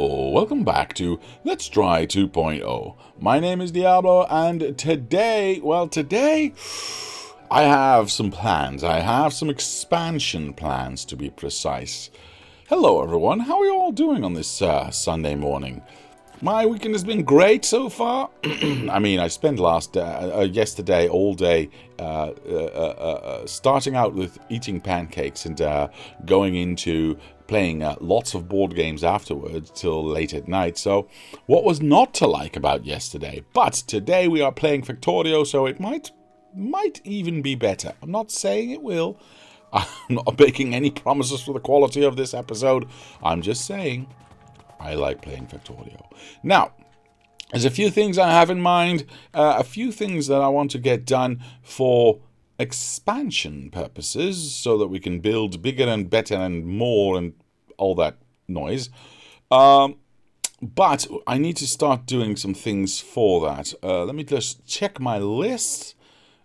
Hello, welcome back to Let's Try 2.0. My name is Diablo, and today I have some plans. I have some expansion plans, to be precise. Hello everyone, how are you all doing on this Sunday morning? My weekend has been great so far. I mean, I spent yesterday all day starting out with eating pancakes and going into playing lots of board games afterwards till late at night. So what was not to like about yesterday? But today we are playing Factorio, so it might even be better. I'm not saying it will. I'm not making any promises for the quality of this episode. I'm just saying I like playing Factorio. Now, there's a few things I have in mind, a few things that I want to get done for expansion purposes, so that we can build bigger and better and more and all that noise. But I need to start doing some things for that. Let me just check my list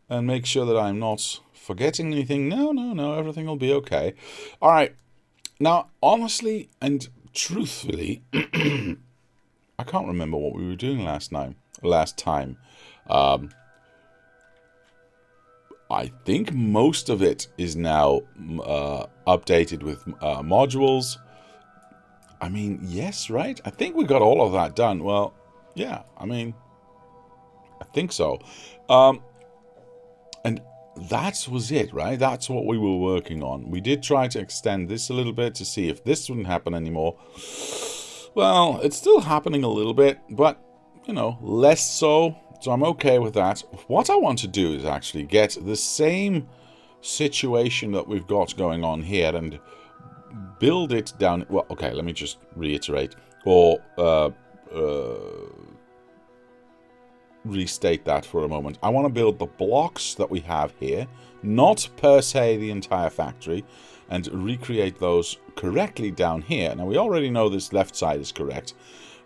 and make sure that I'm not forgetting anything. No, everything will be okay. All right. Now, honestly and truthfully, I can't remember what we were doing last time. I think most of it is now updated with modules. I mean, yes, right? I think we got all of that done. Well, yeah, I mean, I think so. And that was it, right? That's what we were working on. We did try to extend this a little bit to see if this wouldn't happen anymore. Well, it's still happening a little bit, but, you know, less so. So I'm okay with that. What I want to do is actually get the same situation that we've got going on here and build it down. Well, okay, let me just reiterate or restate that for a moment. I want to build the blocks that we have here, not per se the entire factory, and recreate those correctly down here. Now, we already know this left side is correct.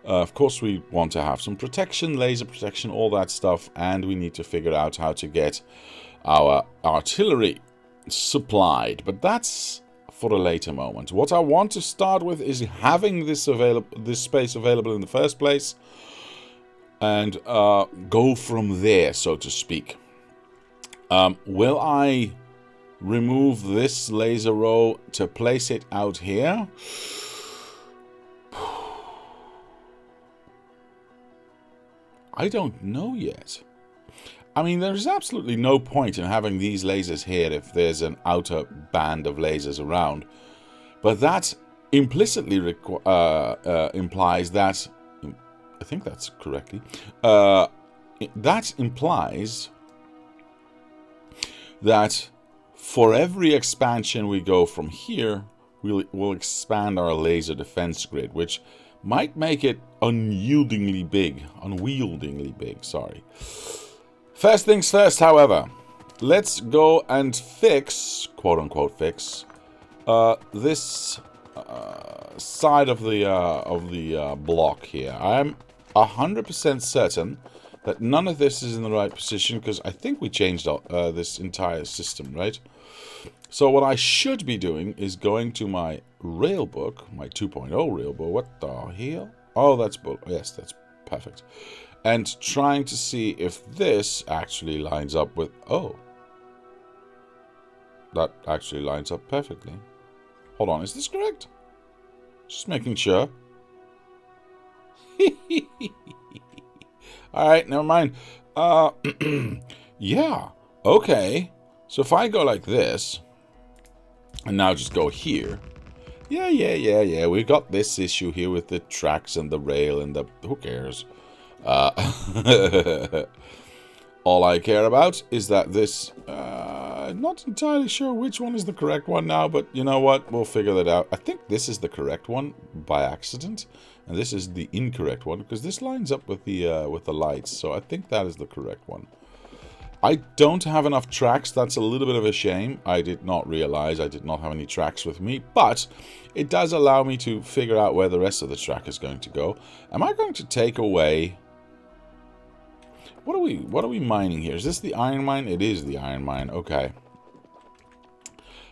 Of course, we want to have some protection, laser protection, all that stuff, and we need to figure out how to get our artillery supplied. But that's for a later moment. What I want to start with is having this space available in the first place, and go from there, so to speak. Will I remove this laser row to place it out here? I don't know yet. I mean, there's absolutely no point in having these lasers here if there's an outer band of lasers around. But that implicitly implies that... I think that's correctly. That implies that for every expansion we go from here, we'll expand our laser defense grid, which might make it unwieldingly big, sorry. First things first, however, let's go and fix, quote-unquote fix, this side of the block here. I'm 100% certain that none of this is in the right position, because I think we changed this entire system, right? So what I should be doing is going to my railbook, my 2.0 railbook. What the hell? Oh, yes, that's perfect. And trying to see if this actually lines up with... Oh. That actually lines up perfectly. Hold on, is this correct? Just making sure. Alright, never mind. Yeah, okay. So if I go like this, and now just go here. Yeah. We got this issue here with the tracks and the rail and the... Who cares? All I care about is that this... I'm not entirely sure which one is the correct one now, but you know what? We'll figure that out. I think this is the correct one by accident, and this is the incorrect one, because this lines up with the lights, so I think that is the correct one. I don't have enough tracks. That's a little bit of a shame. I did not realize I did not have any tracks with me, but it does allow me to figure out where the rest of the track is going to go. Am I going to take away... What are we mining here? Is this the iron mine? It is the iron mine. Okay.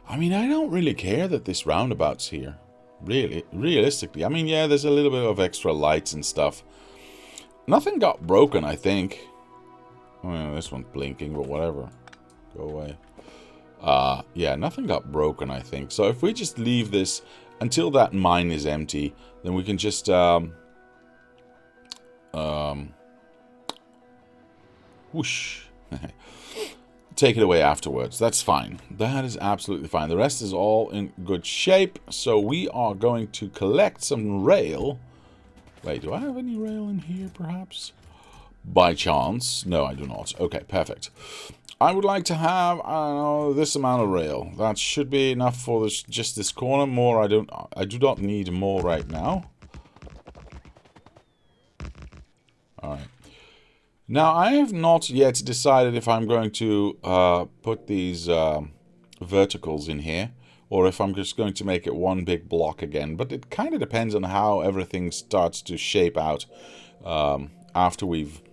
I mean, I don't really care that this roundabout's here. realistically. I mean, yeah, there's a little bit of extra lights and stuff. Nothing got broken, I think. Oh, this one's blinking, but whatever. Go away. Yeah, nothing got broken, I think. So if we just leave this until that mine is empty, then we can just whoosh. Take it away afterwards. That's fine. That is absolutely fine. The rest is all in good shape. So we are going to collect some rail. Wait, do I have any rail in here, perhaps? By chance. No, I do not. Okay, perfect. I would like to have, I don't know, this amount of rail. That should be enough for this, just this corner. More, I do not need more right now. Alright. Now, I have not yet decided if I'm going to put these verticals in here, or if I'm just going to make it one big block again. But it kind of depends on how everything starts to shape out after we've,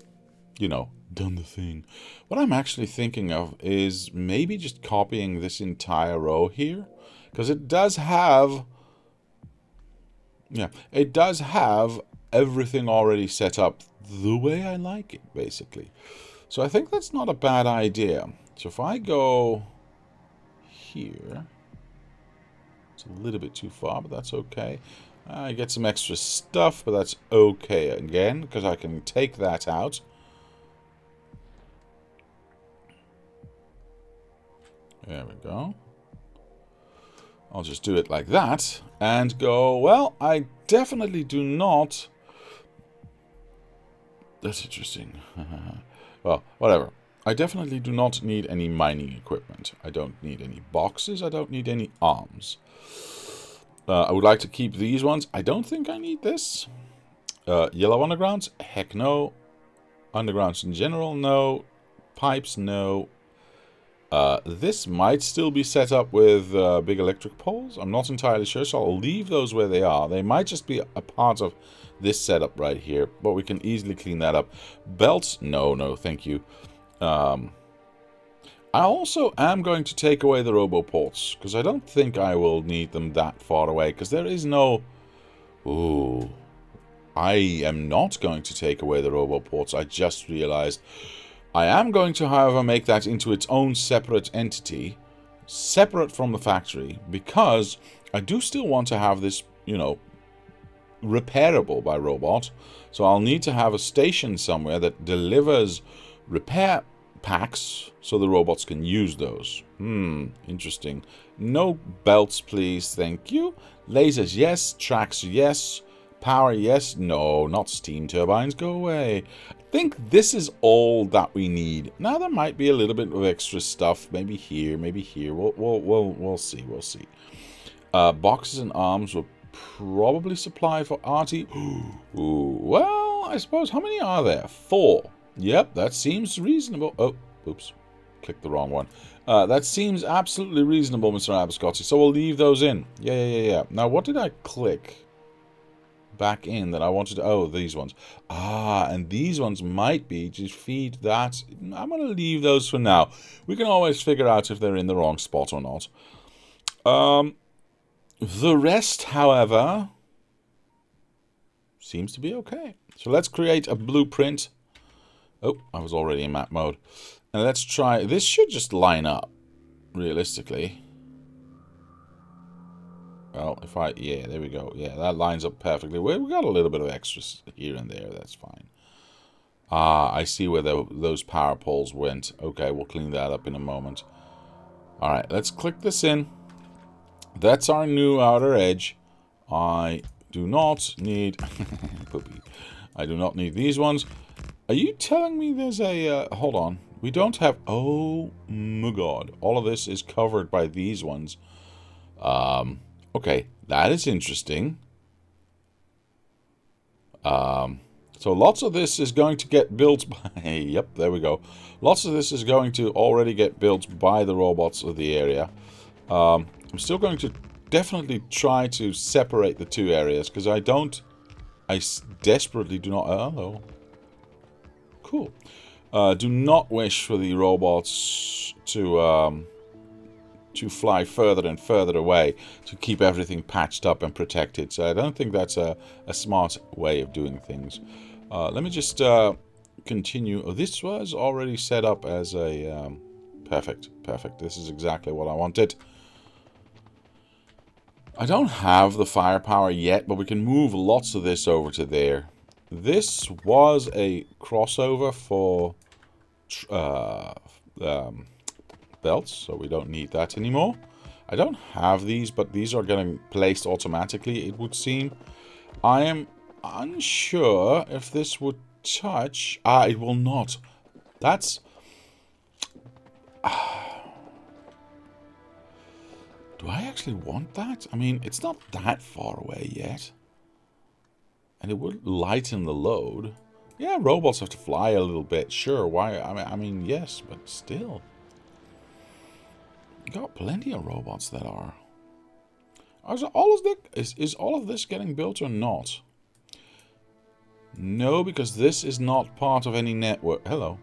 you know, done the thing. What I'm actually thinking of is maybe just copying this entire row here, because it does have, yeah, it does have everything already set up the way I like it, basically. So I think that's not a bad idea. So if I go here, it's a little bit too far, but that's okay. I get some extra stuff, but that's okay again, because I can take that out. There we go. I'll just do it like that and go, well, I definitely do not... That's interesting. Well, whatever. I definitely do not need any mining equipment. I don't need any boxes. I don't need any arms. I would like to keep these ones. I don't think I need this. Yellow undergrounds? Heck no. Undergrounds in general? No. Pipes? No. This might still be set up with big electric poles. I'm not entirely sure, so I'll leave those where they are. They might just be a part of this setup right here, but we can easily clean that up. Belts? No, no, thank you. I also am going to take away the roboports, because I don't think I will need them that far away, because there is no... Ooh. I am not going to take away the roboports. I just realized... I am going to, however, make that into its own separate entity, separate from the factory, because I do still want to have this, you know, repairable by robot. So I'll need to have a station somewhere that delivers repair packs so the robots can use those. Interesting. No belts, please. Thank you. Lasers, yes. Tracks, yes. Power, yes. No, not steam turbines. Go away. I think this is all that we need. Now there might be a little bit of extra stuff, maybe here, maybe here. We'll see. We'll see. Boxes and arms will probably supply for Artie. Ooh, well, I suppose how many are there? 4. Yep, that seems reasonable. Oh, oops, clicked the wrong one. That seems absolutely reasonable, Mr. Abiscotti. So we'll leave those in. Yeah. Now, what did I click back in that I wanted to... Oh, these ones. Ah, and these ones might be to feed that. I'm going to leave those for now. We can always figure out if they're in the wrong spot or not. The rest, however, seems to be okay. So let's create a blueprint. Oh, I was already in map mode. And let's try... This should just line up, realistically. Well, if I... Yeah, there we go. Yeah, that lines up perfectly. We got a little bit of extras here and there. That's fine. Ah, I see where those power poles went. Okay, we'll clean that up in a moment. Alright, let's click this in. That's our new outer edge. I do not need... Poopy. I do not need these ones. Are you telling me there's a... hold on. We don't have... Oh, my God. All of this is covered by these ones. Okay, that is interesting. So lots of this is going to get built by... Yep, there we go. Lots of this is going to already get built by the robots of the area. I'm still going to definitely try to separate the two areas, because I desperately do not... Hello. Cool. Do not wish for the robots to to fly further and further away to keep everything patched up and protected. So I don't think that's a smart way of doing things. Let me just continue. Oh, this was already set up as a... perfect. This is exactly what I wanted. I don't have the firepower yet, but we can move lots of this over to there. This was a crossover for belts, so we don't need that anymore. I don't have these, but these are getting placed automatically, it would seem. I am unsure if this would touch. Ah, it will not. That's... Do I actually want that? I mean, it's not that far away yet. And it would lighten the load. Yeah, robots have to fly a little bit. Sure, why? I mean, yes, but still. You got plenty of robots that are. Is all of this getting built or not? No, because this is not part of any network. Hello.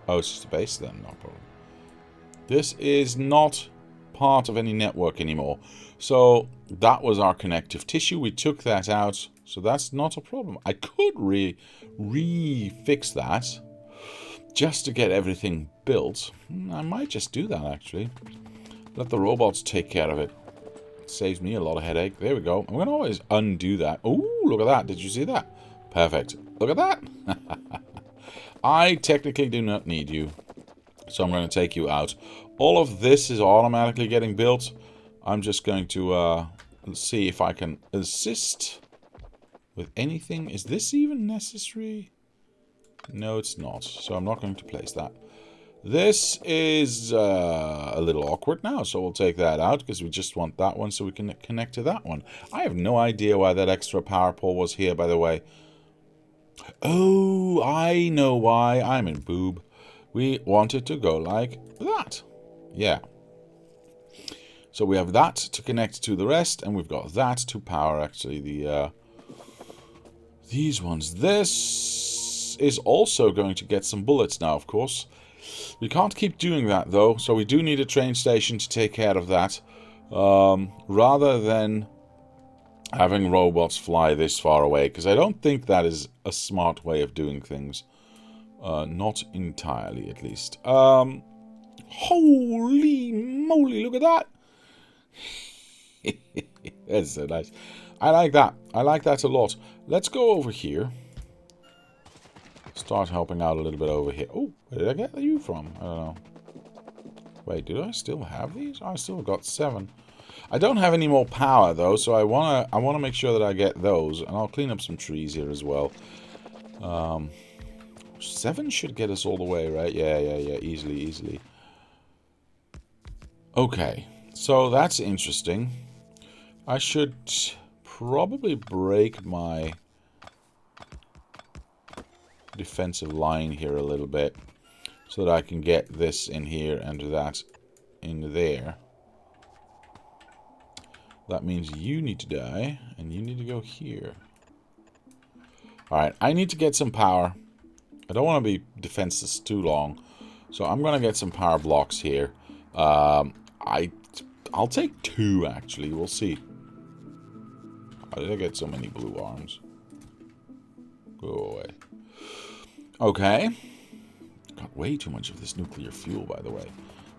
Oh, it's just a base then, no problem. This is not part of any network anymore. So that was our connective tissue. We took that out, so that's not a problem. I could re-fix that just to get everything built. I might just do that, actually. Let the robots take care of it. It saves me a lot of headache. There we go. I'm going to always undo that. Ooh, look at that. Did you see that? Perfect. Look at that. I technically do not need you, so I'm going to take you out. All of this is automatically getting built. I'm just going to see if I can assist with anything. Is this even necessary? No, it's not. So I'm not going to place that. This is a little awkward now, so we'll take that out because we just want that one so we can connect to that one. I have no idea why that extra power pole was here, by the way. Oh, I know why. I'm in boob. We wanted to go like that. Yeah. So we have that to connect to the rest, and we've got that to power actually these ones. This is also going to get some bullets now, of course. We can't keep doing that though, so we do need a train station to take care of that. Rather than having robots fly this far away, because I don't think that is a smart way of doing things. Not entirely, at least. Holy moly, look at that! That's so nice. I like that. I like that a lot. Let's go over here. Start helping out a little bit over here. Oh, where did I get you from? I don't know. Wait, did I still have these? I still got 7. I don't have any more power though, so I wanna make sure that I get those, and I'll clean up some trees here as well. 7 should get us all the way, right? Yeah, easily. Okay, so that's interesting. I should probably break my defensive line here a little bit so that I can get this in here and that in there. That means you need to die and you need to go here. Alright, I need to get some power. I don't want to be defenseless too long, so I'm going to get some power blocks here. I'll take 2 actually, we'll see. How did I get so many blue arms? Go away. Okay. Got way too much of this nuclear fuel, by the way.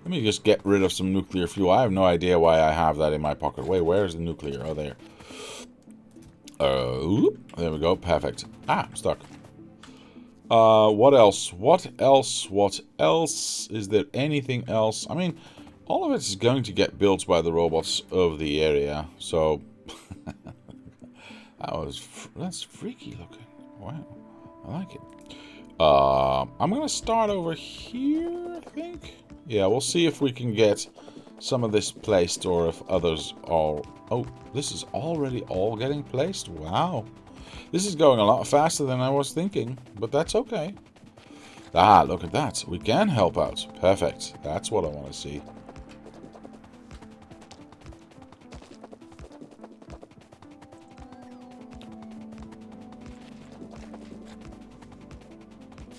Let me just get rid of some nuclear fuel. I have no idea why I have that in my pocket. Wait, where's the nuclear? Oh, there. There we go. Perfect. Ah, I'm stuck. What else? What else? Is there anything else? I mean, all of it is going to get built by the robots of the area, so... That's freaky looking. Wow. I like it. I'm going to start over here, I think. Yeah, we'll see if we can get some of this placed or if others are... Oh, this is already all getting placed? Wow. This is going a lot faster than I was thinking, but that's okay. Ah, look at that. We can help out. Perfect. That's what I want to see.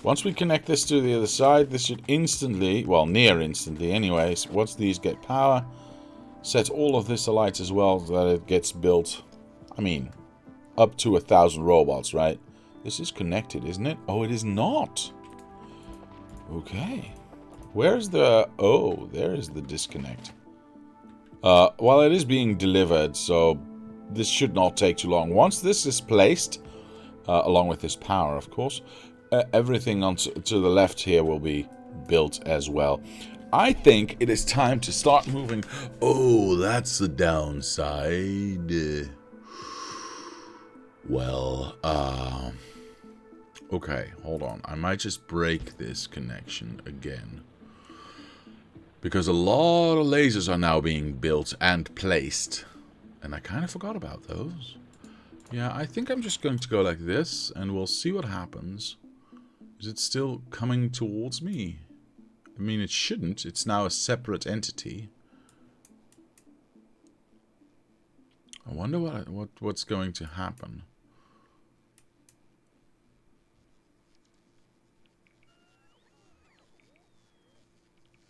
Once we connect this to the other side, this should instantly, well, near instantly anyways, once these get power, set all of this alight as well so that it gets built. I mean, up to 1,000 robots, right? This is connected, isn't it? Oh, it is not. Okay. Where's the... Oh, there is the disconnect. Well, it is being delivered, so this should not take too long. Once this is placed, along with this power, of course, everything on to the left here will be built as well. I think it is time to start moving. Oh, that's the downside. Well, okay, hold on. I might just break this connection again. Because a lot of lasers are now being built and placed. And I kind of forgot about those. Yeah, I think I'm just going to go like this, and we'll see what happens. Is it still coming towards me? I mean, it shouldn't. It's now a separate entity. I wonder what's going to happen.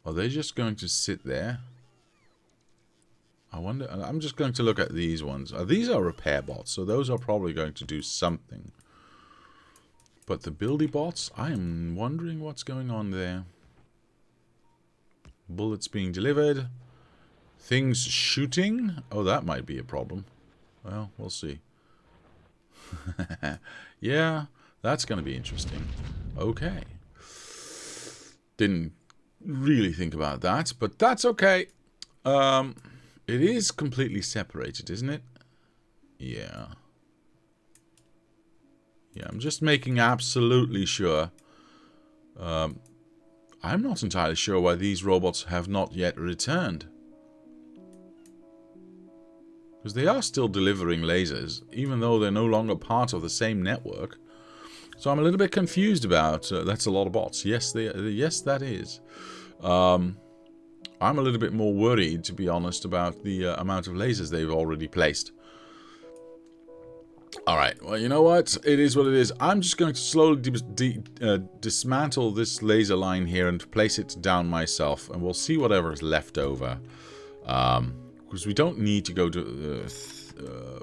Are they just going to sit there? I wonder. I'm just going to look at these ones. These are repair bots, so those are probably going to do something. But the buildy bots, I am wondering what's going on there. Bullets being delivered. Things shooting. Oh, that might be a problem. Well, we'll see. Yeah, that's going to be interesting. Okay. Didn't really think about that, but that's okay. It is completely separated, isn't it? Yeah. Yeah, I'm just making absolutely sure. I'm not entirely sure why these robots have not yet returned. Because they are still delivering lasers, even though they're no longer part of the same network. So I'm a little bit confused about... that's a lot of bots. Yes, yes, that is. I'm a little bit more worried, to be honest, about the amount of lasers they've already placed. Alright, well, you know what? It is what it is. I'm just going to slowly dismantle this laser line here and place it down myself. And we'll see whatever is left over. Because we don't need to go to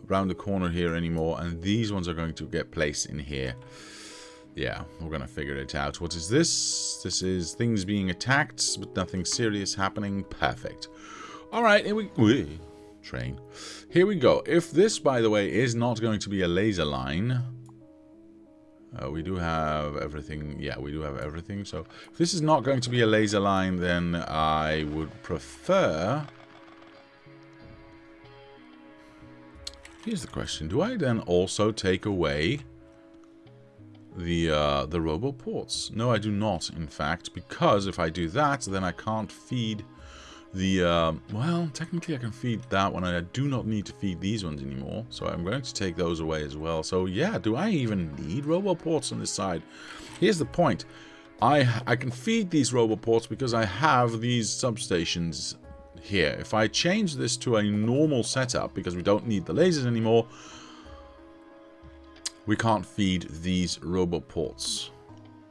round the corner here anymore. And these ones are going to get placed in here. Yeah, we're going to figure it out. What is this? This is things being attacked, but nothing serious happening. Perfect. Alright, here we... Train. Here we go. If this, by the way, is not going to be a laser line... we do have everything. Yeah, we do have everything. So, if this is not going to be a laser line, then I would prefer... Here's the question. Do I then also take away the roboports? No, I do not, in fact. Because if I do that, then I can't feed... well, technically I can feed that one, and I do not need to feed these ones anymore. So I'm going to take those away as well. So yeah, do I even need roboports on this side? Here's the point. I can feed these roboports because I have these substations here. If I change this to a normal setup, because we don't need the lasers anymore, we can't feed these roboports.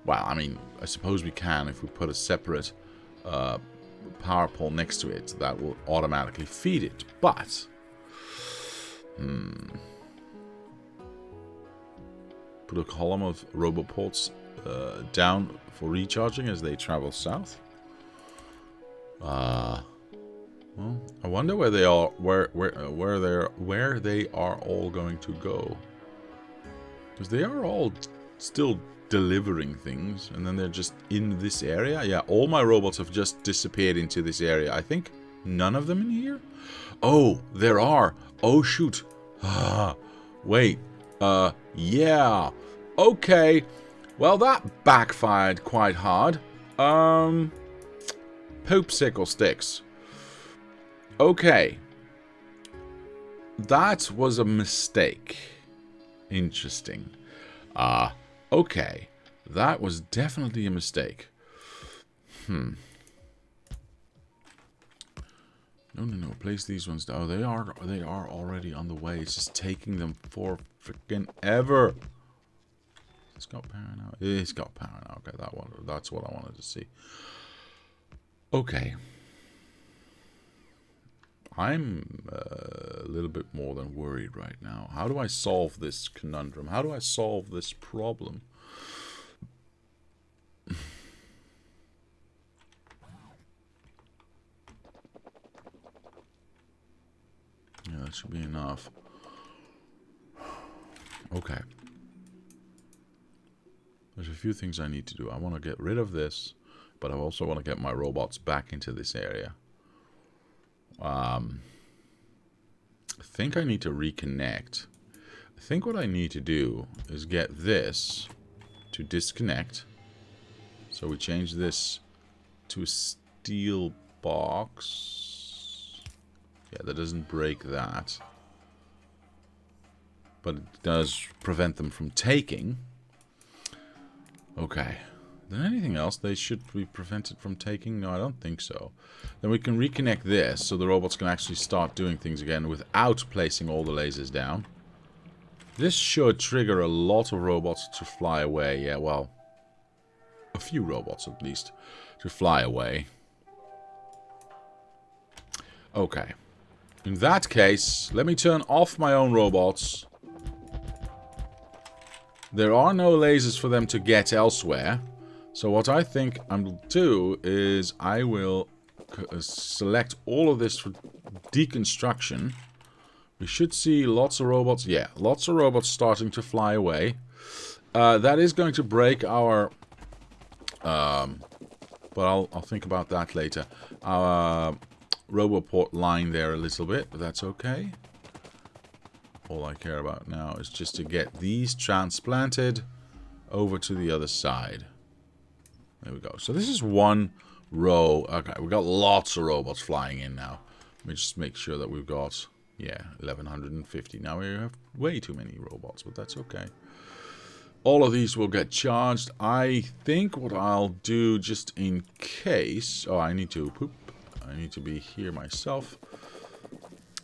Well, I mean, I suppose we can if we put a separate... power pole next to it that will automatically feed it, but put a column of roboports down for recharging as they travel south. Well, I wonder where they are, where they are all going to go, because they are all still delivering things, and then they're just in this area. Yeah, all my robots have just disappeared into this area. I think none of them in here. Oh, there are. Oh shoot. Wait. Yeah. Okay. Well, that backfired quite hard. Poop sickle sticks. Okay. That was a mistake. Interesting. Okay, that was definitely a mistake. No, place these ones down. Oh, they are already on the way. It's just taking them for freaking ever. It's got power now. It's got power now. Okay, that one. That's what I wanted to see. Okay. I'm a little bit more than worried right now. How do I solve this conundrum? How do I solve this problem? Yeah, that should be enough. Okay. There's a few things I need to do. I want to get rid of this, but I also want to get my robots back into this area. I think I need to reconnect. I think what I need to do is get this to disconnect. So we change this to a steel box. Yeah, that doesn't break that. But it does prevent them from taking. Okay. Then anything else they should be prevented from taking? No, I don't think so. Then we can reconnect this so the robots can actually start doing things again without placing all the lasers down. This should trigger a lot of robots to fly away. Yeah, well, a few robots at least to fly away. Okay. In that case, let me turn off my own robots. There are no lasers for them to get elsewhere. So what I think I'll do is I will select all of this for deconstruction. We should see lots of robots. Yeah, lots of robots starting to fly away. That is going to break our... but I'll think about that later. Our Roboport line there a little bit, but that's okay. All I care about now is just to get these transplanted over to the other side. There we go. So this is one row. Okay, we've got lots of robots flying in now. Let me just make sure that we've got, yeah, 1150. Now we have way too many robots, but that's okay. All of these will get charged. I think what I'll do, just in case... Oh, I need to poop. I need to be here myself.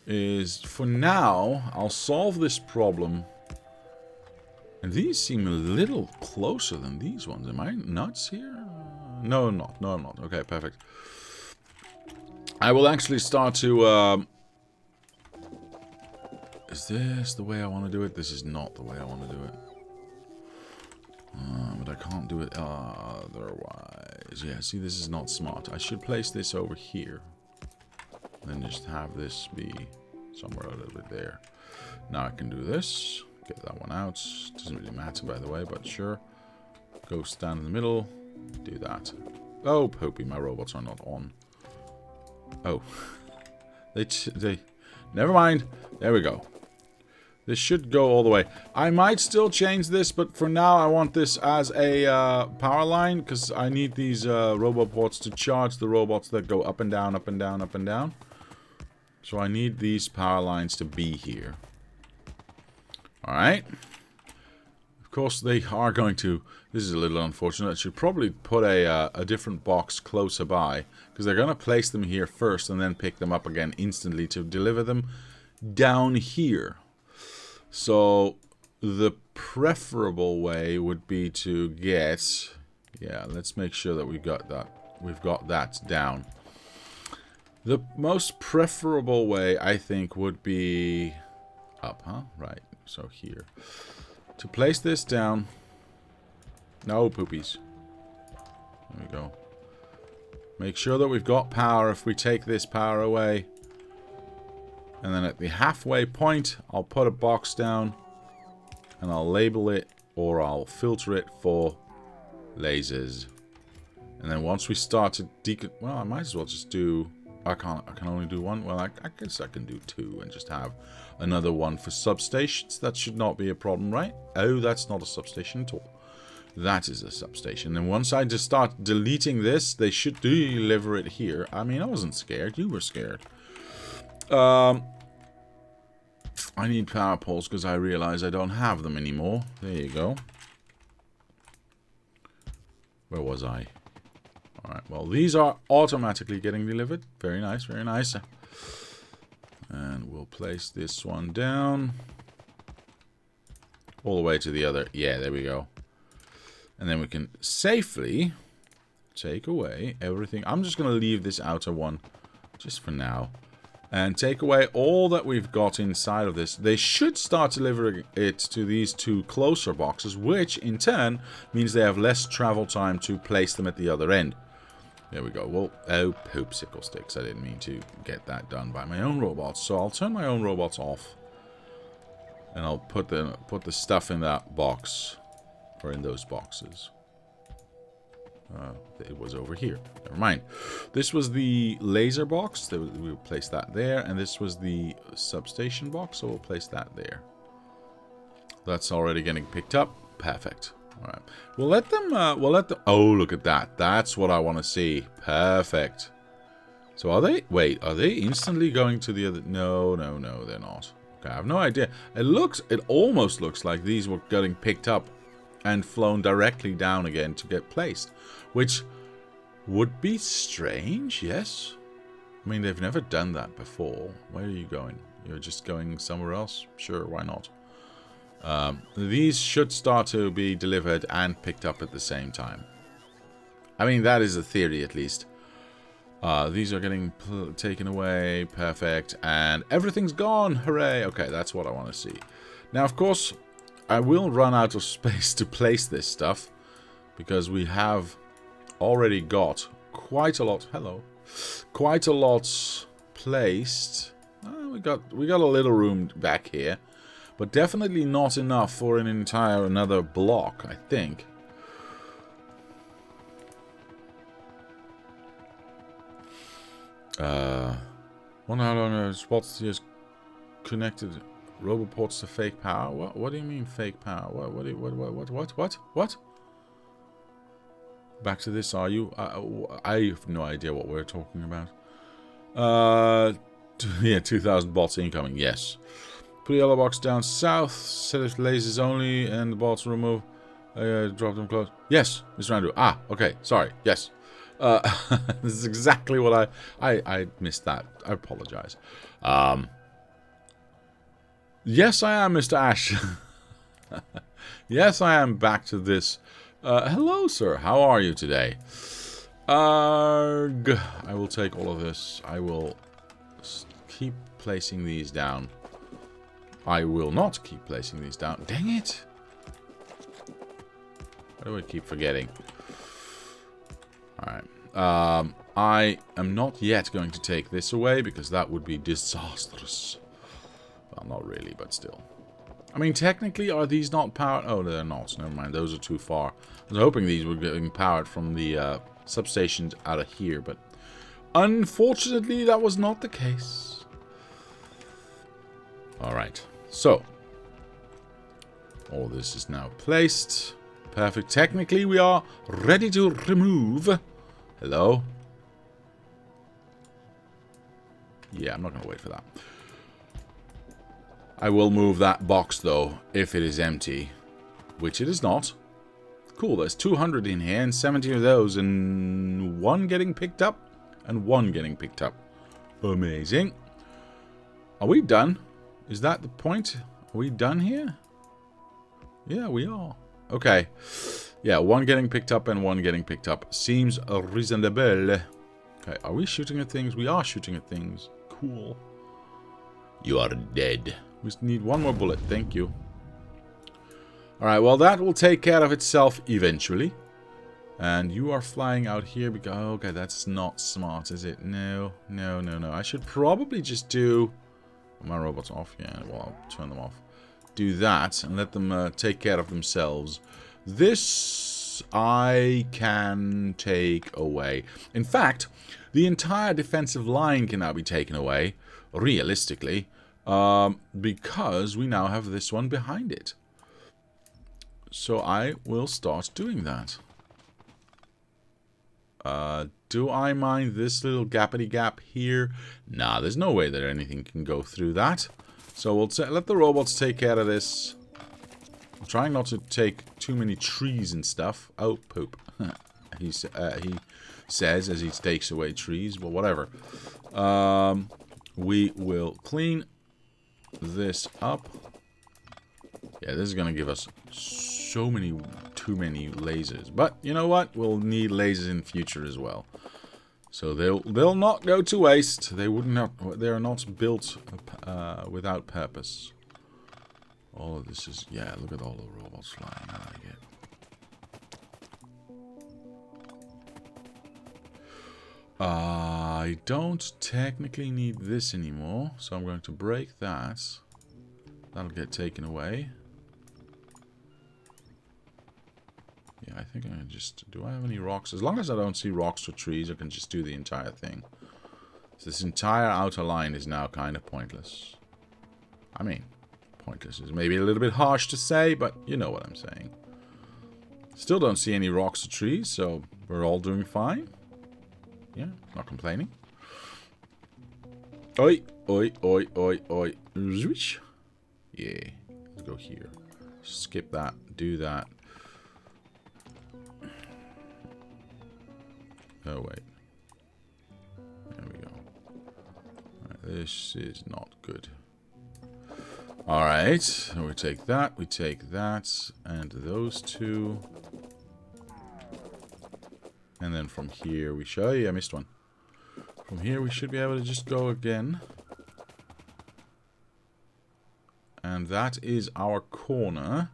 Is, for now, I'll solve this problem. And these seem a little closer than these ones. Am I nuts here? No, I'm not. No, I'm not. Okay, perfect. I will actually start to... Is this the way I want to do it? This is not the way I want to do it. But I can't do it otherwise. Yeah, see, this is not smart. I should place this over here. Then just have this be somewhere a little bit there. Now I can do this. Get that one out. Doesn't really matter, by the way, but sure. Go stand in the middle. Do that. Oh, Poopy, my robots are not on. Oh. They... Never mind. There we go. This should go all the way. I might still change this, but for now I want this as a power line, because I need these roboports to charge the robots that go up and down, up and down, up and down. So I need these power lines to be here. Alright. Of course, they are going to... This is a little unfortunate. I should probably put a different box closer by, because they're going to place them here first and then pick them up again instantly to deliver them down here. So the preferable way would be to get... Yeah, let's make sure that we've got that down. The most preferable way, I think, would be up, huh? Right, so here. To place this down... No, poopies. There we go. Make sure that we've got power if we take this power away. And then at the halfway point, I'll put a box down. And I'll label it, or I'll filter it for lasers. And then once we start to well, I might as well just do... I can only do one. Well, I guess I can do two and just have another one for substations. That should not be a problem, right? Oh, that's not a substation at all. That is a substation. And once I just start deleting this, they should deliver it here. I mean, I wasn't scared. You were scared. I need power poles because I realize I don't have them anymore. There you go. Where was I? Alright, well, these are automatically getting delivered. Very nice, very nice. And we'll place this one down. All the way to the other. Yeah, there we go. And then we can safely take away everything. I'm just going to leave this outer one just for now. And take away all that we've got inside of this. They should start delivering it to these two closer boxes, which in turn means they have less travel time to place them at the other end. There we go. Well, oh, poop sickle sticks. I didn't mean to get that done by my own robots. So I'll turn my own robots off. And I'll put the stuff in that box. Or in those boxes. It was over here. Never mind. This was the laser box. We'll place that there. And this was the substation box. So we'll place that there. That's already getting picked up. Perfect. Alright. We'll let them... Oh, look at that. That's what I want to see. Perfect. So are they... Wait, are they instantly going to the other... No, they're not. Okay, I have no idea. It almost looks like these were getting picked up and flown directly down again to get placed. Which would be strange, yes? I mean, they've never done that before. Where are you going? You're just going somewhere else? Sure, why not? These should start to be delivered and picked up at the same time. I mean, that is a theory at least. These are getting taken away. Perfect. And everything's gone. Hooray. Okay, that's what I want to see. Now, of course, I will run out of space to place this stuff. Because we have already got quite a lot. Hello. Quite a lot placed. We got a little room back here. But definitely not enough for another block, I think. One out on spots is connected roboports to fake power. What do you mean fake power? What? Back to this, are you? I have no idea what we're talking about. Yeah, 2,000 bots incoming. Yes. Put the yellow box down south. Set it lasers only, and the bots remove. Drop them close. Yes, Mr. Andrew. Ah, okay. Sorry. Yes. This is exactly what I missed that. I apologize. Yes, I am, Mr. Ash. Yes, I am back to this. Hello, sir. How are you today? Arg. I will take all of this. I will keep placing these down. I will not keep placing these down. Dang it! Why do I keep forgetting? Alright. I am not yet going to take this away because that would be disastrous. Well, not really, but still. I mean, technically, are these not powered? Oh, they're not. Never mind. Those are too far. I was hoping these were getting powered from the substations out of here, but unfortunately, that was not the case. Alright. So, all this is now placed. Perfect. Technically, we are ready to remove. Hello? Yeah, I'm not going to wait for that. I will move that box, though, if it is empty. Which it is not. Cool, there's 200 in here, and 70 of those, and one getting picked up, and one getting picked up. Amazing. Are we done? Is that the point? Are we done here? Yeah, we are. Okay. Yeah, one getting picked up and one getting picked up. Seems reasonable. Okay, are we shooting at things? We are shooting at things. Cool. You are dead. We just need one more bullet. Thank you. Alright, well, that will take care of itself eventually. And you are flying out here because... Okay, that's not smart, is it? No. I should probably just do... My robot's off. Yeah, well, I'll turn them off. Do that and let them take care of themselves. This I can take away. In fact, the entire defensive line can now be taken away, realistically, because we now have this one behind it. So I will start doing that. Do I mind this little gappity gap here? Nah, there's no way that anything can go through that. So we'll let the robots take care of this. I'm trying not to take too many trees and stuff. Oh, poop. He says as he takes away trees. Well, whatever. We will clean this up. Yeah, this is going to give us too many lasers. But you know what? We'll need lasers in future as well. So they'll not go to waste. They are not built without purpose. All of this is, yeah, look at all the robots flying. I like it. I don't technically need this anymore, so I'm going to break that. That'll get taken away. Yeah, I think I'm going to just... Do I have any rocks? As long as I don't see rocks or trees, I can just do the entire thing. So this entire outer line is now kind of pointless. I mean, pointless is maybe a little bit harsh to say, but you know what I'm saying. Still don't see any rocks or trees, so we're all doing fine. Yeah, not complaining. Oi, oi, oi, oi, oi. Yeah, let's go here. Skip that, do that. Oh, wait. There we go. Alright, this is not good. Alright, so we take that, and those two. And then from here we should... Oh, yeah, I missed one. From here we should be able to just go again. And that is our corner.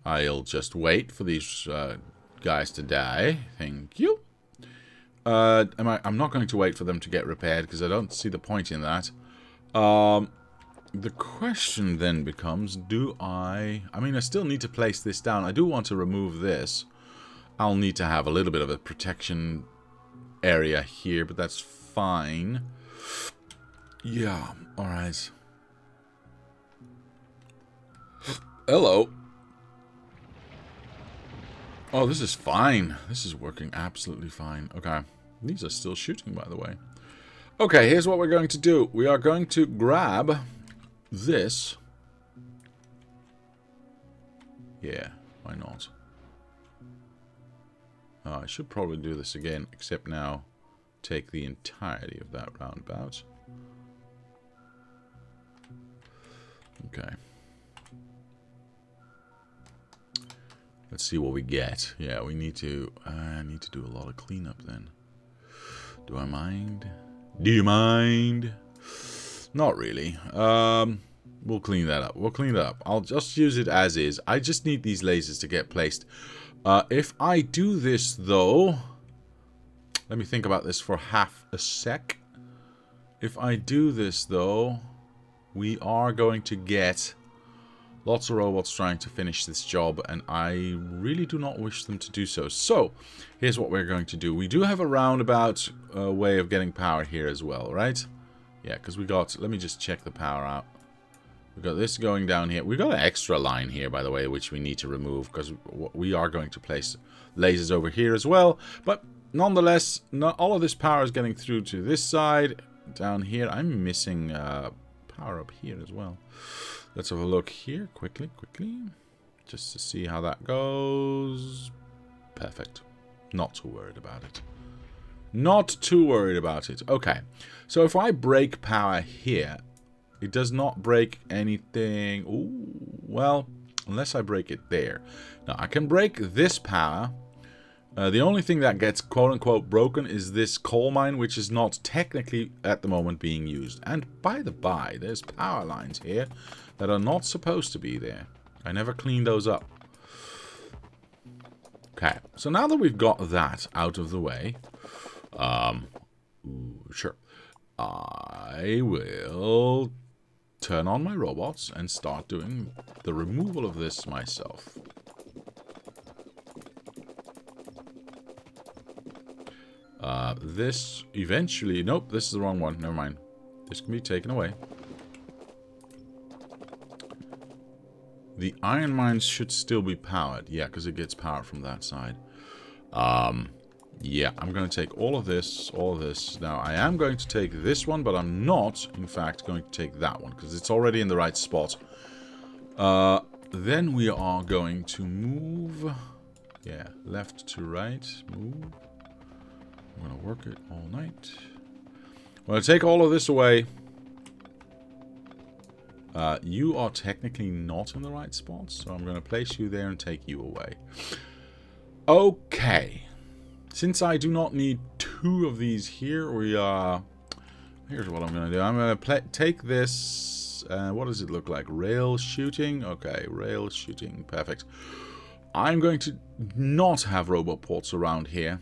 I'll just wait for these guys to die. Thank you. I'm not going to wait for them to get repaired because I don't see the point in that. The question then becomes, do I mean, I still need to place this down. I do want to remove this. I'll need to have a little bit of a protection area here, but that's fine. Yeah, alright. Hello. Oh, this is fine. This is working absolutely fine. Okay. These are still shooting, by the way. Okay, here's what we're going to do. We are going to grab this. Yeah, why not? I should probably do this again, except now take the entirety of that roundabout. Okay. Let's see what we get. Yeah, we need to... I need to do a lot of cleanup then. Do I mind? Do you mind? Not really. We'll clean that up. We'll clean that up. I'll just use it as is. I just need these lasers to get placed. If I do this, though... Let me think about this for half a sec. If I do this, though, we are going to get lots of robots trying to finish this job, and I really do not wish them to do so. So, here's what we're going to do. We do have a roundabout way of getting power here as well, right? Yeah, because we got... Let me just check the power out. We got this going down here. We got an extra line here, by the way, which we need to remove because we are going to place lasers over here as well. But nonetheless, not all of this power is getting through to this side. Down here, I'm missing power up here as well. Let's have a look here quickly, just to see how that goes. Perfect. Not too worried about it. Not too worried about it. Okay, so if I break power here, it does not break anything. Ooh, well, unless I break it there. Now, I can break this power. The only thing that gets quote-unquote broken is this coal mine, which is not technically at the moment being used. And by the by, there's power lines here that are not supposed to be there. I never cleaned those up. Okay, so now that we've got that out of the way, sure, I will turn on my robots and start doing the removal of this myself. This eventually... Nope, this is the wrong one. Never mind. This can be taken away. The iron mines should still be powered. Yeah, because it gets power from that side. Yeah, I'm going to take all of this, Now, I am going to take this one, but I'm not, in fact, going to take that one, because it's already in the right spot. Then we are going to move... Yeah, left to right. Move. I'm going to work it all night. I'm going to take all of this away. You are technically not in the right spot, so I'm going to place you there and take you away. Okay. Since I do not need 2 of these here, here's what I'm going to do. I'm going to take this... what does it look like? Rail shooting? Okay, rail shooting. Perfect. I'm going to not have robot ports around here.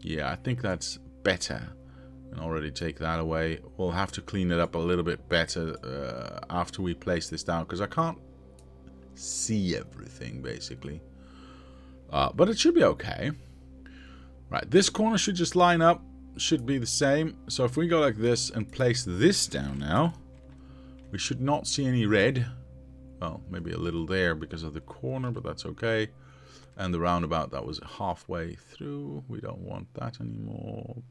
Yeah, I think that's better. And already take that away. We'll have to clean it up a little bit better after we place this down, because I can't see everything, basically. But it should be okay. Right, this corner should just line up. Should be the same. So if we go like this and place this down now, we should not see any red. Well, maybe a little there because of the corner, but that's okay. And the roundabout that was halfway through. We don't want that anymore.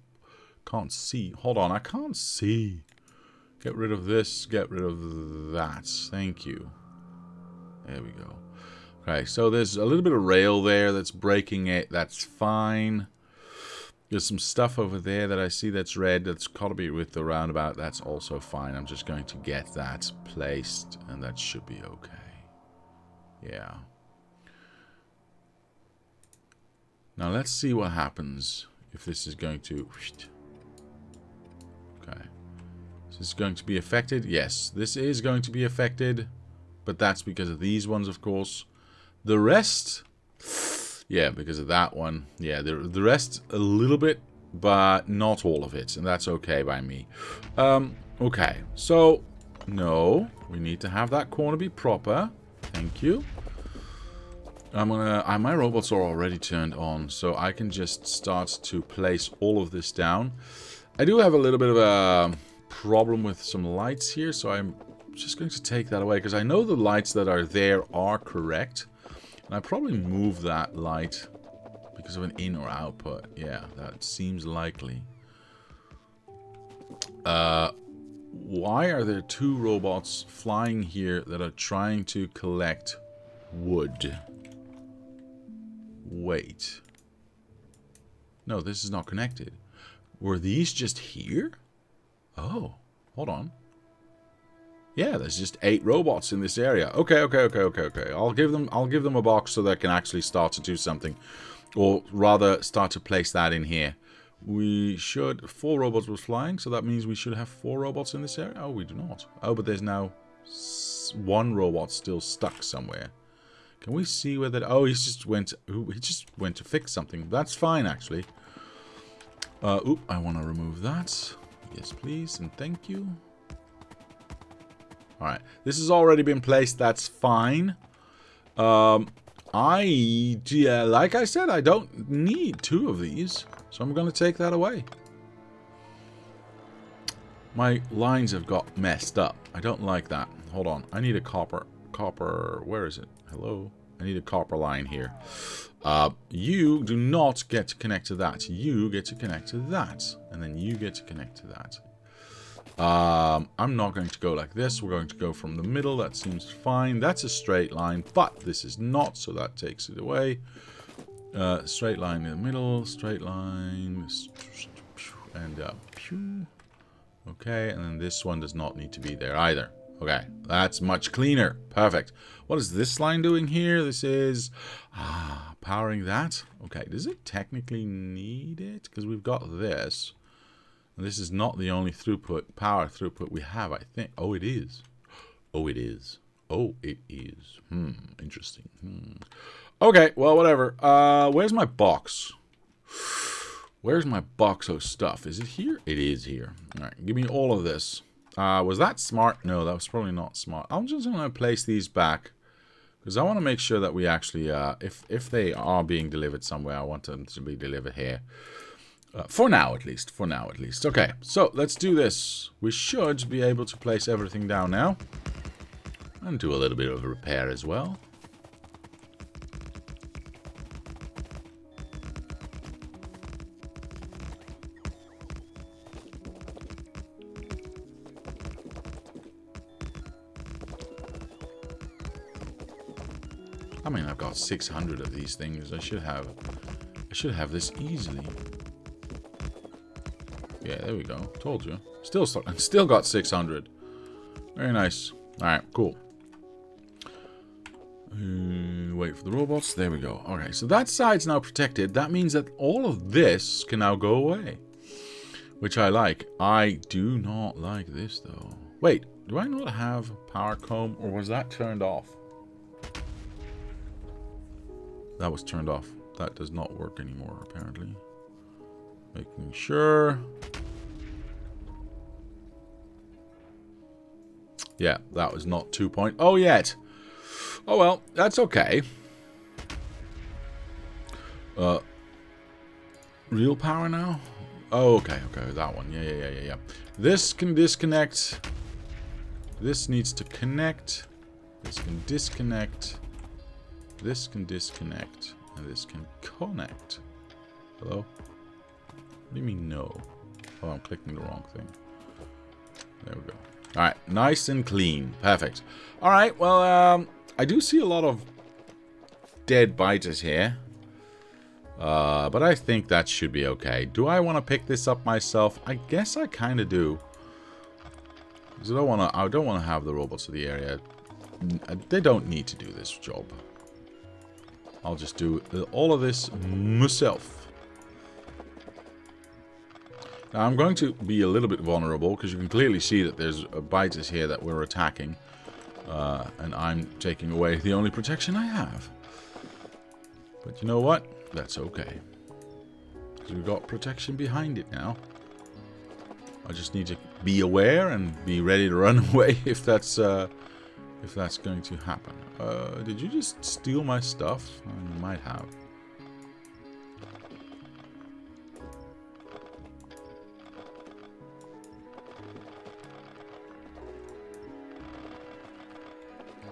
Can't see. Hold on, I can't see. Get rid of this. Get rid of that. Thank you. There we go. Okay, so there's a little bit of rail there that's breaking it. That's fine. There's some stuff over there that I see that's red. That's got to be with the roundabout. That's also fine. I'm just going to get that placed, and that should be okay. Yeah. Now let's see what happens if this is going to... Okay. Is this going to be affected? Yes, this is going to be affected. But that's because of these ones, of course. The rest... Yeah, because of that one. Yeah, the rest a little bit, but not all of it. And that's okay by me. Okay, so... No, we need to have that corner be proper. Thank you. My robots are already turned on, so I can just start to place all of this down. I do have a little bit of a problem with some lights here, so I'm just going to take that away, because I know the lights that are there are correct. And I probably move that light because of an in or output. Yeah, that seems likely. Why are there 2 robots flying here that are trying to collect wood? Wait. No, this is not connected. Were these just here? Oh, hold on. Yeah, there's just 8 robots in this area. Okay. I'll give them a box so they can actually start to do something. Or rather, start to place that in here. We should... 4 robots were flying, so that means we should have 4 robots in this area. Oh, we do not. Oh, but there's now 1 robot still stuck somewhere. Can we see whether... Oh, he just went to fix something. That's fine, actually. Oop, I want to remove that. Yes, please, and thank you. Alright, this has already been placed. That's fine. Like I said, I don't need 2 of these. So I'm going to take that away. My lines have got messed up. I don't like that. Hold on. I need a copper. Where is it? Hello? I need a copper line here. You do not get to connect to that. You get to connect to that. And then you get to connect to that. I'm not going to go like this. We're going to go from the middle. That seems fine. That's a straight line, but this is not, so that takes it away. Straight line in the middle, straight line, and pew. Okay, and then this one does not need to be there either. Okay, that's much cleaner. Perfect. What is this line doing here? This is powering that. Okay, does it technically need it? Because we've got this. This is not the only power throughput we have, I think. Oh, it is. Oh, it is. Oh, it is. Interesting. Okay, well, whatever. Where's my box? Where's my box of stuff? Is it here? It is here. All right, give me all of this. Was that smart? No, that was probably not smart. I'm just going to place these back, because I want to make sure that we actually, if they are being delivered somewhere, I want them to be delivered here. For now, at least. For now, at least. Okay, so let's do this. We should be able to place everything down now. And do a little bit of a repair as well. I mean, I've got 600 of these things. I should have this easily. Yeah, there we go. Told you. Still got 600. Very nice. Alright, cool. Wait for the robots. There we go. Okay, so that side's now protected. That means that all of this can now go away. Which I like. I do not like this, though. Wait, do I not have power comb? Or was that turned off? That was turned off. That does not work anymore, apparently. Making sure. Yeah, that was not 2.0 yet. Oh well, that's okay. Real power now? Oh, okay, that one. Yeah. This can disconnect. This needs to connect. This can disconnect. This can disconnect. And this can connect. Hello? What do you mean no? Oh, I'm clicking the wrong thing. There we go. Alright, nice and clean. Perfect. Alright, well, I do see a lot of dead biters here. But I think that should be okay. Do I want to pick this up myself? I guess I kind of do. Because I don't want to have the robots of the area. They don't need to do this job. I'll just do all of this myself. Now I'm going to be a little bit vulnerable because you can clearly see that there's biters here that we're attacking. And I'm taking away the only protection I have. But you know what? That's okay. Because we've got protection behind it now. I just need to be aware and be ready to run away if that's going to happen. Did you just steal my stuff? You might have.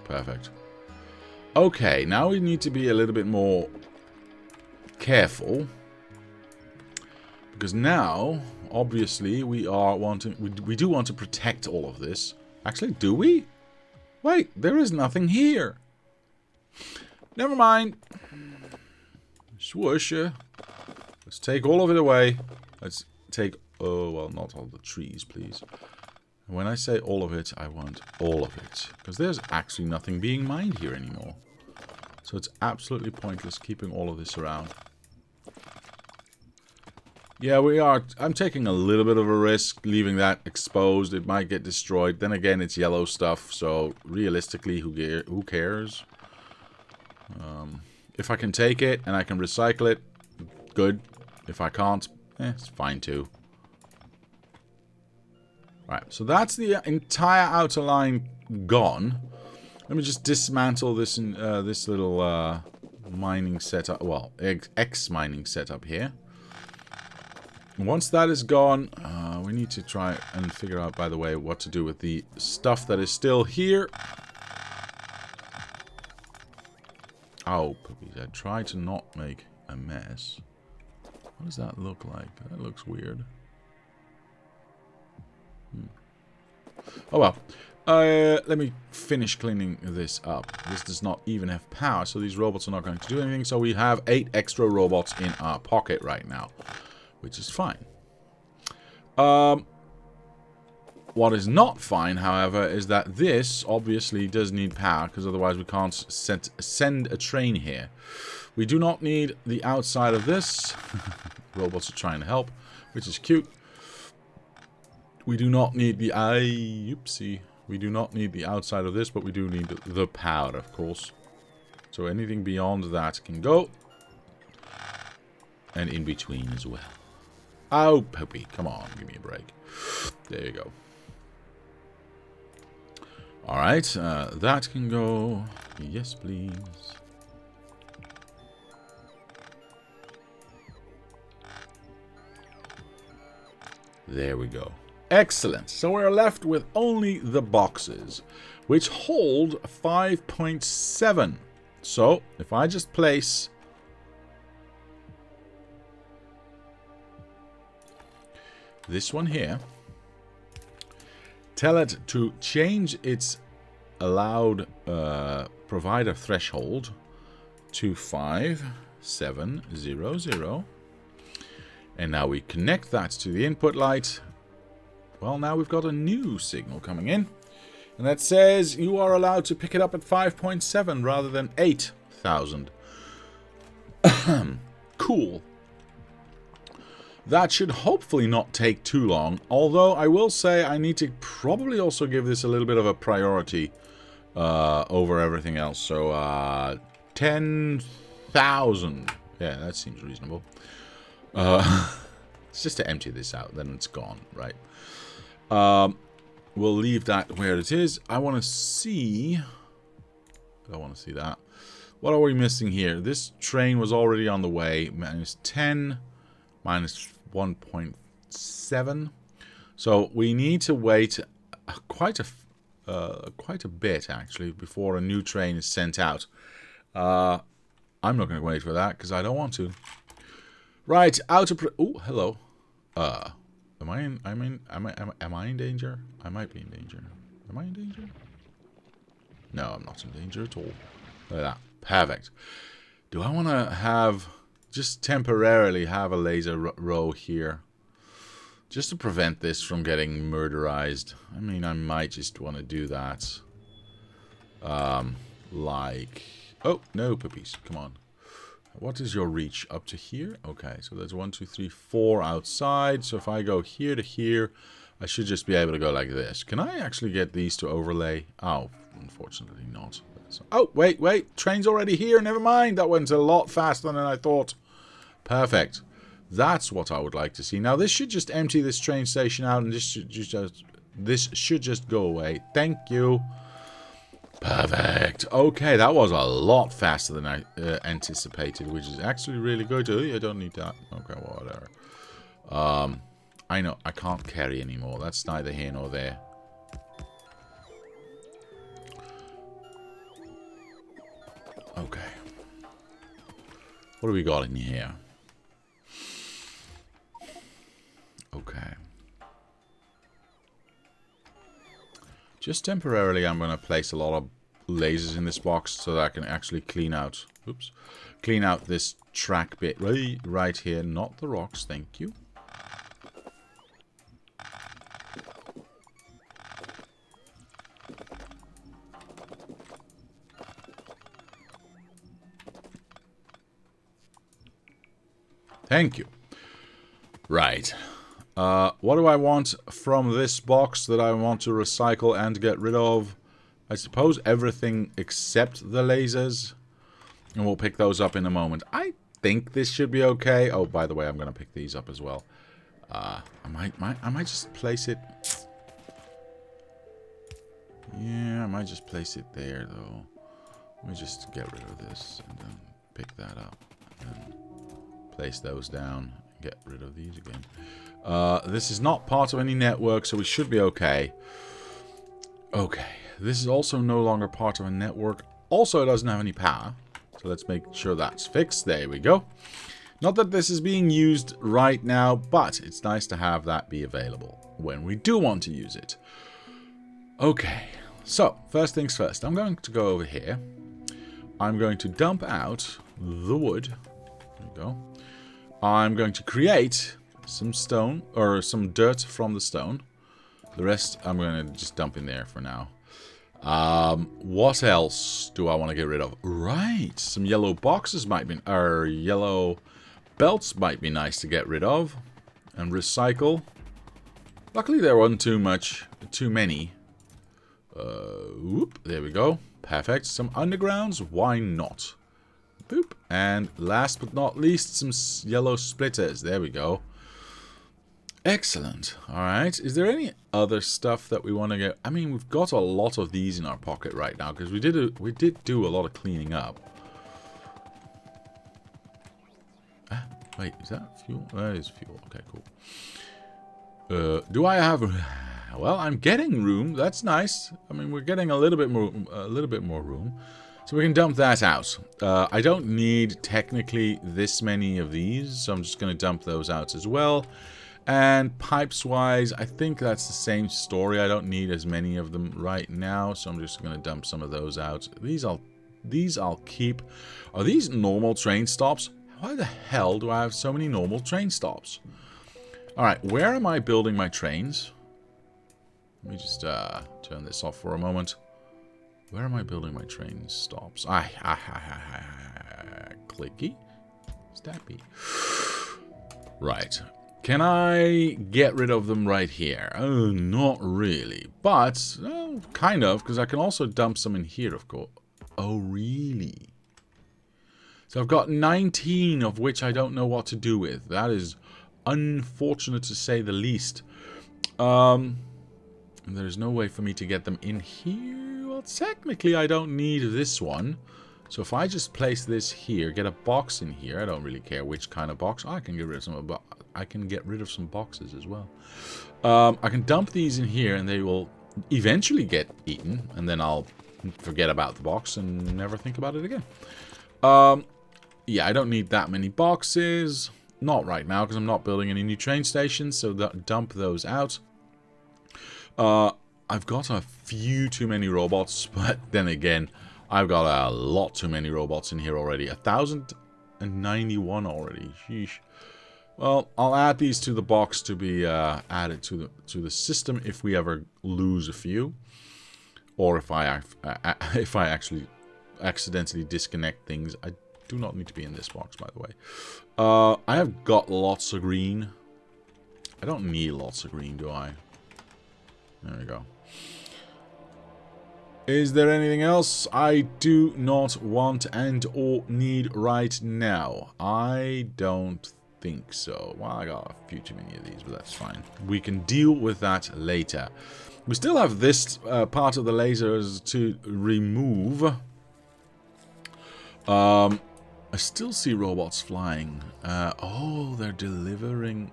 Perfect. Okay, now we need to be a little bit more careful. Because now, obviously, we do want to protect all of this. Actually, do we? Wait, there is nothing here. Never mind. Swoosh. Let's take all of it away. Let's take... Oh, well, not all the trees, please. When I say all of it, I want all of it. Because there's actually nothing being mined here anymore. So it's absolutely pointless keeping all of this around. Yeah, we are. I'm taking a little bit of a risk leaving that exposed. It might get destroyed. Then again, it's yellow stuff. So realistically, who cares? If I can take it and I can recycle it, good. If I can't, it's fine too. Right, so that's the entire outer line gone. Let me just dismantle this this little mining setup. Well, X mining setup here. Once that is gone, we need to try and figure out, by the way, what to do with the stuff that is still here. Oh, puppies, I tried to not make a mess. What does that look like? That looks weird. Oh well. Let me finish cleaning this up. This does not even have power, so these robots are not going to do anything. So we have 8 extra robots in our pocket right now, which is fine. What is not fine, however, is that this obviously does need power, because otherwise we can't send a train here. We do not need the outside of this. Robots are trying to help, which is cute. We do not need the... Oopsie. We do not need the outside of this, but we do need the power, of course. So anything beyond that can go. And in between as well. Oh, Poppy, come on, give me a break. There you go. Alright, that can go. Yes, please. There we go. Excellent. So we're left with only the boxes, which hold 5.7. So if I just place this one here, tell it to change its allowed provider threshold to 5700. And now we connect that to the input light. Well, now we've got a new signal coming in. And that says you are allowed to pick it up at 5.7 rather than 8,000. Cool. That should hopefully not take too long. Although I will say I need to probably also give this a little bit of a priority over everything else. So 10,000. Yeah, that seems reasonable. It's just to empty this out, then it's gone, right? We'll leave that where it is. I want to see... I don't want to see that. What are we missing here? This train was already on the way. Minus 10, minus 1.7. So we need to wait quite a bit, actually, before a new train is sent out. I'm not going to wait for that, because I don't want to. Right, out of... Oh, hello. Am I in danger? I might be in danger. Am I in danger? No, I'm not in danger at all. Look at that. Perfect. Do I want to have... just temporarily have a laser row here? Just to prevent this from getting murderized. I mean, I might just want to do that. Like... Oh, no, puppies. Come on. What is your reach? Up to here? Okay, so there's 1, 2, 3, 4 outside. So if I go here to here, I should just be able to go like this. Can I actually get these to overlay? Oh, unfortunately not. Oh, wait. Train's already here. Never mind. That went a lot faster than I thought. Perfect. That's what I would like to see. Now, this should just empty this train station out, and this should just go away. Thank you. Perfect. Okay, that was a lot faster than I anticipated, which is actually really good. I don't need that. Okay, whatever. I know, I can't carry anymore. That's neither here nor there. Okay. What do we got in here? Okay. Just temporarily, I'm going to place a lot of lasers in this box so that I can actually clean out... Oops. Clean out this track bit right here. Not the rocks, thank you. Thank you. Right. What do I want from this box that I want to recycle and get rid of? I suppose everything except the lasers. And we'll pick those up in a moment. I think this should be okay. Oh, by the way, I'm going to pick these up as well. I might just place it... Yeah, I might just place it there, though. Let me just get rid of this and then pick that up. And then place those down. Get rid of these again. This is not part of any network, so we should be okay. Okay. This is also no longer part of a network. Also, it doesn't have any power. So let's make sure that's fixed. There we go. Not that this is being used right now, but it's nice to have that be available when we do want to use it. Okay. So, first things first. I'm going to go over here. I'm going to dump out the wood. There we go. I'm going to create some stone, or some dirt from the stone. The rest I'm going to just dump in there for now. What else do I want to get rid of? Right, some yellow boxes might be, or yellow belts might be nice to get rid of. And recycle. Luckily there wasn't too many. Whoop, there we go. Perfect. Some undergrounds, why not? Boop. And last but not least, some yellow splitters. There we go. Excellent. Alright. Is there any other stuff that we want to get? I mean, we've got a lot of these in our pocket right now, because we did do a lot of cleaning up. Ah, wait, is that fuel? That is fuel. Okay, cool. Do I have... Well, I'm getting room. That's nice. I mean, we're getting a little bit more room. So we can dump that out. I don't need, technically, this many of these, so I'm just going to dump those out as well. And pipes-wise, I think that's the same story. I don't need as many of them right now, so I'm just going to dump some of those out. These I'll keep. Are these normal train stops? Why the hell do I have so many normal train stops? Alright, where am I building my trains? Let me just turn this off for a moment. Where am I building my train stops? Clicky. Stappy. Right. Can I get rid of them right here? Oh, not really. But, kind of, because I can also dump some in here, of course. Oh, really? So I've got 19, of which I don't know what to do with. That is unfortunate to say the least. And there's no way for me to get them in here. Well, technically, I don't need this one. So if I just place this here, get a box in here, I don't really care which kind of box. I can get rid of some, but I can get rid of some boxes as well. I can dump these in here, and they will eventually get eaten, and then I'll forget about the box and never think about it again. Yeah, I don't need that many boxes. Not right now, because I'm not building any new train stations, so dump those out. I've got a few too many robots, but then again, I've got a lot too many robots in here already. 1,091 already. Sheesh. Well, I'll add these to the box to be added to the system if we ever lose a few, or if I actually accidentally disconnect things. I do not need to be in this box, by the way. I have got lots of green. I don't need lots of green, do I? There we go. Is there anything else I do not want and or need right now? I don't think so. Well, I got a few too many of these, but that's fine. We can deal with that later. We still have this part of the lasers to remove. I still see robots flying. Oh, they're delivering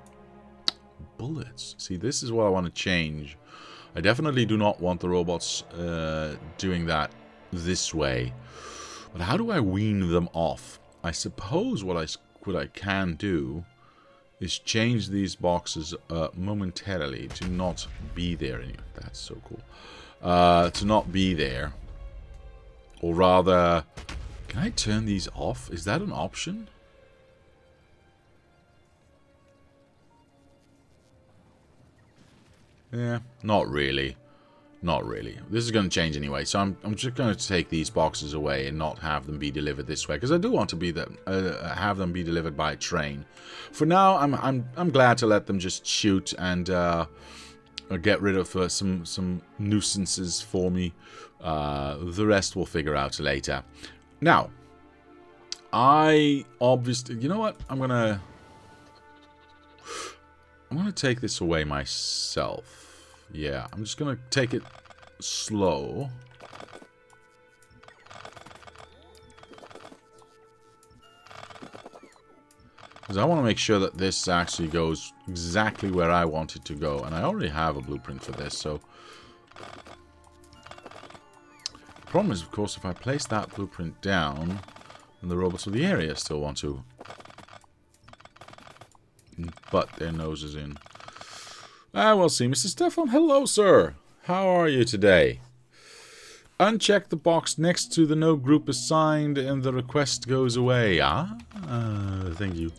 bullets. See, this is what I want to change. I definitely do not want the robots doing that this way. But how do I wean them off? I suppose what I can do is change these boxes momentarily to not be there anymore. That's so cool. To not be there. Or rather, can I turn these off? Is that an option? Yeah, not really. Not really. This is going to change anyway, so I'm just going to take these boxes away and not have them be delivered this way, because I do want to have them be delivered by train. For now, I'm glad to let them just shoot and get rid of some nuisances for me. The rest we'll figure out later. Now, I obviously, you know what? I'm gonna take this away myself. Yeah, I'm just gonna take it slow. Because I want to make sure that this actually goes exactly where I want it to go. And I already have a blueprint for this, so... The problem is, of course, if I place that blueprint down, then the robots of the area still want to butt their noses in. We'll see. Mr. Stefan, hello, sir. How are you today? Uncheck the box next to the no group assigned and the request goes away. Thank you.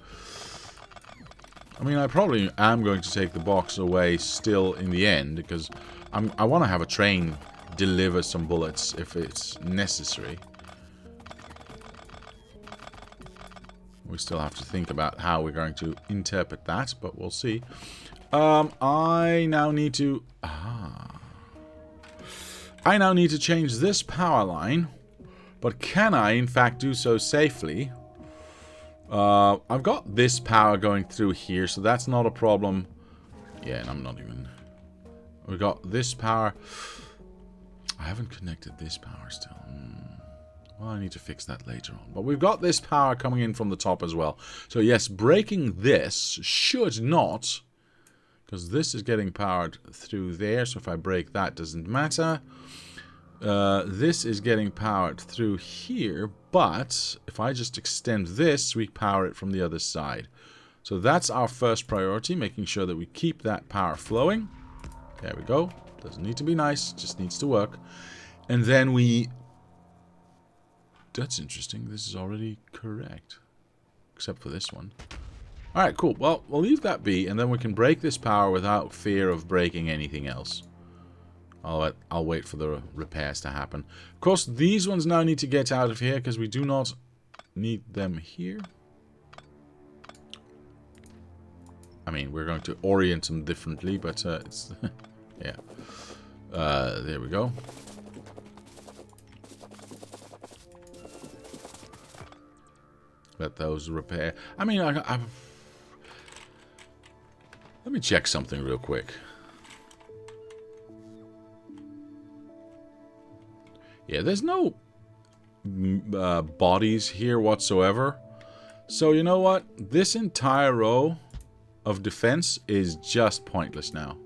I mean, I probably am going to take the box away still in the end, because I want to have a train deliver some bullets if it's necessary. We still have to think about how we're going to interpret that, but we'll see. I now need to... I now need to change this power line, but can I, in fact, do so safely? I've got this power going through here, so that's not a problem. Yeah, and I'm not even... We've got this power... I haven't connected this power still. Well, I need to fix that later on. But we've got this power coming in from the top as well. So yes, breaking this should not... Because this is getting powered through there, so if I break that, doesn't matter. This is getting powered through here, but if I just extend this, we power it from the other side. So that's our first priority, making sure that we keep that power flowing. There we go. Doesn't need to be nice, just needs to work. And then we... That's interesting, this is already correct. Except for this one. Alright, cool. Well, we'll leave that be, and then we can break this power without fear of breaking anything else. I'll wait for the repairs to happen. Of course, these ones now need to get out of here because we do not need them here. I mean, we're going to orient them differently, but it's yeah. There we go. Let those repair. I mean, let me check something real quick. Yeah, there's no bodies here whatsoever. So you know what? This entire row of defense is just pointless now.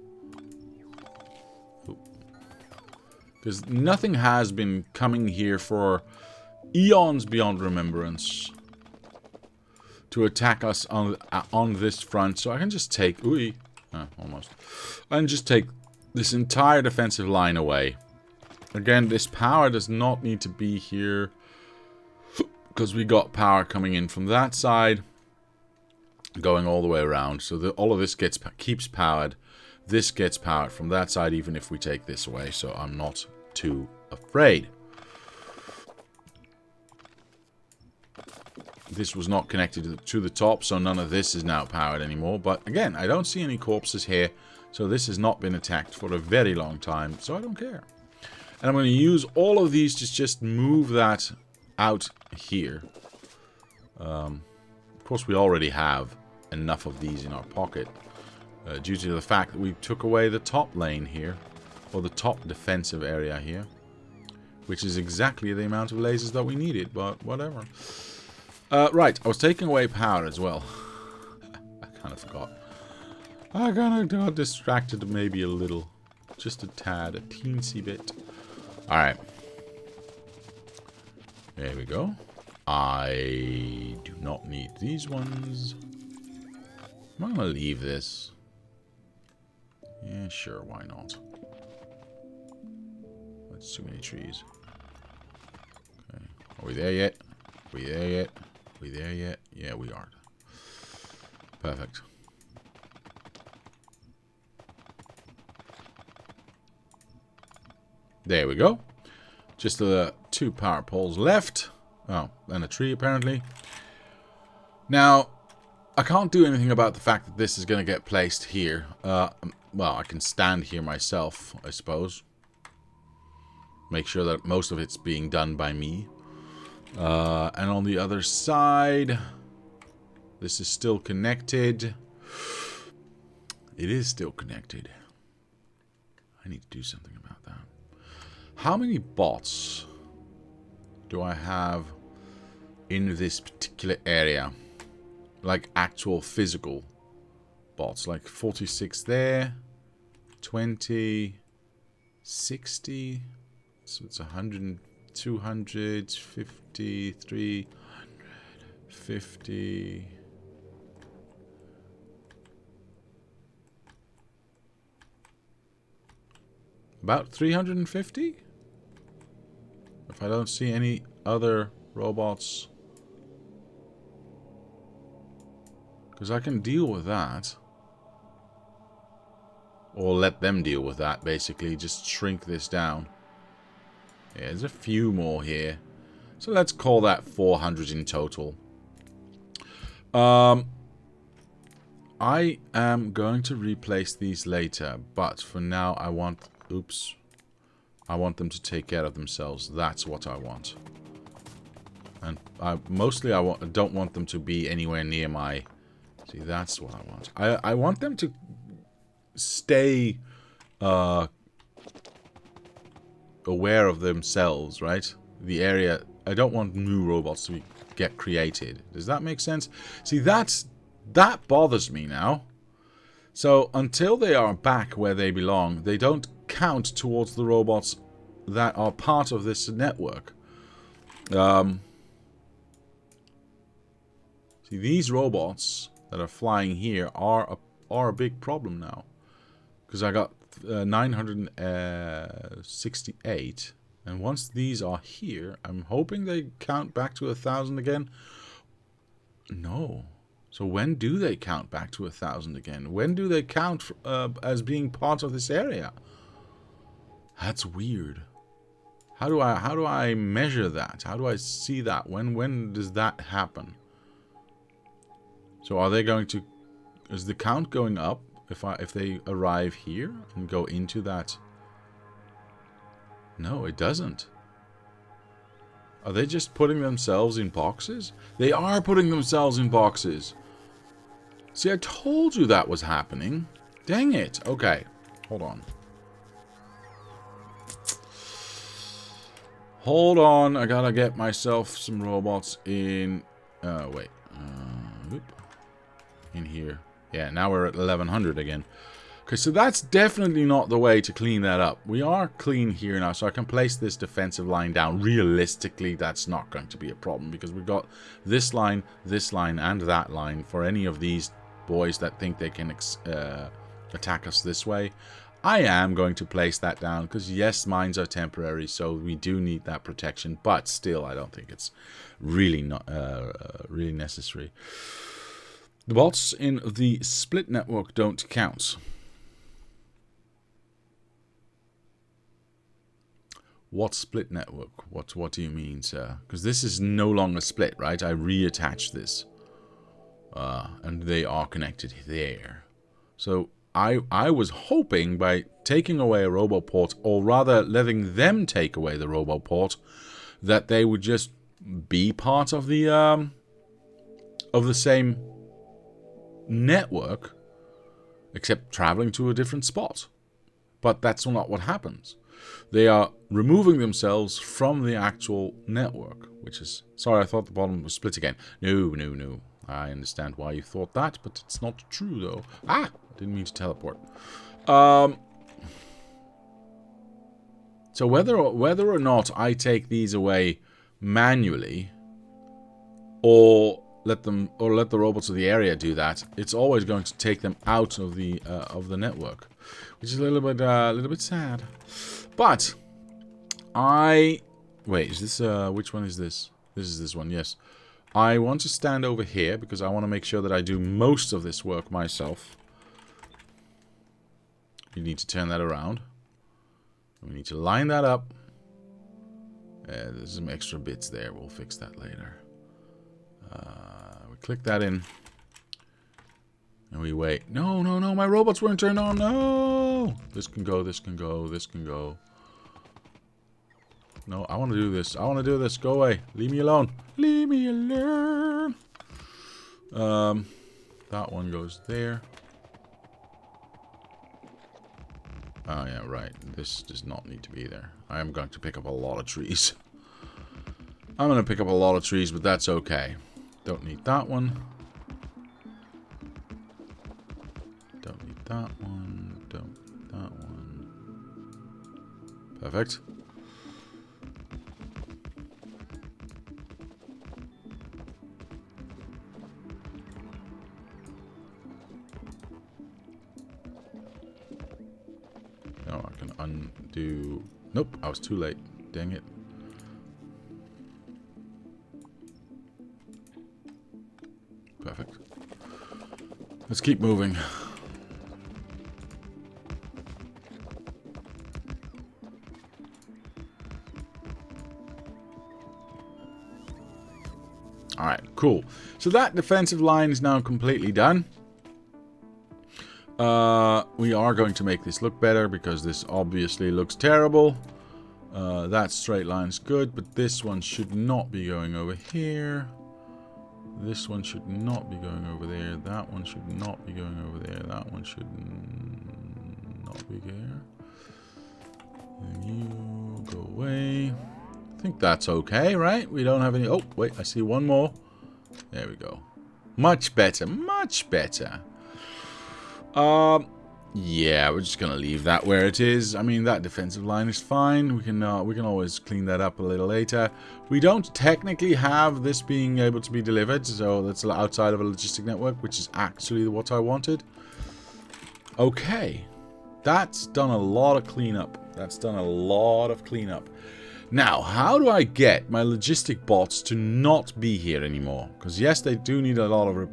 Because nothing has been coming here for eons beyond remembrance to attack us on this front. So I can just take... Ooh, almost. I can just take this entire defensive line away. Again, this power does not need to be here because we got power coming in from that side, going all the way around. So all of this keeps powered. This gets powered from that side, even if we take this away. So I'm not too afraid. This was not connected to the top, so none of this is now powered anymore. But again, I don't see any corpses here, so this has not been attacked for a very long time, so I don't care. And I'm going to use all of these to just move that out here. Of course, we already have enough of these in our pocket, due to the fact that we took away the top lane here, or the top defensive area here, which is exactly the amount of lasers that we needed, but whatever. Right, I was taking away power as well. I kind of forgot. I kind of got distracted maybe a little. Just a tad, a teensy bit. Alright. There we go. I do not need these ones. I'm going to leave this. Yeah, sure, why not? That's too many trees. Okay. Are we there yet? Are we there yet? Are we there yet? Yeah, we are. Perfect. There we go. Just the 2 power poles left. Oh, and a tree apparently. Now, I can't do anything about the fact that this is going to get placed here. Well, I can stand here myself, I suppose. Make sure that most of it's being done by me. And on the other side, this is still connected. It is still connected. I need to do something about that. How many bots do I have in this particular area? Like actual physical bots. Like 46 there. 20. 60. So it's 100. 200. 50. 350. About 350? If I don't see any other robots. Because I can deal with that. Or let them deal with that, basically. Just shrink this down. Yeah, there's a few more here. So let's call that 400 in total. I am going to replace these later. But for now, I want... Oops. I want them to take care of themselves. That's what I want. And mostly I don't want them to be anywhere near my... See, that's what I want. I want them to stay aware of themselves, right? The area... I don't want new robots to get created. Does that make sense? See, that bothers me now. So, until they are back where they belong, they don't count towards the robots that are part of this network. See, these robots that are flying here are a big problem now. Because I got 968. And once these are here, I'm hoping they count back to 1,000 again. No. So when do they count back to 1,000 again? When do they count as being part of this area? That's weird. How do I measure that? How do I see that? When does that happen? So are they going to... Is the count going up if they arrive here and go into that? No, it doesn't. Are they just putting themselves in boxes? They are putting themselves in boxes. See, I told you that was happening. Dang it. Okay, hold on. Hold on, I gotta get myself some robots in... wait. In here. Yeah, now we're at 1100 again. Okay, so that's definitely not the way to clean that up. We are clean here now, so I can place this defensive line down. Realistically, that's not going to be a problem, because we've got this line, and that line for any of these boys that think they can attack us this way. I am going to place that down because, yes, mines are temporary, so we do need that protection. But still, I don't think it's really not really necessary. The bots in the split network don't count. What split network? What do you mean, sir? Because this is no longer split, right? I reattached this, and they are connected there. So I was hoping by taking away a roboport, or rather letting them take away the roboport, that they would just be part of the same network, except traveling to a different spot. But that's not what happens. They are removing themselves from the actual network, which is... Sorry, I thought the bottom was split again. No. I understand why you thought that, but it's not true, though. Ah! Didn't mean to teleport. So whether or not I take these away manually, or let the robots of the area do that, it's always going to take them out of the network, which is a little bit sad. But wait, is this which one is this? This is this one. Yes, I want to stand over here because I want to make sure that I do most of this work myself. We need to turn that around. We need to line that up. There's some extra bits there. We'll fix that later. We click that in. And we wait. No, my robots weren't turned on. No! This can go, this can go, this can go. No, I want to do this. I want to do this. Go away. Leave me alone. Leave me alone. That one goes there. Oh, yeah, right. This does not need to be there. I am going to pick up a lot of trees. I'm going to pick up a lot of trees, but that's okay. Don't need that one. Don't need that one. Don't need that one. Perfect. Now I can undo... Nope, I was too late. Dang it. Perfect. Let's keep moving. Alright, cool. So that defensive line is now completely done. We are going to make this look better because this obviously looks terrible. That straight line's good, but this one should not be going over here. This one should not be going over there. That one should not be going over there. That one should not be there. And you go away. I think that's okay, right? We don't have any... Oh, wait, I see one more. There we go. Much better, much better. Yeah, we're just gonna leave that where it is. I mean, that defensive line is fine. We can always clean that up a little later. We don't technically have this being able to be delivered, so that's outside of a logistic network, which is actually what I wanted. Okay, that's done a lot of cleanup. That's done a lot of cleanup. Now, how do I get my logistic bots to not be here anymore? Because yes, they do need a lot of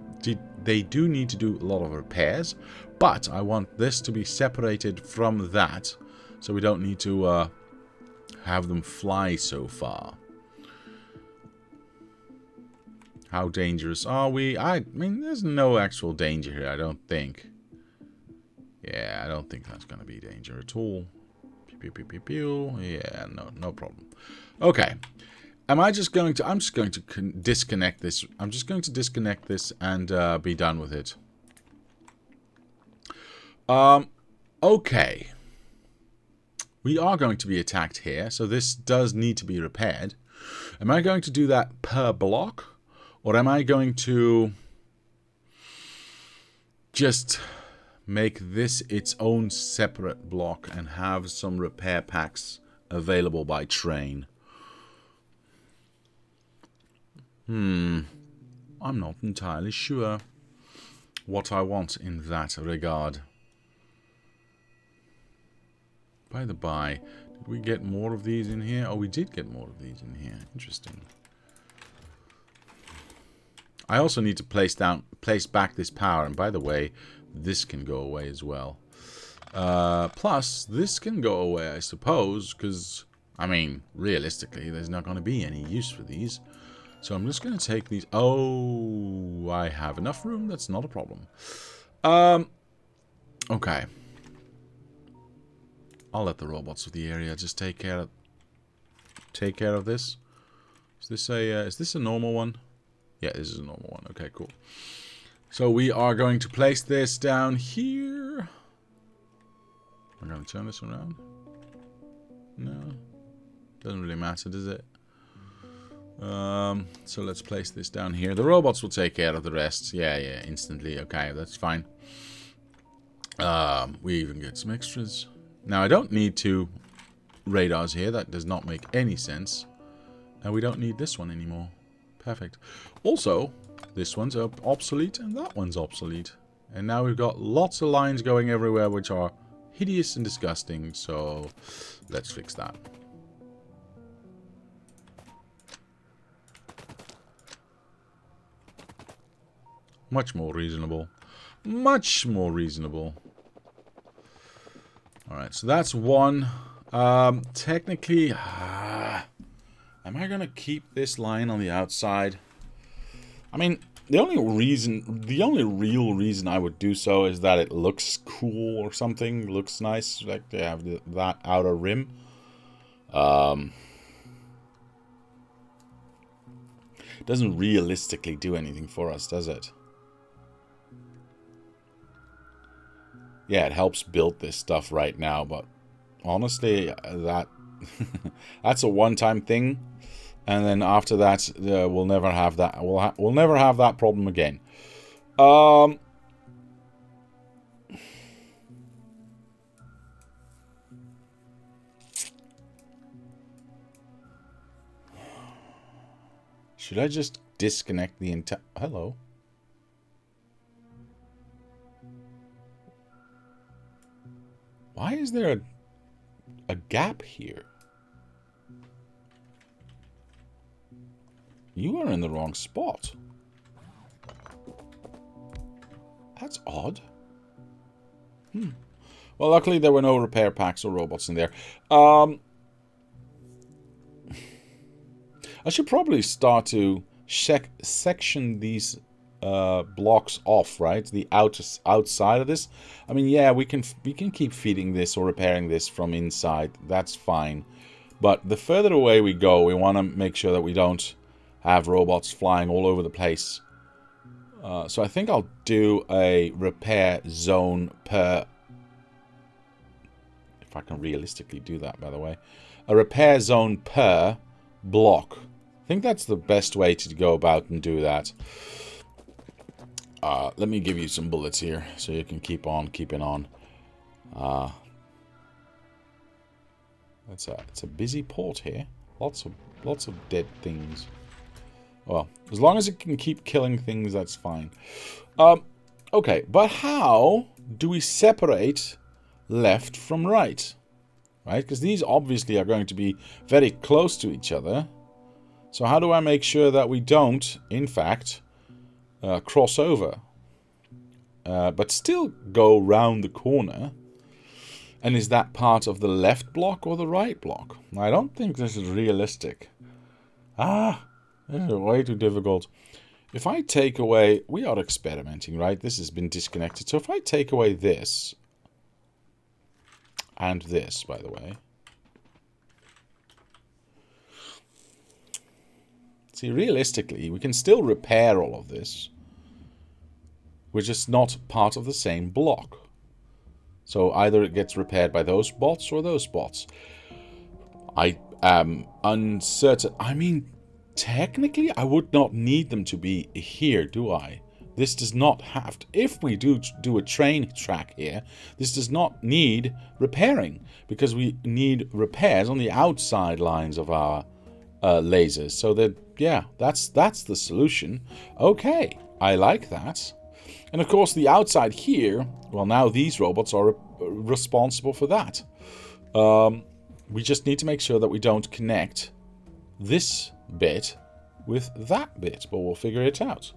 they do need to do a lot of repairs, but I want this to be separated from that So we don't need to have them fly so far. How dangerous are we? I mean, there's no actual danger here, I don't think. Yeah, I don't think that's going to be danger at all. Pew, pew, pew, pew, pew. Yeah, no problem. Okay. I'm just going to disconnect this. I'm just going to disconnect this and be done with it. Okay. We are going to be attacked here, so this does need to be repaired. Am I going to do that per block? Or am I going to just make this its own separate block and have some repair packs available by train? I'm not entirely sure what I want in that regard. By the by, did we get more of these in here? Oh, we did get more of these in here. Interesting. I also need to place back this power. And by the way, this can go away as well. Plus, this can go away, I suppose, because, I mean, realistically, there's not going to be any use for these. So I'm just going to take these. Oh, I have enough room. That's not a problem. Okay. I'll let the robots of the area just take care of this. Is this a normal one? Yeah, this is a normal one. Okay, cool. So we are going to place this down here. I'm going to turn this around. No. Doesn't really matter, does it? So let's place this down here. The robots will take care of the rest. Yeah, instantly. Okay, that's fine. We even get some extras. Now, I don't need 2 radars here. That does not make any sense. And we don't need this one anymore. Perfect. Also, this one's obsolete and that one's obsolete. And now we've got lots of lines going everywhere which are hideous and disgusting. So, let's fix that. Much more reasonable. Much more reasonable. Alright, so that's one. Technically, am I going to keep this line on the outside? I mean, the only real reason I would do so is that it looks cool or something. Looks nice, like they have that outer rim. Doesn't realistically do anything for us, does it? Yeah, it helps build this stuff right now, but honestly, that's a one-time thing, and then after that, we'll never have that. We'll never have that problem again. Should I just disconnect the entire? Hello. Why is there a gap here? You are in the wrong spot. That's odd. Well, luckily there were no repair packs or robots in there. I should probably start to section these blocks off, right? The outside of this. I mean, yeah, we can keep feeding this or repairing this from inside. That's fine. But the further away we go, we want to make sure that we don't have robots flying all over the place. So I think I'll do a repair zone per... If I can realistically do that, by the way. A repair zone per block. I think that's the best way to go about and do that. Let me give you some bullets here, so you can keep on keeping on. It's a busy port here. Lots of dead things. Well, as long as it can keep killing things, that's fine. Okay, but how do we separate left from right? Right, because these obviously are going to be very close to each other. So how do I make sure that we don't, in fact, cross over? But still go round the corner And is that part of the left block or the right block? I don't think this is realistic. This is way too difficult. If I take away... We are experimenting, right? This has been disconnected. So if I take away this... And this, by the way... See, realistically, we can still repair all of this. We're just not part of the same block. So either it gets repaired by those bots or those bots. I am uncertain. I mean, technically, I would not need them to be here, do I? This does not have to... If we do a train track here, this does not need repairing. Because we need repairs on the outside lines of our lasers. So that, yeah, that's the solution. Okay, I like that. And of course, the outside here, well, now these robots are responsible for that. We just need to make sure that we don't connect this bit with that bit, but we'll figure it out.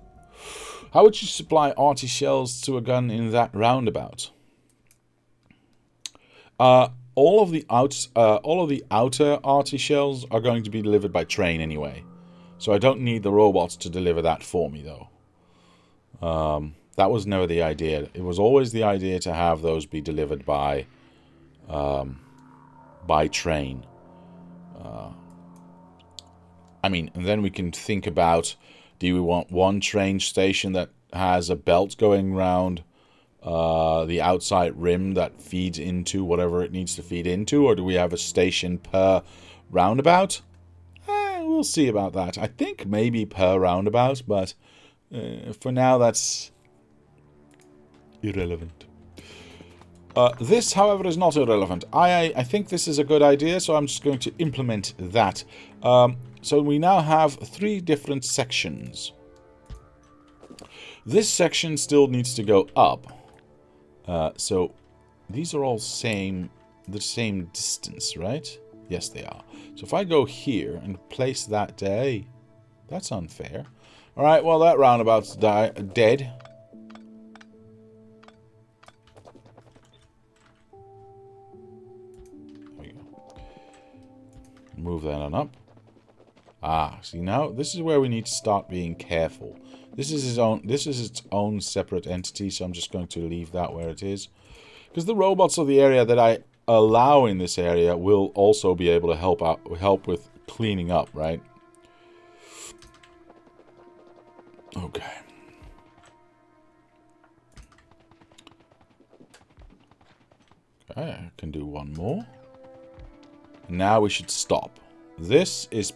How would you supply arty shells to a gun in that roundabout? All of the outer arty shells are going to be delivered by train anyway, so I don't need the robots to deliver that for me, though. That was never the idea. It was always the idea to have those be delivered by train. I mean, and then we can think about, do we want one train station that has a belt going around the outside rim that feeds into whatever it needs to feed into, or do we have a station per roundabout? We'll see about that. I think maybe per roundabout, but for now that's irrelevant. This, however, is not irrelevant. I think this is a good idea, so I'm just going to implement that. So we now have 3 different sections. This section still needs to go up. So these are all the same distance, right? Yes, they are. So if I go here and place that day, that's unfair. All right, well, that roundabout's dead. Move that on up. See now, this is where we need to start being careful. This is its own separate entity, so I'm just going to leave that where it is. Because the robots of the area that I allow in this area will also be able to help with cleaning up, right? Okay. Okay, I can do one more. Now we should stop. This is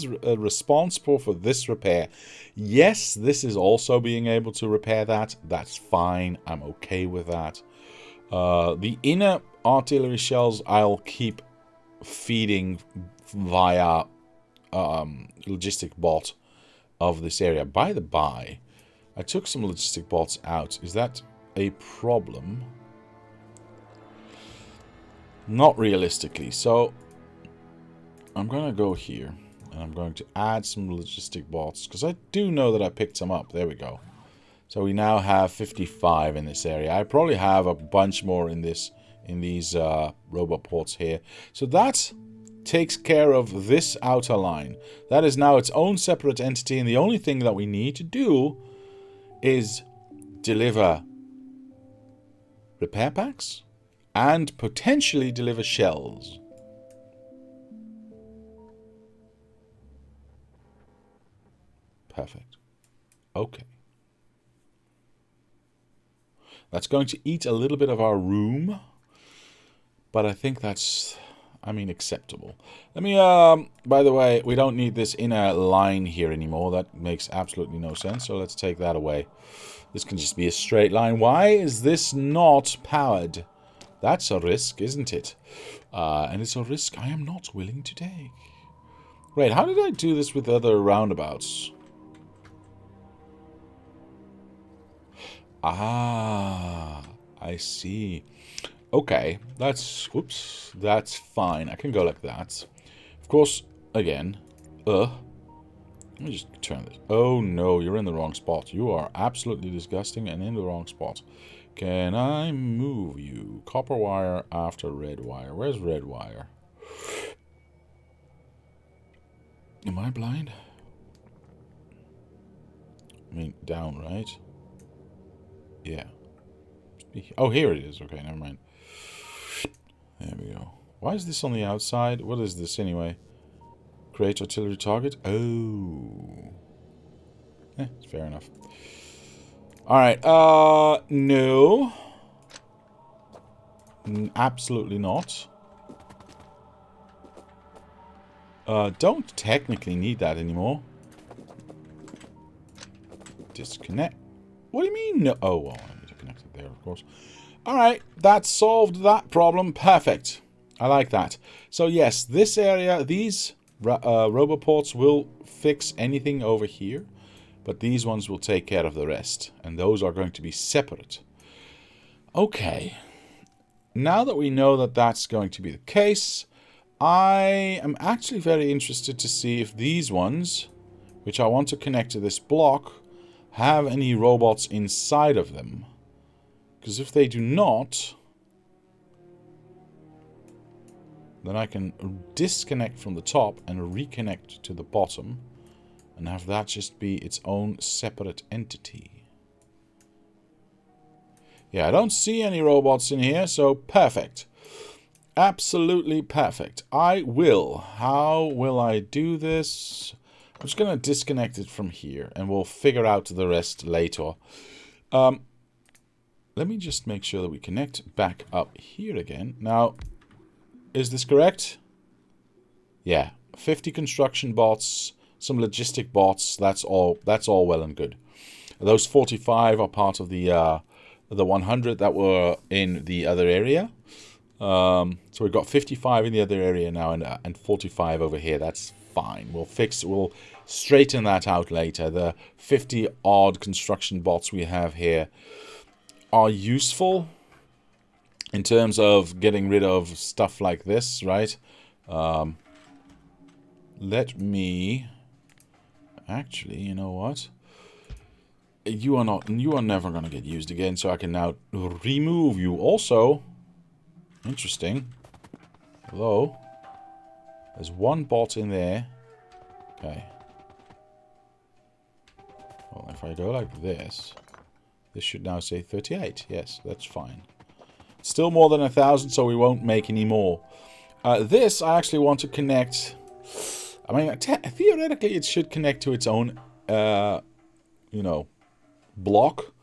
responsible for this repair. Yes, this is also being able to repair that. That's fine. I'm okay with that. The inner artillery shells I'll keep feeding via logistic bot of this area. By the by, I took some logistic bots out. Is that a problem? Not realistically. So I'm going to go here and I'm going to add some logistic bots because I do know that I picked some up. There we go. So we now have 55 in this area. I probably have a bunch more in these robot ports here. So that takes care of this outer line. That is now its own separate entity, and the only thing that we need to do is deliver repair packs and potentially deliver shells. Perfect. Okay. That's going to eat a little bit of our room, but I think that's, acceptable. Let me, by the way, we don't need this inner line here anymore. That makes absolutely no sense, so let's take that away. This can just be a straight line. Why is this not powered? That's a risk, isn't it? And it's a risk I am not willing to take. Wait, how did I do this with other roundabouts? Ah, I see. Okay, that's fine. I can go like that. Of course, again, let me just turn this. Oh no, you're in the wrong spot. You are absolutely disgusting and in the wrong spot. Can I move you? Copper wire after red wire. Where's red wire? Am I blind? I mean, down, right? Yeah. Oh, here it is. Okay, never mind. There we go. Why is this on the outside? What is this anyway? Create artillery target? Oh. Fair enough. Alright, no. Absolutely not. Don't technically need that anymore. Disconnect. What do you mean? No. Oh, well, I need to connect it there, of course. Alright, that solved that problem. Perfect. I like that. So, yes, this area, these roboports will fix anything over here, but these ones will take care of the rest, and those are going to be separate. Okay. Now that we know that that's going to be the case, I am actually very interested to see if these ones, which I want to connect to this block, have any robots inside of them. Because if they do not, then I can disconnect from the top and reconnect to the bottom and have that just be its own separate entity. Yeah, I don't see any robots in here, so perfect. Absolutely perfect. I will. How will I do this? I'm just going to disconnect it from here, and we'll figure out the rest later. Let me just make sure that we connect back up here again. Now, is this correct? Yeah. 50 construction bots, some logistic bots. That's all well and good. Those 45 are part of the 100 that were in the other area. So we've got 55 in the other area now and 45 over here. That's fine. We'll straighten that out later. The 50 odd construction bots we have here are useful in terms of getting rid of stuff like this, right? Let me actually, you know what? You are never going to get used again, so I can now remove you. Also, interesting. Hello. There's one bot in there. Okay. Well, if I go like this, this should now say 38. Yes, that's fine. Still more than 1,000, so we won't make any more. This, I actually want to connect. I mean, theoretically, it should connect to its own, you know, block.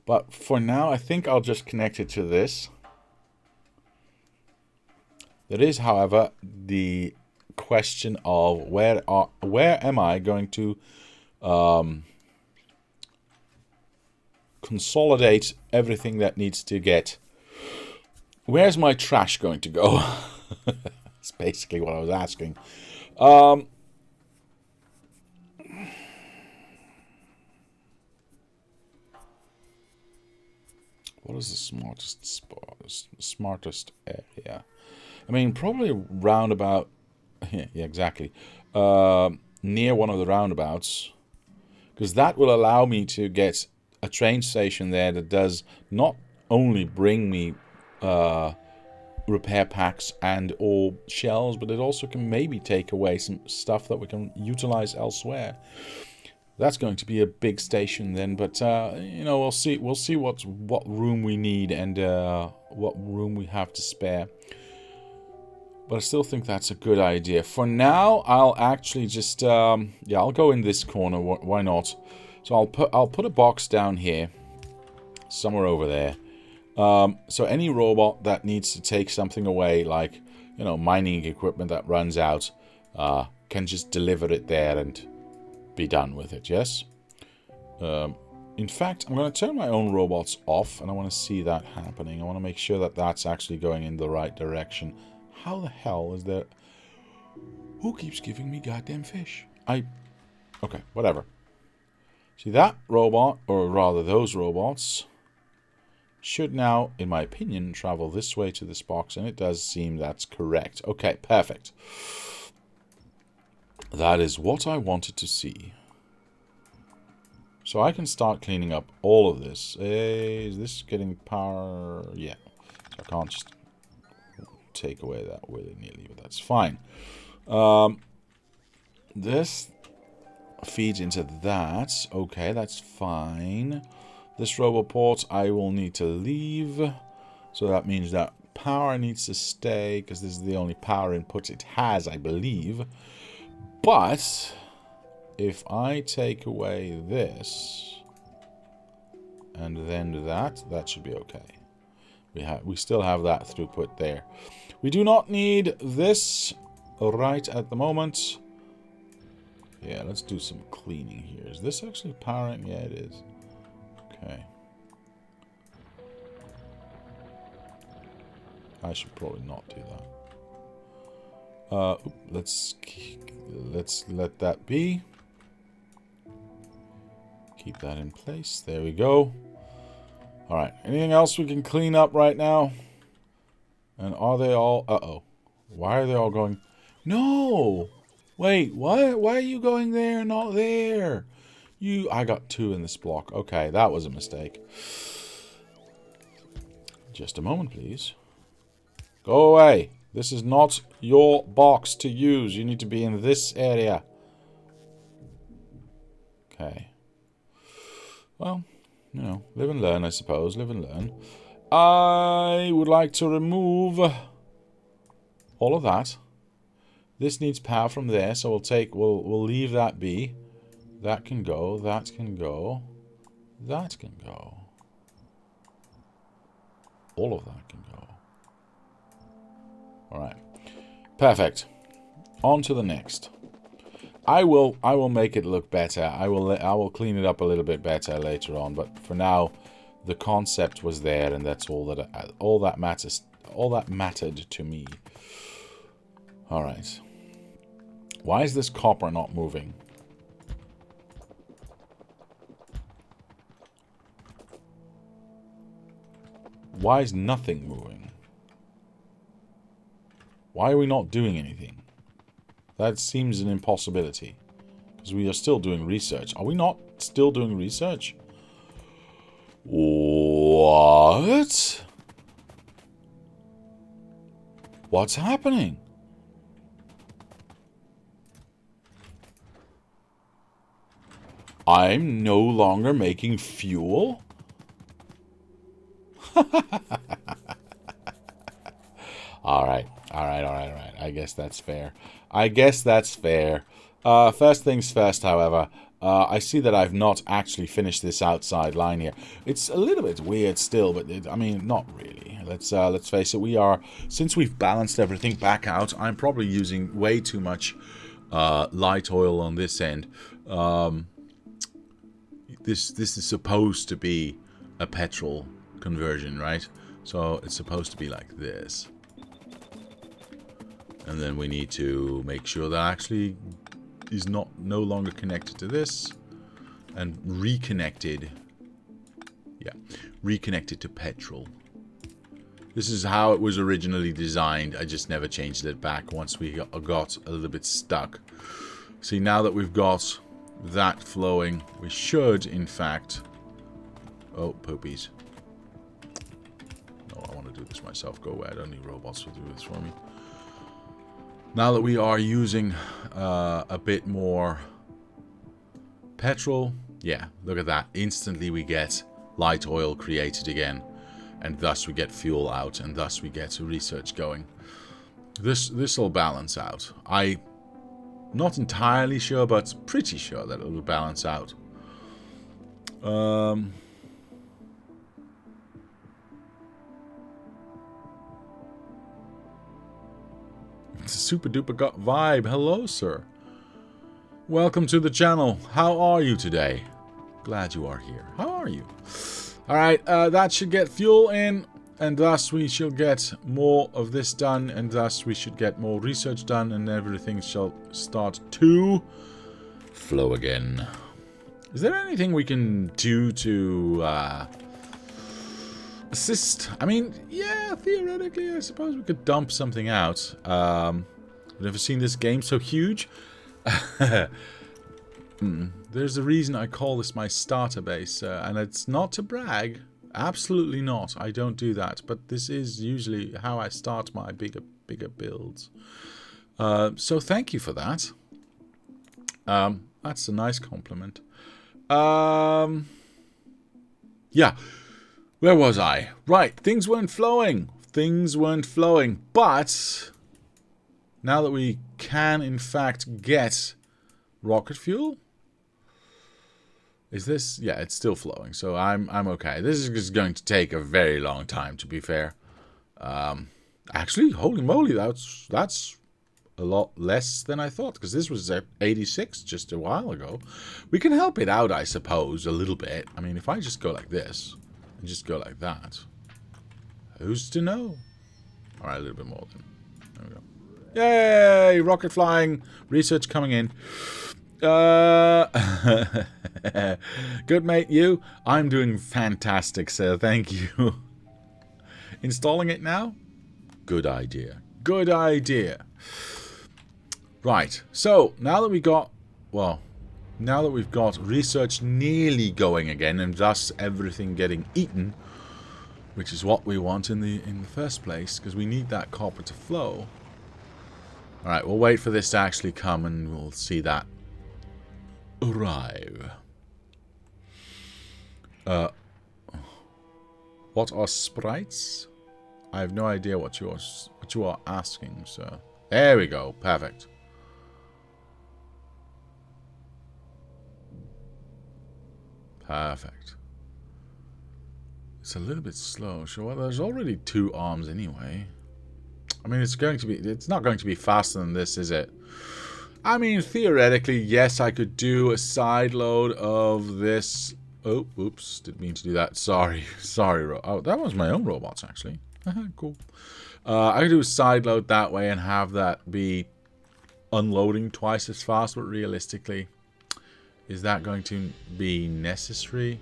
But for now, I think I'll just connect it to this. There is, however, the question of where am I going to consolidate everything that needs to get. Where's my trash going to go? That's basically what I was asking. What is the smartest area? I mean, probably roundabout. Yeah, exactly. Near one of the roundabouts, because that will allow me to get a train station there that does not only bring me repair packs and or shells, but it also can maybe take away some stuff that we can utilize elsewhere. That's going to be a big station then, but you know, we'll see what room we need and what room we have to spare. But I still think that's a good idea. For now, I'll actually just yeah, I'll go in this corner. Why not? So I'll put a box down here, somewhere over there. So any robot that needs to take something away, like, you know, mining equipment that runs out, can just deliver it there and be done with it. Yes. In fact, I'm going to turn my own robots off, and I want to see that happening. I want to make sure that that's actually going in the right direction. How the hell is there? Who keeps giving me goddamn fish? Okay, whatever. See, that robot, or rather those robots, should now, in my opinion, travel this way to this box, and it does seem that's correct. Okay, perfect. That is what I wanted to see. So I can start cleaning up all of this. Is this getting power? Yeah. So I can't just take away that willy-nilly, but that's fine. This feeds into that. Okay, that's fine. This roboport I will need to leave. So that means that power needs to stay, because this is the only power input it has, I believe. But if I take away this and then that should be okay. We still have that throughput there. We do not need this right at the moment. Yeah, let's do some cleaning here. Is this actually powering? Yeah, it is. Okay. I should probably not do that. Let's let that be. Keep that in place. There we go. Alright, anything else we can clean up right now? And are they all... Uh-oh. Why are they all going... No! Wait, what? Why are you going there, not there? I got 2 in this block. Okay, that was a mistake. Just a moment, please. Go away. This is not your box to use. You need to be in this area. Okay. Well, you know, live and learn, I suppose. Live and learn. I would like to remove all of that. This needs power from there, so we'll leave that be. That can go, that can go, that can go. All of that can go. Alright. Perfect. On to the next. I will make it look better. I will clean it up a little bit better later on, but for now the concept was there, and that's all that mattered to me. All right. Why is this copper not moving? Why is nothing moving? Why are we not doing anything? That seems an impossibility. Because we are still doing research. Are we not still doing research? What? What's happening? I'm no longer making fuel? Alright. I guess that's fair. First things first, however, I see that I've not actually finished this outside line here. It's a little bit weird still, but I mean, not really. Let's face it. Since we've balanced everything back out, I'm probably using way too much light oil on this end. This is supposed to be a petrol conversion, right? So it's supposed to be like this. And then we need to make sure that actually is no longer connected to this and reconnected. Yeah, reconnected to petrol. This is how it was originally designed. I just never changed it back once we got a little bit stuck. See, now that we've got that flowing, we should, in fact... Oh, poopies. No, I want to do this myself. Go away. I don't need robots to do this for me. Now that we are using a bit more petrol, yeah, look at that. Instantly we get light oil created again, and thus we get fuel out, and thus we get research going. This will balance out. I'm not entirely sure, but pretty sure that it will balance out. Super duper got vibe. Hello, sir. Welcome to the channel. How are you today? Glad you are here. How are you? Alright, that should get fuel in, and thus we shall get more of this done, and thus we should get more research done, and everything shall start to flow again. Is there anything we can do to assist? I mean, yeah, theoretically, I suppose we could dump something out. I've never seen this game so huge. There's a reason I call this my starter base, and it's not to brag. Absolutely not. I don't do that. But this is usually how I start my bigger builds. So thank you for that. That's a nice compliment. Yeah. Where was I? Right. Things weren't flowing. Things weren't flowing. But now that we can, in fact, get rocket fuel. Is this? Yeah, it's still flowing. So I'm okay. This is just going to take a very long time, to be fair. Actually, holy moly, that's a lot less than I thought, because this was at 86 just a while ago. We can help it out, I suppose, a little bit. I mean, if I just go like this and just go like that, who's to know? All right, a little bit more then. There we go. Yay! Rocket flying. Research coming in. Good, mate. You? I'm doing fantastic, sir. Thank you. Installing it now? Good idea. Good idea. Right. So, now that we got... Well, now that we've got research nearly going again, and thus everything getting eaten, which is what we want in the first place, because we need that copper to flow. Alright, we'll wait for this to actually come, and we'll see that arrive. What are sprites? I have no idea what you are asking, sir. There we go. Perfect. Perfect. It's a little bit slow. Sure. Well, there's already 2 arms anyway. I mean, it's not going to be faster than this, is it? I mean, theoretically, yes, I could do a side load of this. Oh, oops, didn't mean to do that. Sorry. Oh, that was my own robots, actually. Cool. I could do a side load that way and have that be unloading twice as fast, but realistically, is that going to be necessary?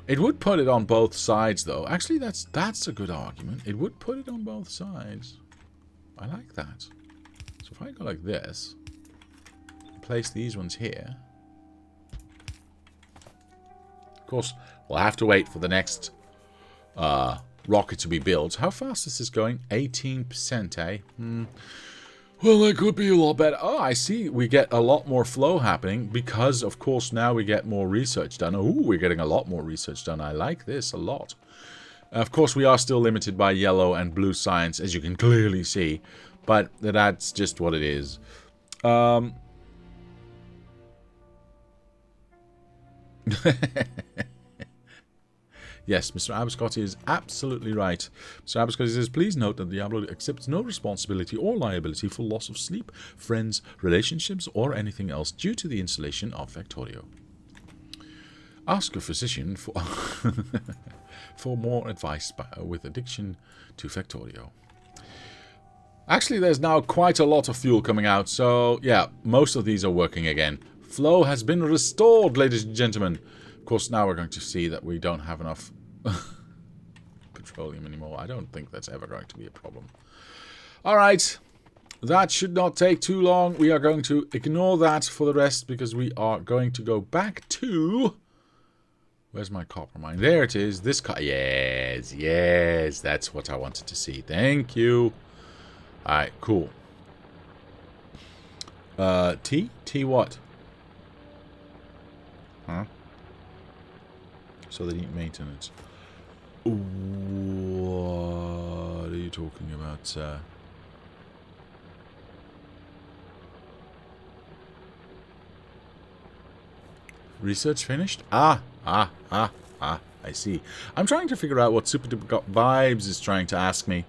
It would put it on both sides, though. Actually, that's a good argument. It would put it on both sides. I like that. So if I go like this, place these ones here. Of course, we'll have to wait for the next rocket to be built. How fast is this going? 18%, eh? Well, that could be a lot better. Oh, I see. We get a lot more flow happening because, of course, now we get more research done. Oh, we're getting a lot more research done. I like this a lot. Of course, we are still limited by yellow and blue science, as you can clearly see. But that's just what it is. Yes, Mr. Abiscotti is absolutely right. Mr. Abiscotti says, please note that Diablo accepts no responsibility or liability for loss of sleep, friends, relationships, or anything else due to the installation of Factorio. Ask a physician for, for more advice with addiction to Factorio. Actually, there's now quite a lot of fuel coming out, so yeah, most of these are working again. Flow has been restored, ladies and gentlemen. Of course, now we're going to see that we don't have enough petroleum anymore. I don't think that's ever going to be a problem. Alright, that should not take too long. We are going to ignore that for the rest because we are going to go back to... Where's my copper mine? There it is. This yes, that's what I wanted to see. Thank you. Alright, cool. T? T what? Huh? So they need maintenance. What are you talking about, sir? Research finished? I see. I'm trying to figure out what Super Duper Vibes is trying to ask me.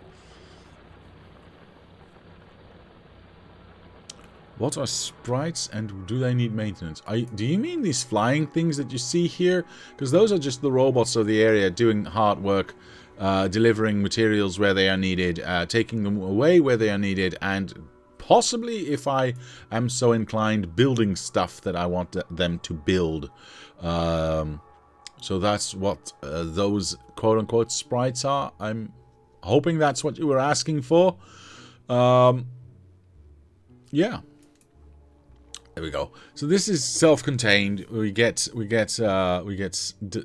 What are sprites and do they need maintenance? Do you mean these flying things that you see here? Because those are just the robots of the area doing hard work, delivering materials where they are needed, taking them away where they are needed, and possibly, if I am so inclined, building stuff that I want them to build. So that's what those quote-unquote sprites are. I'm hoping that's what you were asking for. Yeah. There we go. So this is self-contained. We get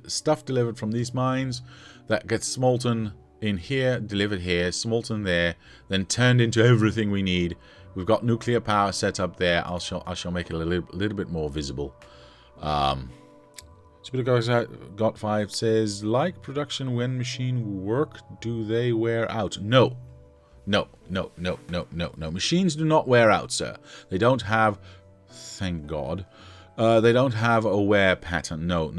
stuff delivered from these mines that gets smolten in here, delivered here, smolten there, then turned into everything we need. We've got nuclear power set up there. I shall make it a little bit more visible. Got 5 says, like production when machine work, do they wear out? No. No. Machines do not wear out, sir. They don't have, thank God, they don't have a wear pattern. No.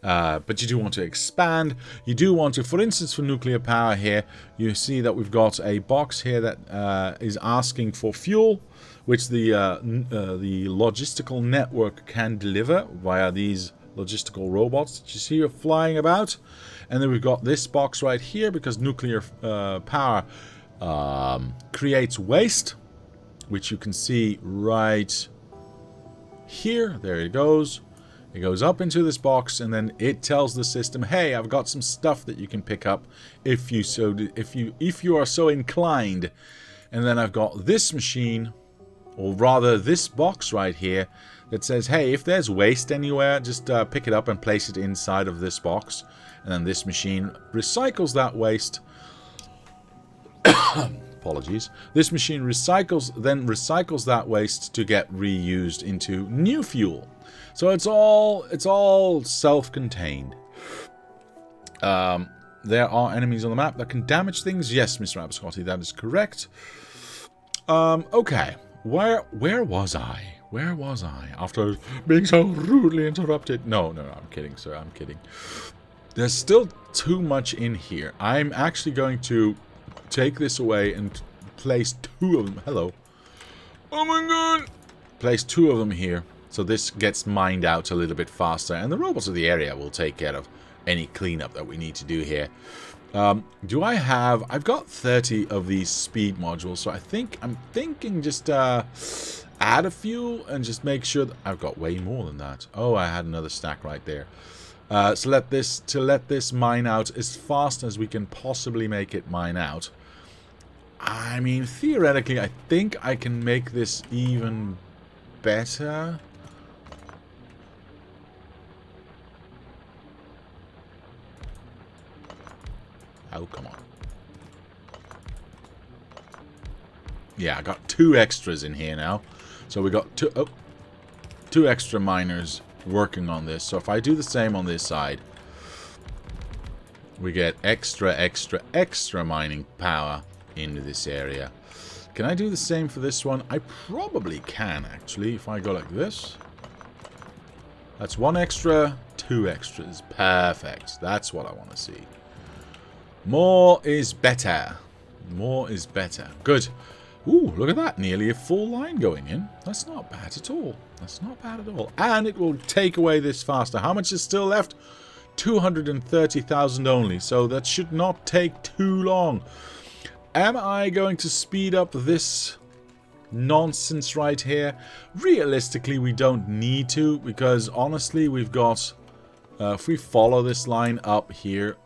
But you do want to expand. You do want to, for instance, for nuclear power here, you see that we've got a box here that is asking for fuel, which the logistical network can deliver via these logistical robots that you see are flying about. And then we've got this box right here, because nuclear power creates waste, which you can see right here. There it goes. It goes up into this box, and then it tells the system, "Hey, I've got some stuff that you can pick up if you are so inclined." And then I've got this machine, or rather this box right here, that says, "Hey, if there's waste anywhere, just pick it up and place it inside of this box." And then this machine recycles that waste. Apologies. This machine recycles that waste to get reused into new fuel. So it's all self-contained. There are enemies on the map that can damage things. Yes, Mr. Abscotty, that is correct. Okay. Where was I? Where was I? After being so rudely interrupted. No, I'm kidding, sir. I'm kidding. There's still too much in here. I'm actually going to take this away and place 2 of them. Hello. Oh my god. Place 2 of them here. So this gets mined out a little bit faster, and the robots of the area will take care of any cleanup that we need to do here. I've got 30 of these speed modules, so I'm thinking just add a few and just make sure that I've got way more than that. Oh, I had another stack right there. So let this mine out as fast as we can possibly make it mine out. I mean, theoretically, I think I can make this even better. Oh, come on. Yeah, I got 2 extras in here now. So we got 2 extra miners working on this. So if I do the same on this side, we get extra mining power into this area. Can I do the same for this one? I probably can, actually, if I go like this. That's 1 extra, 2 extras. Perfect. That's what I want to see. More is better. More is better. Good. Ooh, look at that. Nearly a full line going in. That's not bad at all. That's not bad at all. And it will take away this faster. How much is still left? 230,000 only. So that should not take too long. Am I going to speed up this nonsense right here? Realistically, we don't need to, because honestly, we've got... if we follow this line up here...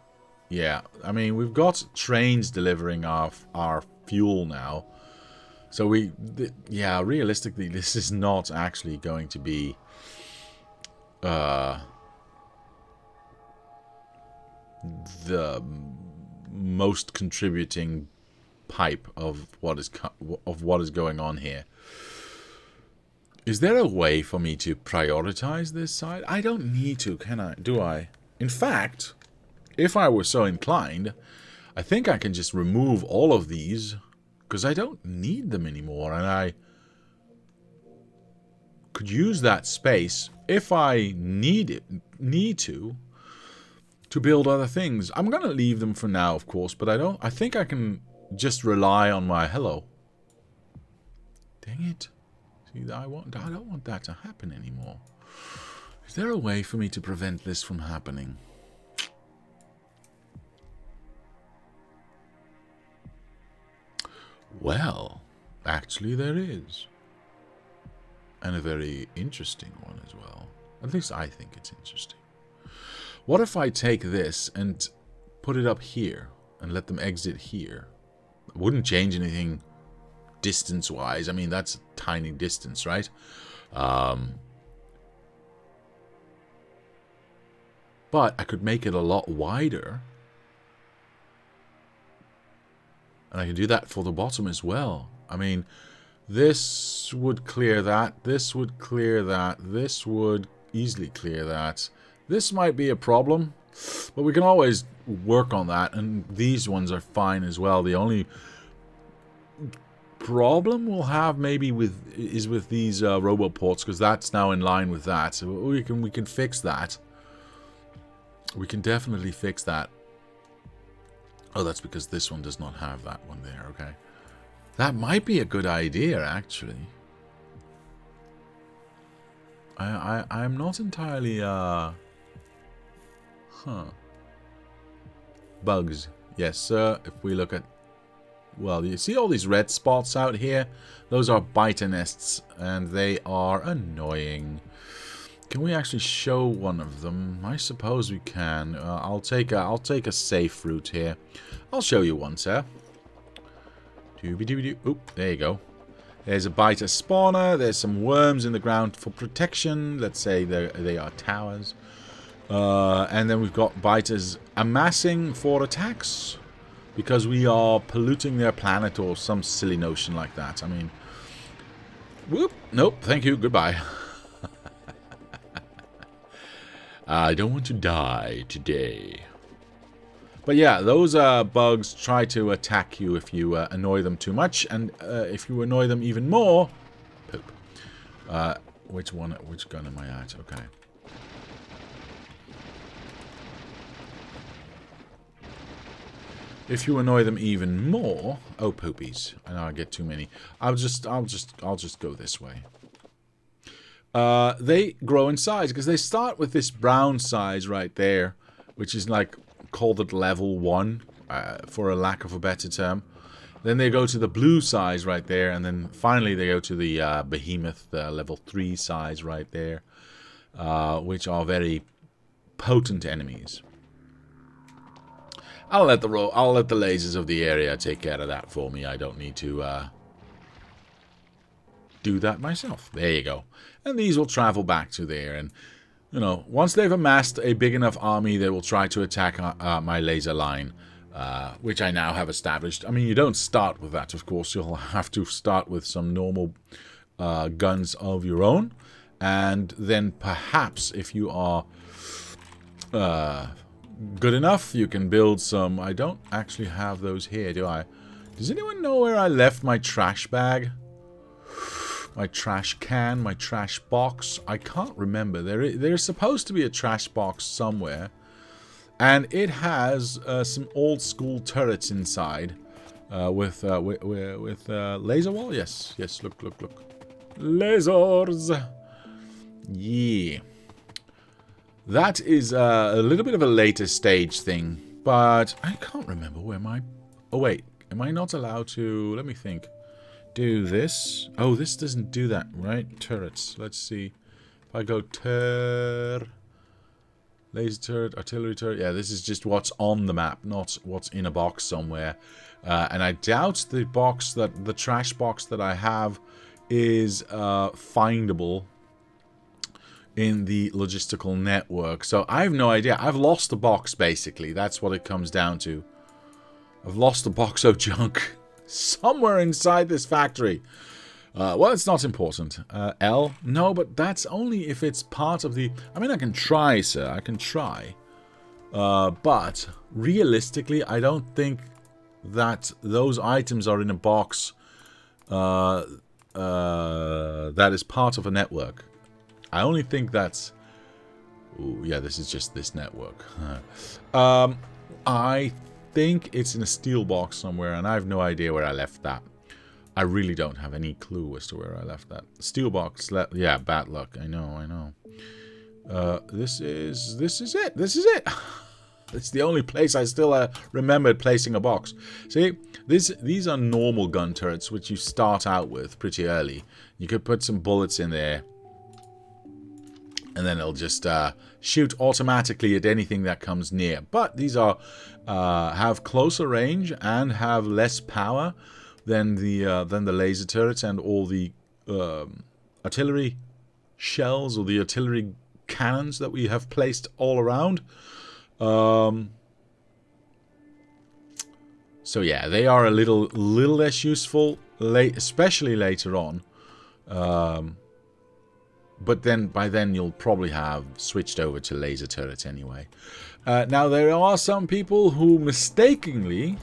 Yeah, I mean, we've got trains delivering our fuel now. So yeah, realistically, this is not actually going to be the most contributing pipe of what is going on here. Is there a way for me to prioritize this side? I don't need to, can I? Do I? In fact, if I were so inclined, I think I can just remove all of these, because I don't need them anymore, and I could use that space if I need to build other things. I'm gonna leave them for now, of course, but I think I can just rely on my... Hello. Dang it. See, I don't want that to happen anymore. Is there a way for me to prevent this from happening? Well, actually there is. And a very interesting one as well. At least I think it's interesting. What if I take this and put it up here and let them exit here? It wouldn't change anything distance-wise. I mean, that's a tiny distance, right? But I could make it a lot wider. And I can do that for the bottom as well. I mean, this would clear that. This would clear that. This would easily clear that. This might be a problem, but we can always work on that. And these ones are fine as well. The only problem we'll have maybe is with these robot ports, because that's now in line with that. So we can fix that. We can definitely fix that. Oh, that's because this one does not have that one there. Okay, that might be a good idea, actually. I'm not entirely bugs. Yes, sir. If we look at, well, you see all these red spots out here? Those are biter nests, and they are annoying. Can we actually show one of them? I suppose we can. I'll take a safe route here. I'll show you one, sir. Doobie-doobie-doo. Oop, there you go. There's a biter spawner. There's some worms in the ground for protection. Let's say they are towers. And then we've got biters amassing for attacks, because we are polluting their planet or some silly notion like that. I mean, whoop, nope, thank you, goodbye. I don't want to die today. But yeah, those bugs try to attack you if you annoy them too much, and if you annoy them even more, poop. Which gun am I at? Okay. If you annoy them even more, oh poopies! I know I get too many. I'll just go this way. They grow in size because they start with this brown size right there, which is like called it level 1, for a lack of a better term. Then they go to the blue size right there, and then finally they go to the behemoth, level 3 size right there, which are very potent enemies. I'll let the lasers of the area take care of that for me. I don't need to do that myself. There you go. And these will travel back to there, and you know, once they've amassed a big enough army, they will try to attack my laser line, which I now have established. I mean, you don't start with that, of course. You'll have to start with some normal guns of your own, and then perhaps if you are good enough, you can build some. I don't actually have those here, do I? Does anyone know where I left my trash bag? My trash can, my trash box. I can't remember. There's supposed to be a trash box somewhere, and it has some old school turrets inside with laser wall. Yes, look, lasers. Yeah, that is a little bit of a later stage thing, but I can't remember where my. Oh wait, am I not allowed to? Let me think. Do this. Oh, this doesn't do that, right? Turrets. Let's see. If I go laser turret, artillery turret. Yeah, this is just what's on the map, not what's in a box somewhere. And I doubt the trash box that I have is findable in the logistical network. So I have no idea. I've lost the box, basically. That's what it comes down to. I've lost the box of junk. Somewhere inside this factory. Well, it's not important. L? No, but that's only if it's part of the... I mean, I can try, sir. I can try. But realistically, I don't think that those items are in a box that is part of a network. I only think that's... Ooh, yeah, this is just this network. I think it's in a steel box somewhere, and I have no idea where I left that. I really don't have any clue as to where I left that. Steel box, yeah, bad luck. I know. This is it. This is it. It's the only place I still remembered placing a box. See, these are normal gun turrets, which you start out with pretty early. You could put some bullets in there, and then it'll just shoot automatically at anything that comes near. But these are have closer range and have less power than the laser turrets and all the artillery shells or the artillery cannons that we have placed all around. So yeah, they are a little less useful, especially later on. But then by then you'll probably have switched over to laser turrets anyway. Now there are some people who mistakenly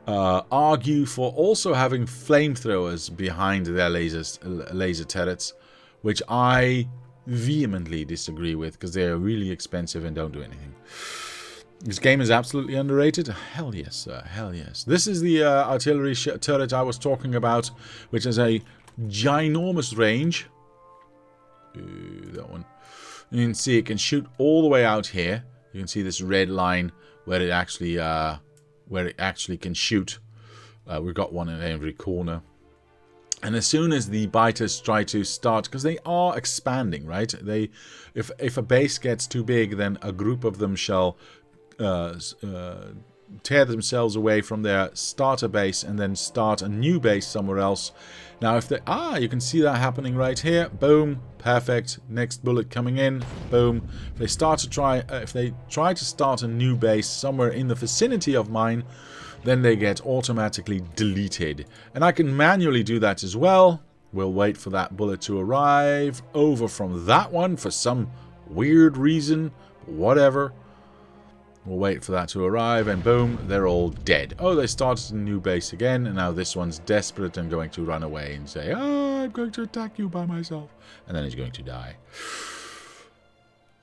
argue for also having flamethrowers behind their laser turrets, which I vehemently disagree with because they are really expensive and don't do anything. This game is absolutely underrated. Hell yes, sir. Hell yes. This is the artillery turret I was talking about, which has a ginormous range. That one. You can see it can shoot all the way out here. You can see this red line where it actually can shoot. We've got one in every corner. And as soon as the biters try to start, because they are expanding, right? If a base gets too big, then a group of them shall tear themselves away from their starter base and then start a new base somewhere else. Now if they you can see that happening right here. Boom, perfect. Next bullet coming in. Boom. If they try to start a new base somewhere in the vicinity of mine, then they get automatically deleted. And I can manually do that as well. We'll wait for that bullet to arrive over from that one for some weird reason, whatever. We'll wait for that to arrive, and boom, they're all dead. Oh, they started a new base again, and now this one's desperate and going to run away and say, I'm going to attack you by myself. And then he's going to die.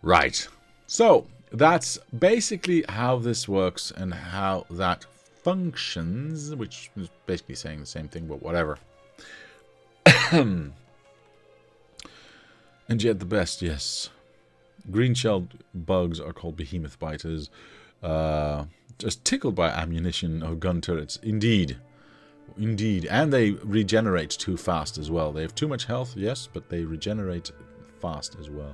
Right. So, that's basically how this works and how that functions, which is basically saying the same thing, but whatever. And yet the best, yes. Green-shelled bugs are called behemoth biters. Just tickled by ammunition or gun turrets. Indeed. Indeed. And they regenerate too fast as well. They have too much health, yes, but they regenerate fast as well.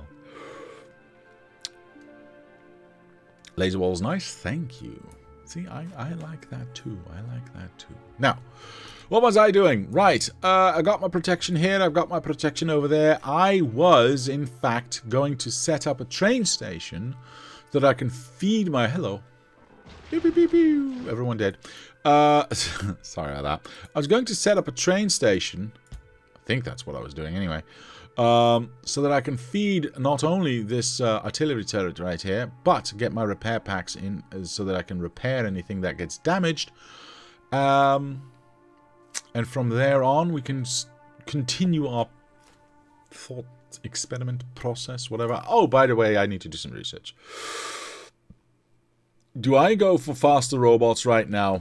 Laser wall's nice. Thank you. See, I like that too. I like that too. Now, what was I doing? Right, I got my protection here. I've got my protection over there. I was, in fact, going to set up a train station so that I can feed my... Hello. Pew, pew, pew, pew. Everyone dead. Sorry about that. I was going to set up a train station. I think that's what I was doing anyway. So that I can feed not only this artillery turret right here, but get my repair packs in so that I can repair anything that gets damaged. And from there on, we can continue our thought experiment process, whatever. Oh, by the way, I need to do some research. Do I go for faster robots right now?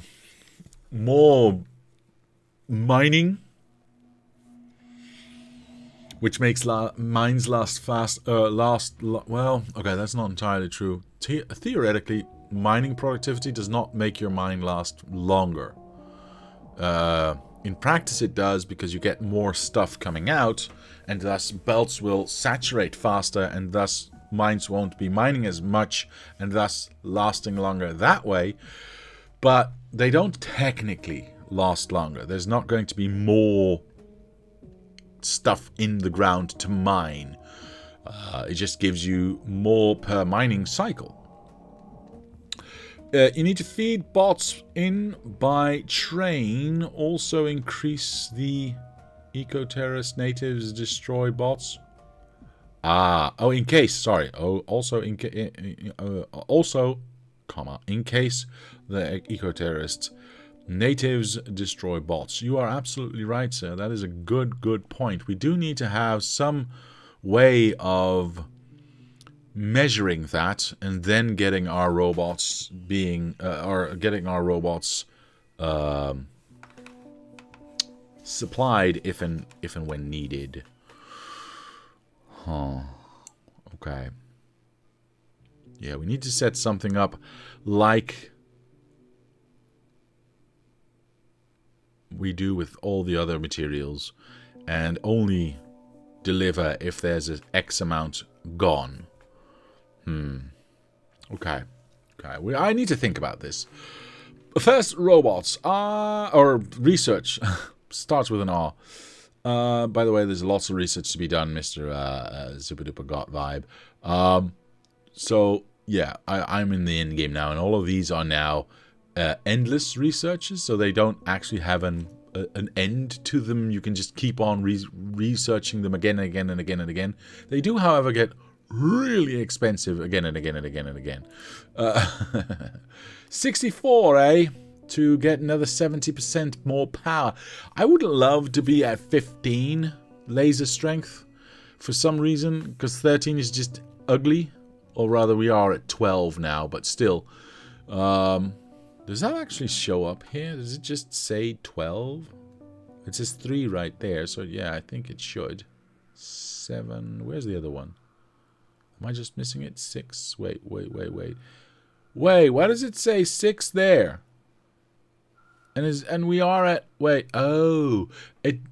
More mining? Which makes mines last fast, well, okay, that's not entirely true. Theoretically, mining productivity does not make your mine last longer. In practice it does, because you get more stuff coming out, and thus belts will saturate faster, and thus mines won't be mining as much, and thus lasting longer that way. But they don't technically last longer. There's not going to be more stuff in the ground to mine. It just gives you more per mining cycle. You need to feed bots in by train. Also increase the eco-terrorist natives destroy bots. Oh, in case, sorry. Oh, also in case the eco-terrorists natives destroy bots. You are absolutely right, sir. That is a good point. We do need to have some way of measuring that, and then getting our robots supplied if and when needed. Huh. Okay. Yeah, we need to set something up like we do with all the other materials, and only deliver if there's an X amount gone. Okay. I need to think about this. First, robots. Or research. Starts with an R. By the way, there's lots of research to be done, Mr. Super Duper Got Vibe. So, yeah, I'm in the end game now, and all of these are now endless researches, so they don't actually have an end to them. You can just keep on researching them again and again and again and again. They do, however, get really expensive again and again and again and again. 64, eh? To get another 70% more power. I would love to be at 15 laser strength for some reason, because 13 is just ugly. Or rather, we are at 12 now, but still. Does that actually show up here? Does it just say 12? It says 3 right there, so yeah, I think it should. 7, where's the other one? Am I just missing it? 6, wait. Wait, why does it say 6 there? And we are at, wait, oh,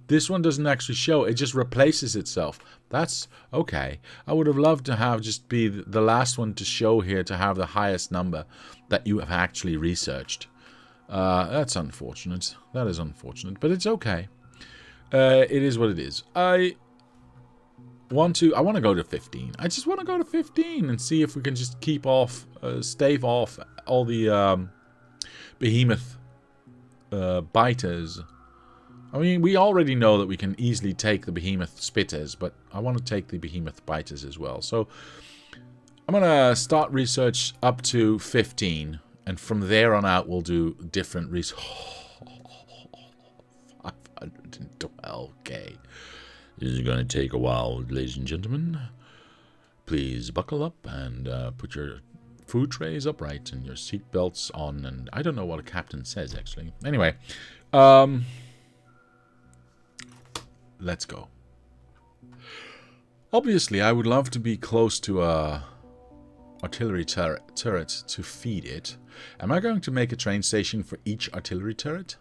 this one doesn't actually show, it just replaces itself. That's, okay. I would have loved to have just be the last one to show here, to have the highest number that you have actually researched. That's unfortunate. That is unfortunate, but it's okay. It is what it is. I want to go to 15. I just want to go to 15 and see if we can just keep off, stave off all the behemoth biters. I mean, we already know that we can easily take the behemoth spitters, but I want to take the behemoth biters as well. So I'm going to start research up to 15, and from there on out we'll do different research. 512k. This is going to take a while, ladies and gentlemen. Please buckle up and put your food trays upright and your seat belts on, and I don't know what a captain says actually. Anyway, let's go. Obviously, I would love to be close to a artillery turret to feed it. Am I going to make a train station for each artillery turret,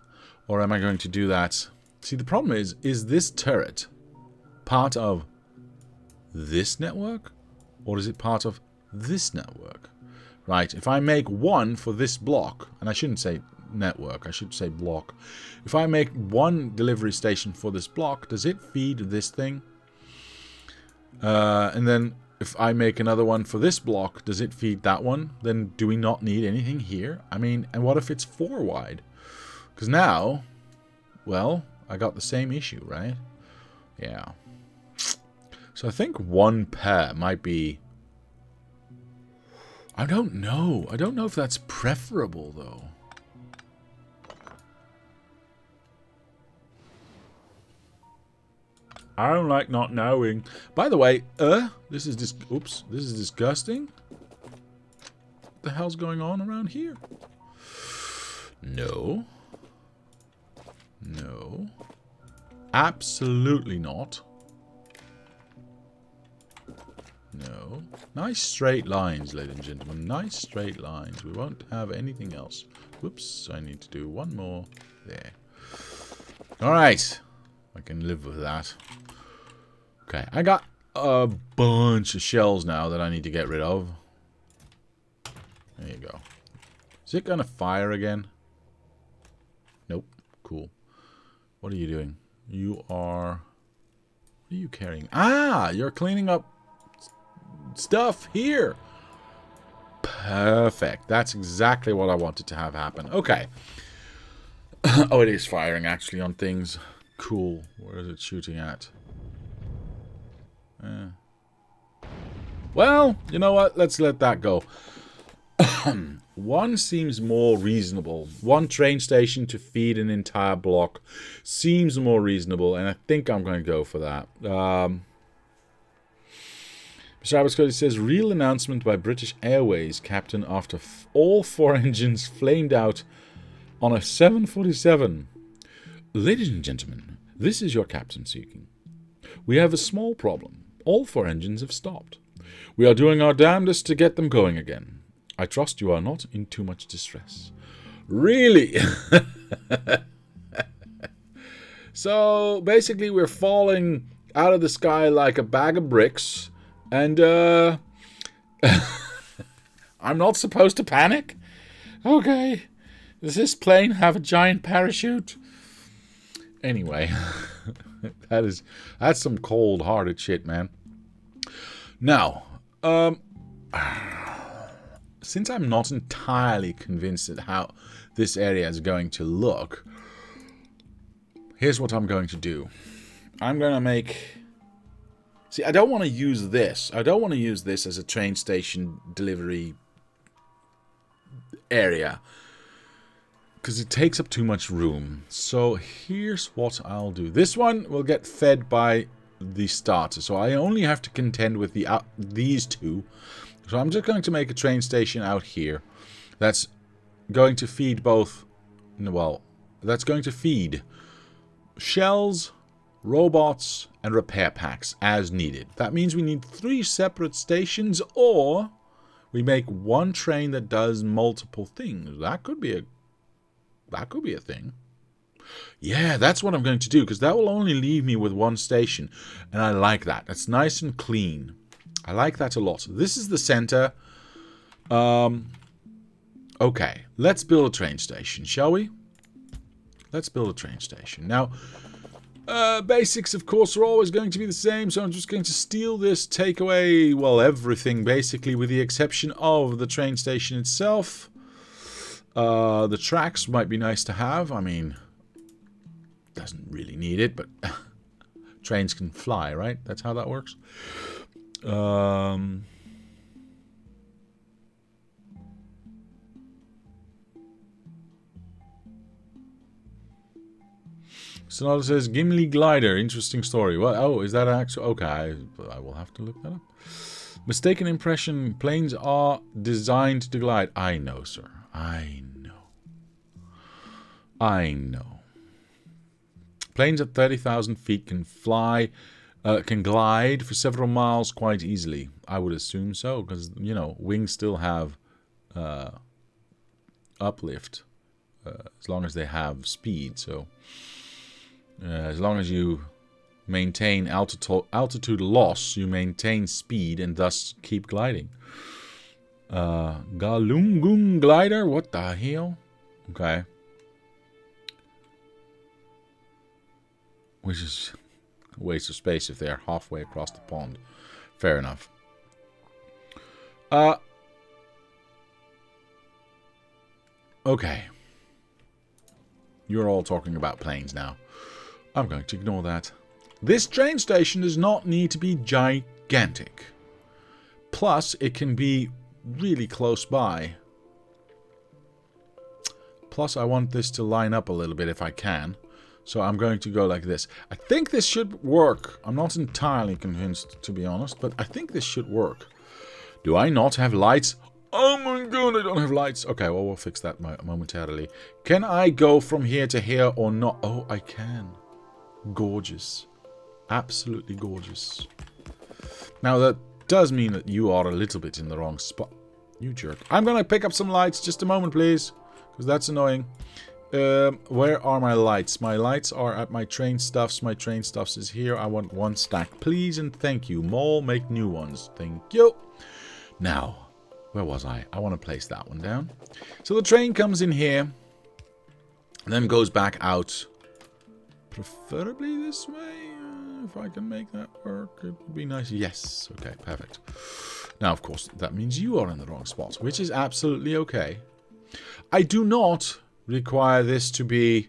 or am I going to do that? See, the problem is this turret part of this network, or is it part of this network? Right, if I make one for this block, and I shouldn't say network, I should say block. If I make one delivery station for this block, does it feed this thing? And then if I make another one for this block, does it feed that one? Then do we not need anything here? I mean, and what if it's 4 wide? Because now, well, I got the same issue, right? Yeah. So I think 1 pair might be... I don't know. I don't know if that's preferable, though. I don't like not knowing. By the way, this is disgusting. What the hell's going on around here? No. No. Absolutely not. No. Nice straight lines, ladies and gentlemen. Nice straight lines. We won't have anything else. Whoops. I need to do one more there. Alright. I can live with that. Okay. I got a bunch of shells now that I need to get rid of. There you go. Is it going to fire again? Nope. Cool. What are you doing? You are... What are you carrying? Ah! You're cleaning up stuff here. Perfect. That's exactly what I wanted to have happen. Okay. Oh, it is firing actually on things. Cool. Where is it shooting at? Well, you know what? Let's let that go. One seems more reasonable. One train station to feed an entire block seems more reasonable, and I think I'm going to go for that. Mr. Abercrombie says, real announcement by British Airways captain after all 4 engines flamed out on a 747. Ladies and gentlemen, this is your captain speaking. We have a small problem. All 4 engines have stopped. We are doing our damnedest to get them going again. I trust you are not in too much distress. Really? So, basically, we're falling out of the sky like a bag of bricks. And, I'm not supposed to panic? Okay. Does this plane have a giant parachute? Anyway, that's some cold-hearted shit, man. Now, since I'm not entirely convinced at how this area is going to look, here's what I'm going to do. I'm going to make... See, I don't want to use this. I don't want to use this as a train station delivery area, because it takes up too much room. So here's what I'll do. This one will get fed by the starter, so I only have to contend with these two. So I'm just going to make a train station out here that's going to feed both... Well, that's going to feed shells, robots, and repair packs as needed. That means we need 3 separate stations, or we make one train that does multiple things. That could be a thing. Yeah, that's what I'm going to do, because that will only leave me with one station. And I like that. That's nice and clean. I like that a lot. This is the center. Okay, let's build a train station, shall we? Let's build a train station. Now, basics, of course, are always going to be the same, so I'm just going to steal this, take away, well, everything, basically, with the exception of the train station itself. The tracks might be nice to have. I mean, doesn't really need it, but trains can fly, right? That's how that works. Sonata says, Gimli glider, interesting story. What? Oh, is that actual? Okay, I will have to look that up. Mistaken impression, planes are designed to glide. I know, sir. I know. Planes at 30,000 feet can fly, can glide for several miles quite easily. I would assume so, because, you know, wings still have uplift, as long as they have speed, so... as long as you maintain altitude loss, you maintain speed and thus keep gliding. Galungung glider? What the hell? Okay. Which is a waste of space if they're halfway across the pond. Fair enough. Okay. You're all talking about planes now. I'm going to ignore that. This train station does not need to be gigantic. Plus, it can be really close by. Plus, I want this to line up a little bit if I can. So I'm going to go like this. I think this should work. I'm not entirely convinced, to be honest, but I think this should work. Do I not have lights? Oh my god, I don't have lights. Okay, well, we'll fix that momentarily. Can I go from here to here or not? Oh, I can. Gorgeous. Absolutely gorgeous. Now, that does mean that you are a little bit in the wrong spot. You jerk. I'm going to pick up some lights. Just a moment, please. Because that's annoying. Where are my lights? My lights are at my train stuffs. My train stuffs is here. I want 1 stack, please, and thank you. Mole, make new ones. Thank you. Now, where was I? I want to place that one down. So the train comes in here, and then goes back out. Preferably this way. If I can make that work, it would be nice. Yes. Okay, perfect. Now, of course, that means you are in the wrong spot, which is absolutely okay. I do not require this to be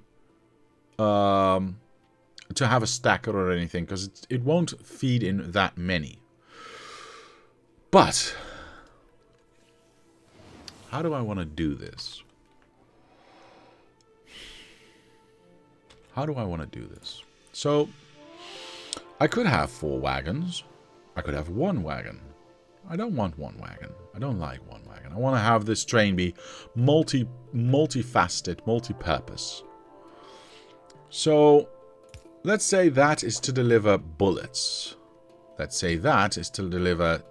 to have a stacker or anything, because it won't feed in that many. But how do I want to do this? How do I want to do this? So I could have 4 wagons. I could have 1 wagon. I don't want 1 wagon. I don't like 1 wagon. I want to have this train be multifaceted, multi-purpose. So let's say that is to deliver bullets. Let's say that is to deliver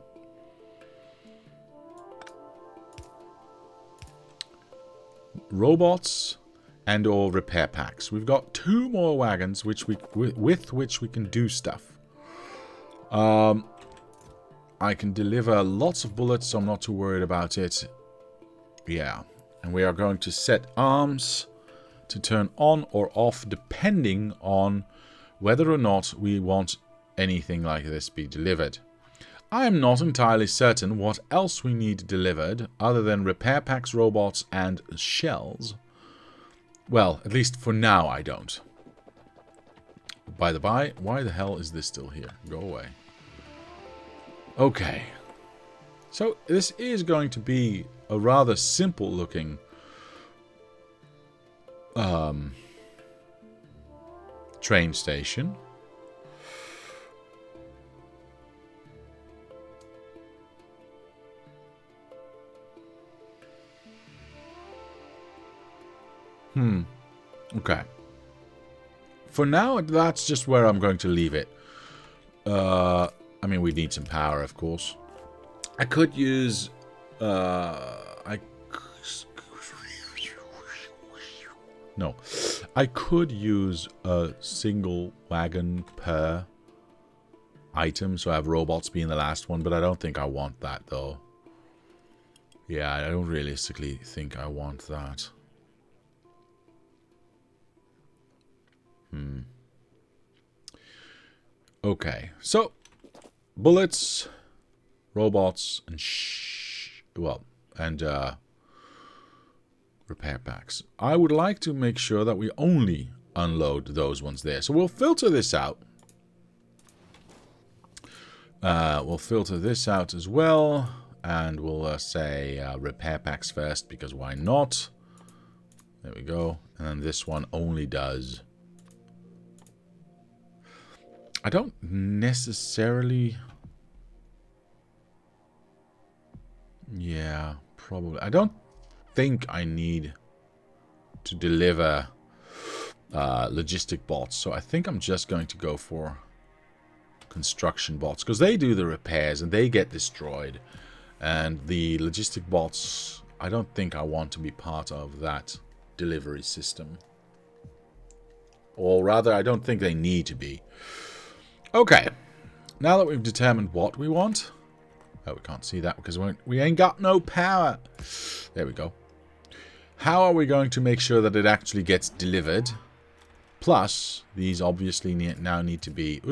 robots and or repair packs. We've got 2 more wagons with which we can do stuff. I can deliver lots of bullets, so I'm not too worried about it. Yeah. And we are going to set arms to turn on or off depending on whether or not we want anything like this be delivered. I am not entirely certain what else we need delivered other than repair packs, robots, and shells. Well, at least for now I don't. By the by, why the hell is this still here? Go away. Okay. So this is going to be a rather simple looking train station. Okay. For now, that's just where I'm going to leave it. I mean, we need some power, of course. I could use... I could use a single wagon per item, so I have robots being the last one, but I don't think I want that, though. Yeah, I don't realistically think I want that. Okay, so bullets, robots, and repair packs. I would like to make sure that we only unload those ones there. So we'll filter this out. We'll filter this out as well, and we'll say repair packs first, because why not? There we go. And then this one only does... I don't necessarily... Yeah, probably. I don't think I need to deliver logistic bots, so I think I'm just going to go for construction bots, because they do the repairs and they get destroyed. And the logistic bots, I don't think I want to be part of that delivery system. Or rather, I don't think they need to be. Okay, now that we've determined what we want... Oh, we can't see that because we ain't got no power. There we go. How are we going to make sure that it actually gets delivered? Plus, these obviously now need to be,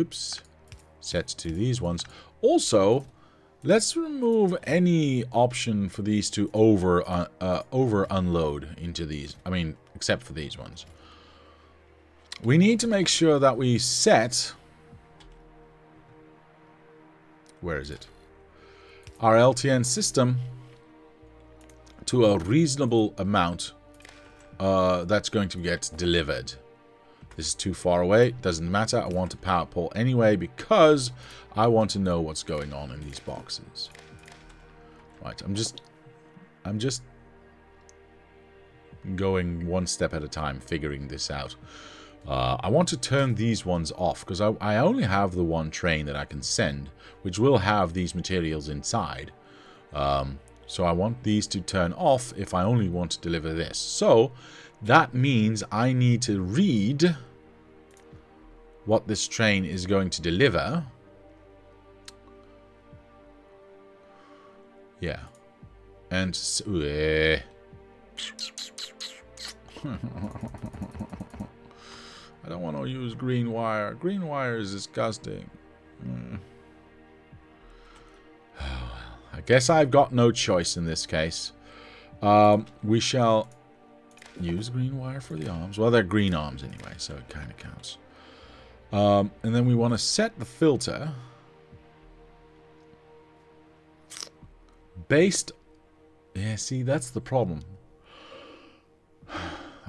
set to these ones. Also, let's remove any option for these to over unload into these. I mean, except for these ones. We need to make sure that we set... Where is it? Our LTN system to a reasonable amount that's going to get delivered. This is too far away. Doesn't matter. I want a power pole anyway because I want to know what's going on in these boxes. Right. I'm just going one step at a time, figuring this out. I want to turn these ones off because I only have the one train that I can send, which will have these materials inside. So I want these to turn off if I only want to deliver this. So that means I need to read what this train is going to deliver. Yeah. And... I don't want to use green wire. Green wire is disgusting. I guess I've got no choice in this case. We shall use green wire for the arms. Well, they're green arms anyway, so it kind of counts. And then we want to set the filter based... Yeah, see, that's the problem.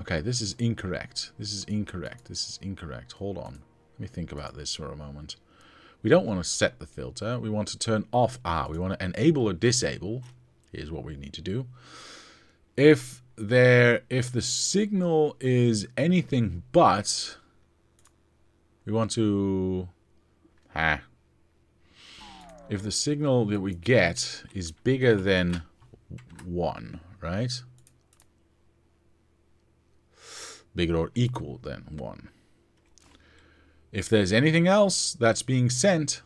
Okay, this is incorrect. This is incorrect. This is incorrect. Hold on. Let me think about this for a moment. We don't want to set the filter. We want to turn off... we want to enable or disable. Here's what we need to do. If the signal is anything but... We want to... If the signal that we get is bigger than 1, right? Bigger or equal than 1. If there's anything else that's being sent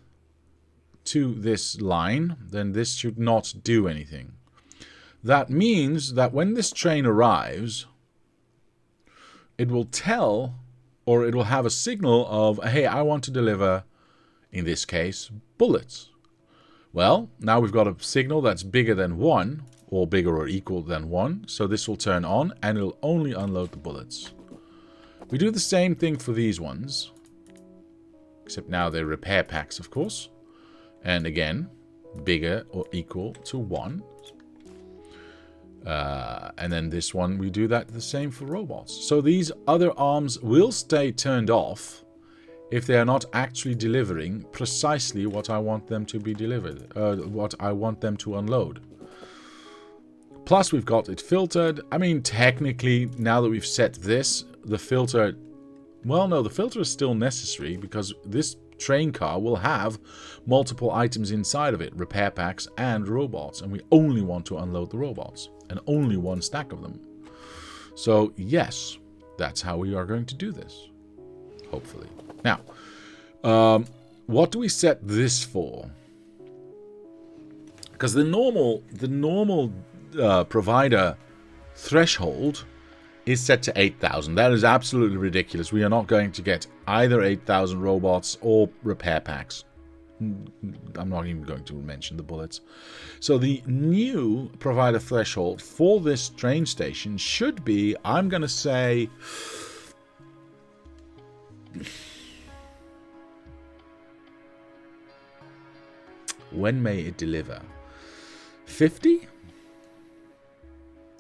to this line, then this should not do anything. That means that when this train arrives, it will tell, or it will have a signal of, hey, I want to deliver, in this case, bullets. Well, now we've got a signal that's bigger than 1, or bigger or equal than 1, so this will turn on, and it'll only unload the bullets. We do the same thing for these ones, except now they're repair packs, of course. And again, bigger or equal to 1. And then this one, we do that the same for robots. So these other arms will stay turned off if they are not actually delivering precisely what I want them to be delivered, what I want them to unload. Plus, we've got it filtered. I mean, technically, now that we've set this, the filter... Well, no, the filter is still necessary because this train car will have multiple items inside of it, repair packs and robots, and we only want to unload the robots, and only one stack of them. So, yes, that's how we are going to do this, hopefully. Now, what do we set this for? Because the normal provider threshold is set to 8,000. That is absolutely ridiculous. We are not going to get either 8,000 robots or repair packs. I'm not even going to mention the bullets. So the new provider threshold for this train station should be, I'm going to say... When may it deliver? 50?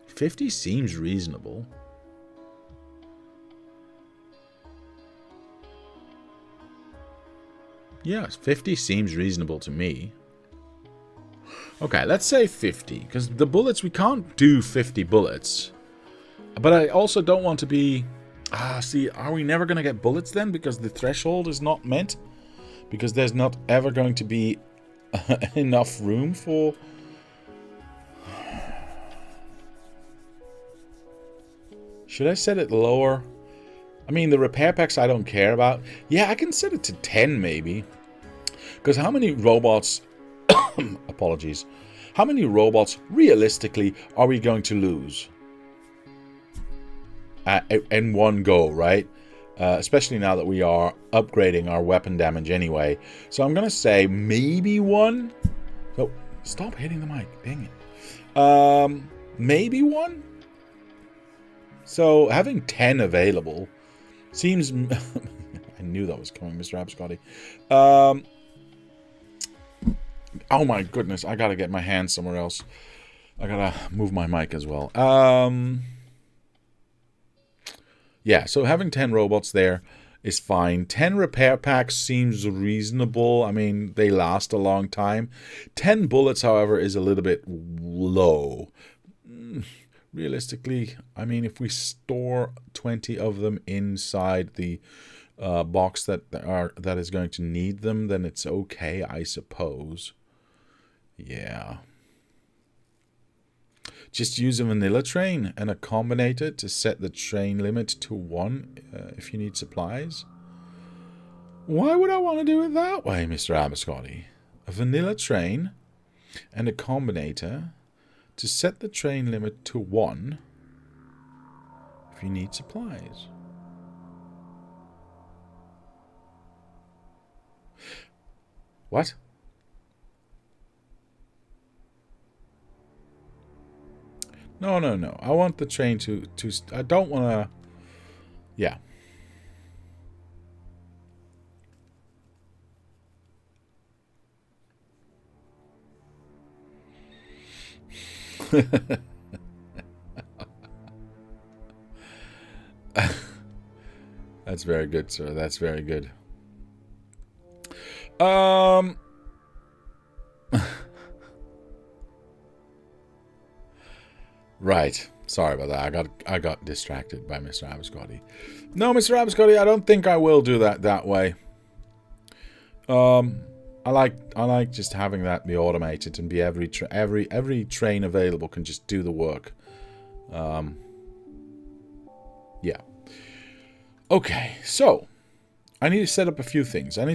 50 seems reasonable. Yes, 50 seems reasonable to me. Okay, let's say 50, because the bullets, we can't do 50 bullets. But I also don't want to be... see, are we never going to get bullets then? Because the threshold is not met? Because there's not ever going to be enough room for... Should I set it lower? I mean, the repair packs I don't care about. Yeah, I can set it to 10 maybe. Because how many robots... apologies. How many robots, realistically, are we going to lose? In one go, right? Especially now that we are upgrading our weapon damage anyway. So I'm going to say maybe 1. So, stop hitting the mic. Dang it. Maybe 1? So, having 10 available seems... I knew that was coming, Mr. Abscotty. Oh my goodness, I gotta get my hand somewhere else. I gotta move my mic as well. Yeah, so having 10 robots there is fine. 10 repair packs seems reasonable. I mean, they last a long time. 10 bullets, however, is a little bit low. Realistically, I mean, if we store 20 of them inside the box that is going to need them, then it's okay, I suppose. Yeah. Just use a vanilla train and a combinator to set the train limit to 1 if you need supplies. Why would I want to do it that way, Mr. Abiscotti? A vanilla train and a combinator to set the train limit to 1 if you need supplies. What? No. I want the train to I don't want to... Yeah. That's very good, sir. That's very good. Right. Sorry about that. I got distracted by Mr. Abiscotti. No, Mr. Abiscotti, I don't think I will do that way. I like just having that be automated and be every train available can just do the work. Yeah. Okay, so I need to set up a few things. I'm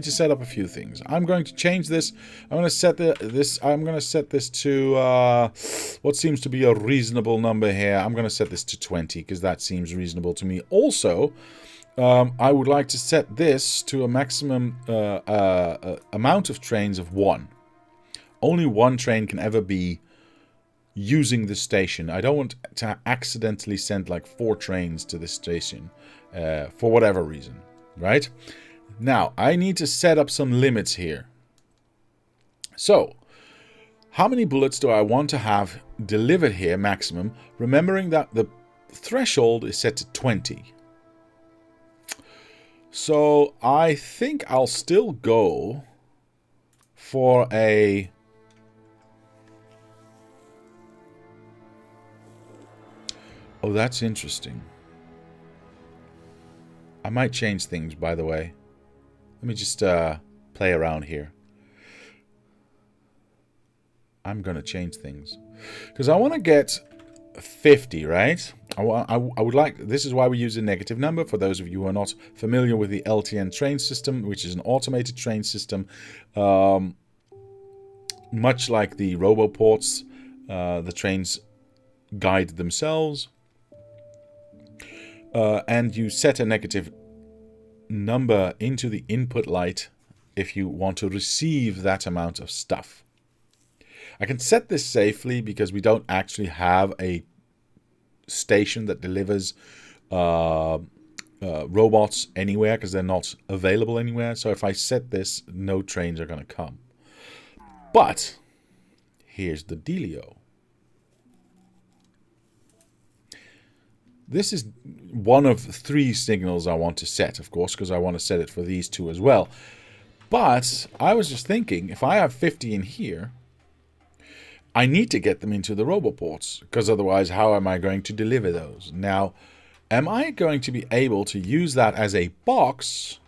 going to change this. I'm going to set this to what seems to be a reasonable number here. I'm going to set this to 20 because that seems reasonable to me. Also, I would like to set this to a maximum amount of trains of 1. Only 1 train can ever be using the station. I don't want to accidentally send like 4 trains to this station for whatever reason. Right? Now, I need to set up some limits here. So, how many bullets do I want to have delivered here, maximum, remembering that the threshold is set to 20. So, I think I'll still go for a... Oh, that's interesting. I might change things, by the way. Let me just play around here. I'm going to change things. Because I want to get 50, right? I would like... This is why we use a negative number. For those of you who are not familiar with the LTN train system, which is an automated train system. Much like the roboports, the trains guide themselves. And you set a negative number into the input light if you want to receive that amount of stuff. I can set this safely because we don't actually have a station that delivers robots anywhere because they're not available anywhere. So if I set this, no trains are going to come. But here's the dealio. This is one of 3 signals I want to set, of course, because I want to set it for these 2 as well. But I was just thinking, if I have 50 in here, I need to get them into the roboports, because otherwise how am I going to deliver those? Now, am I going to be able to use that as a box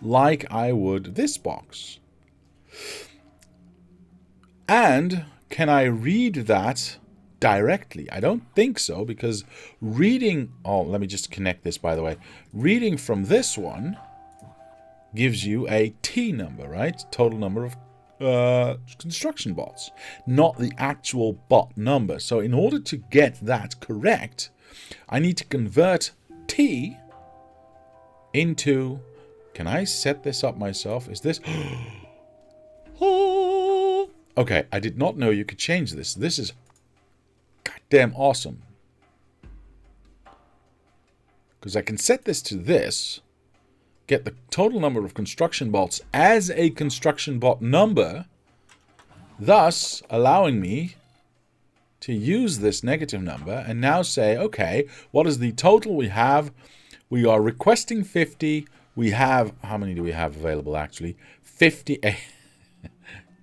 like I would this box? And can I read that directly? I don't think so, because reading... Oh, let me just connect this, by the way. Reading from this one gives you a T number, right? Total number of construction bots, not the actual bot number. So in order to get that correct, I need to convert T into... Can I set this up myself? Is this... Okay, I did not know you could change this. This is goddamn awesome. Because I can set this to this, get the total number of construction bots as a construction bot number, thus allowing me to use this negative number and now say, okay, what is the total we have? We are requesting 50. We have, how many do we have available actually? 58.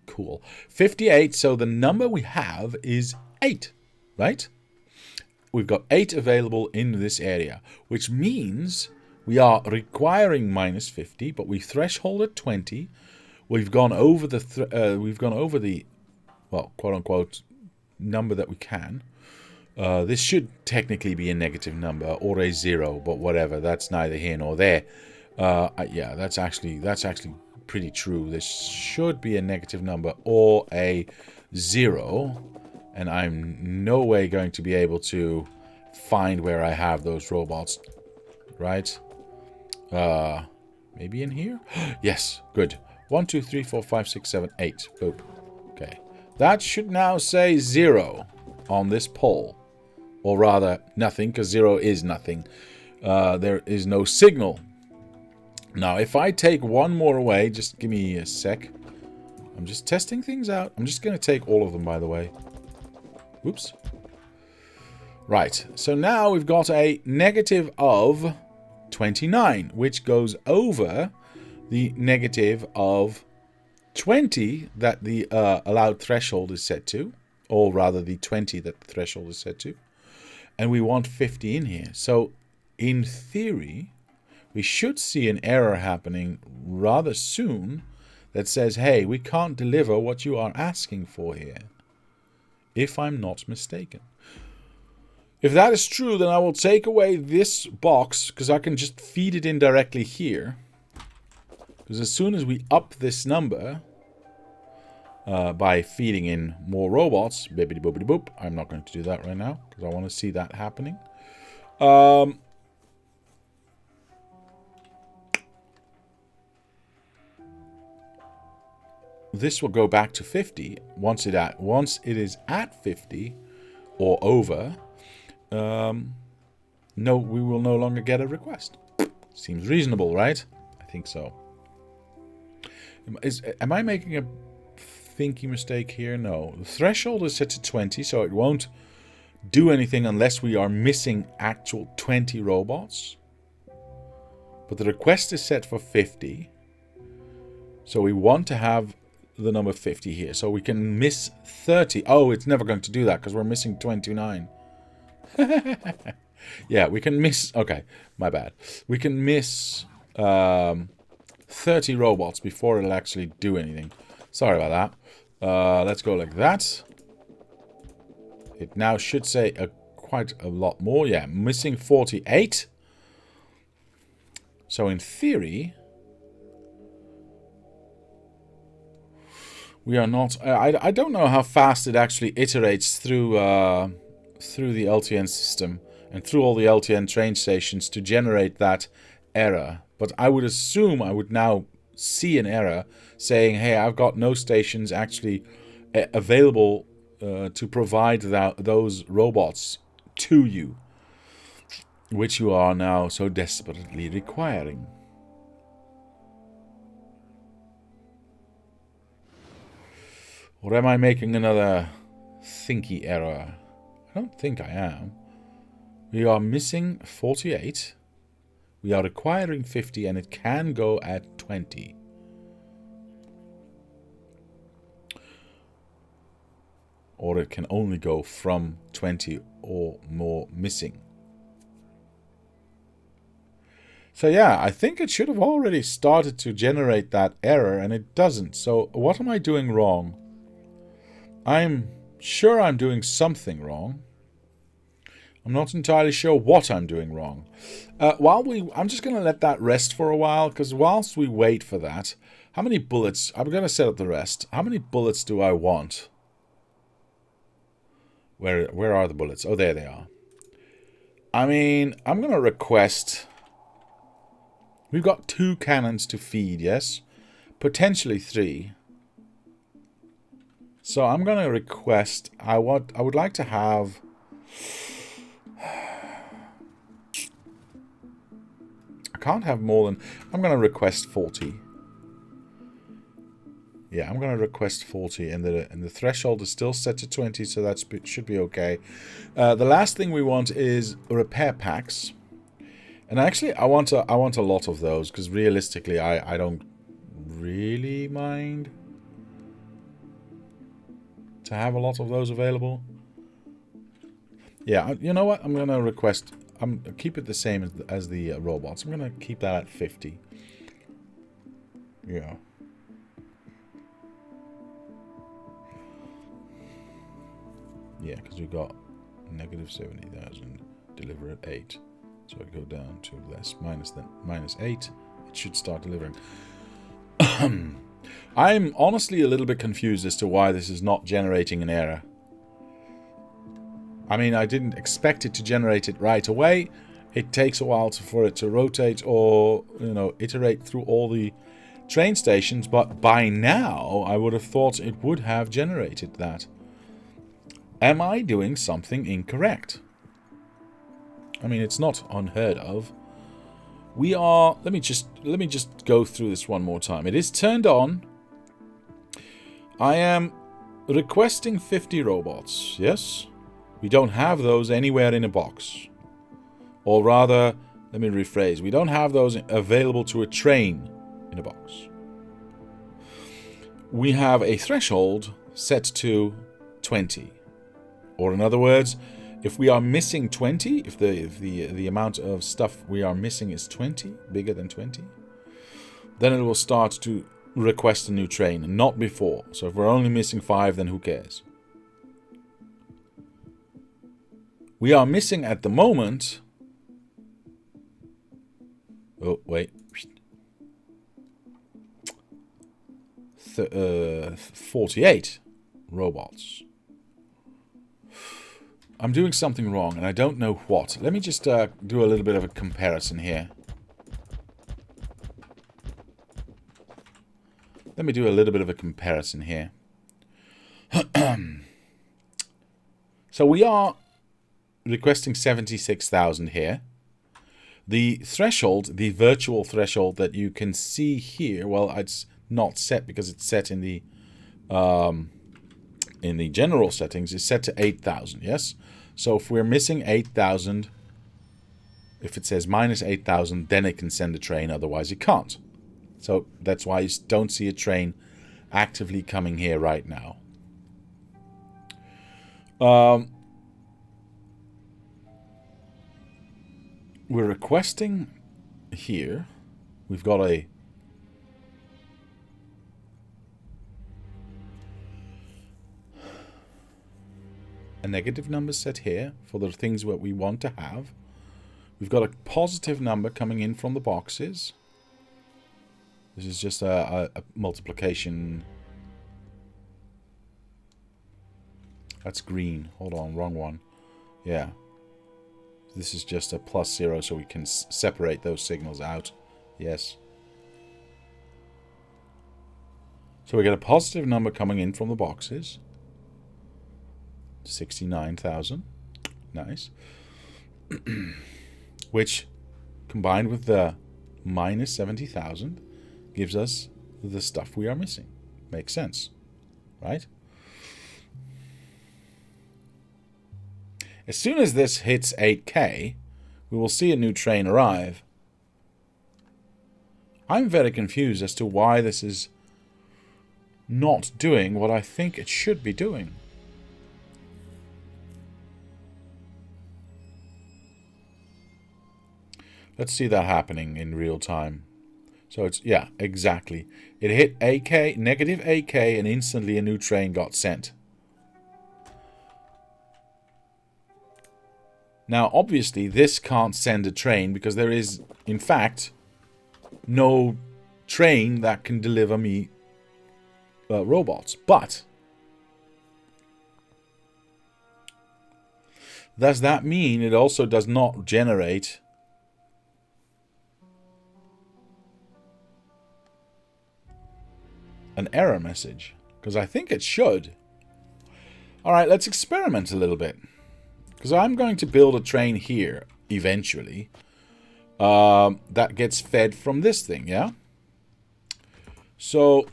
Cool. 58, so the number we have is 8, right? We've got 8 available in this area, which means we are requiring minus 50, but we threshold at 20. We've gone over the well, quote unquote number that we can. This should technically be a negative number or a 0, but whatever. That's neither here nor there. Yeah, that's actually pretty true. This should be a negative number or a 0, and I'm no way going to be able to find where I have those robots, right? Maybe in here? Yes, good. 1, 2, 3, 4, 5, 6, 7, 8. Boop. Okay. That should now say 0 on this poll. Or rather, nothing, because 0 is nothing. There is no signal. Now, if I take one more away, just give me a sec. I'm just testing things out. I'm just going to take all of them, by the way. Oops. Right, so now we've got a negative of 29, which goes over the negative of 20 that the allowed threshold is set to, or rather the 20 that the threshold is set to. And we want 50 in here. So, in theory, we should see an error happening rather soon that says, hey, we can't deliver what you are asking for here, if I'm not mistaken. If that is true, then I will take away this box, because I can just feed it in directly here. Because as soon as we up this number by feeding in more robots, bibbidi boobidi boop. I'm not going to do that right now because I want to see that happening. This will go back to 50 once it is at 50 or over. No, we will no longer get a request. Seems reasonable, right? I think so. Am I making a thinky mistake here? No. The threshold is set to 20, so it won't do anything unless we are missing actual 20 robots. But the request is set for 50. So we want to have the number 50 here. So we can miss 30. Oh, it's never going to do that because we're missing 29. Yeah, we can miss... Okay, my bad. We can miss 30 robots before it'll actually do anything. Sorry about that. Let's go like that. It now should say quite a lot more. Yeah, missing 48. So in theory... we are not... I don't know how fast it actually iterates through the LTN system and through all the LTN train stations to generate that error. But I would assume I would now see an error saying, hey, I've got no stations actually available to provide those robots to you, which you are now so desperately requiring. Or am I making another thinky error? I don't think I am. We are missing 48. We are requiring 50 and it can go at 20. Or it can only go from 20 or more missing. So yeah, I think it should have already started to generate that error and it doesn't. So what am I doing wrong? I'm sure I'm doing something wrong. I'm not entirely sure what I'm doing wrong. I'm just going to let that rest for a while, because whilst we wait for that, how many bullets... I'm going to set up the rest. How many bullets do I want? Where are the bullets? Oh, there they are. I mean, I'm going to request... We've got 2 cannons to feed, yes? Potentially 3. So I'm going to request... I would like to have... I can't have more than... I'm going to request 40. Yeah, I'm going to request 40, and the threshold is still set to 20, so that should be okay. The last thing we want is repair packs, and actually I want a lot of those because realistically I don't really mind to have a lot of those available. Yeah, you know what? I'm going to request... keep it the same as the robots. I'm going to keep that at 50. Yeah. Yeah, because we got negative 70,000, deliver at 8. So I go down to less, minus 8. It should start delivering. I'm honestly a little bit confused as to why this is not generating an error. I mean, I didn't expect it to generate it right away. It takes a while for it to rotate or, you know, iterate through all the train stations. But by now, I would have thought it would have generated that. Am I doing something incorrect? I mean, it's not unheard of. We are... Let me just go through this one more time. It is turned on. I am requesting 50 robots. Yes? We don't have those anywhere in a box. Or rather, let me rephrase. We don't have those available to a train in a box. We have a threshold set to 20. Or in other words, if we are missing 20, if the amount of stuff we are missing is 20, bigger than 20, then it will start to request a new train, not before. So if we're only missing 5, then who cares? We are missing at the moment... Oh, wait. 48 robots. I'm doing something wrong, and I don't know what. Let me just do a little bit of a comparison here. Let me do a little bit of a comparison here. So we are requesting 76,000 here. The threshold, the virtual threshold that you can see here, well, it's not set because it's set in the general settings, is set to 8,000, yes? So if we're missing 8,000, if it says minus 8,000, then it can send a train, otherwise it can't. So that's why you don't see a train actively coming here right now. We're requesting here, we've got a negative number set here for the things that we want to have. We've got a positive number coming in from the boxes. This is just a multiplication. That's green. Hold on, wrong one. Yeah. This is just a +0 so we can separate those signals out. Yes. So we get a positive number coming in from the boxes. 69,000. Nice. Which, combined with the minus 70,000, gives us the stuff we are missing. Makes sense, right? As soon as this hits 8K, we will see a new train arrive. I'm very confused as to why this is not doing what I think it should be doing. Let's see that happening in real time. So it's, yeah, exactly. It hit AK, negative AK, and instantly a new train got sent. Now, obviously, this can't send a train because there is, in fact, no train that can deliver me robots. But does that mean it also does not generate an error message? Because I think it should. Alright, let's experiment a little bit. Because I'm going to build a train here, eventually, that gets fed from this thing, yeah? So,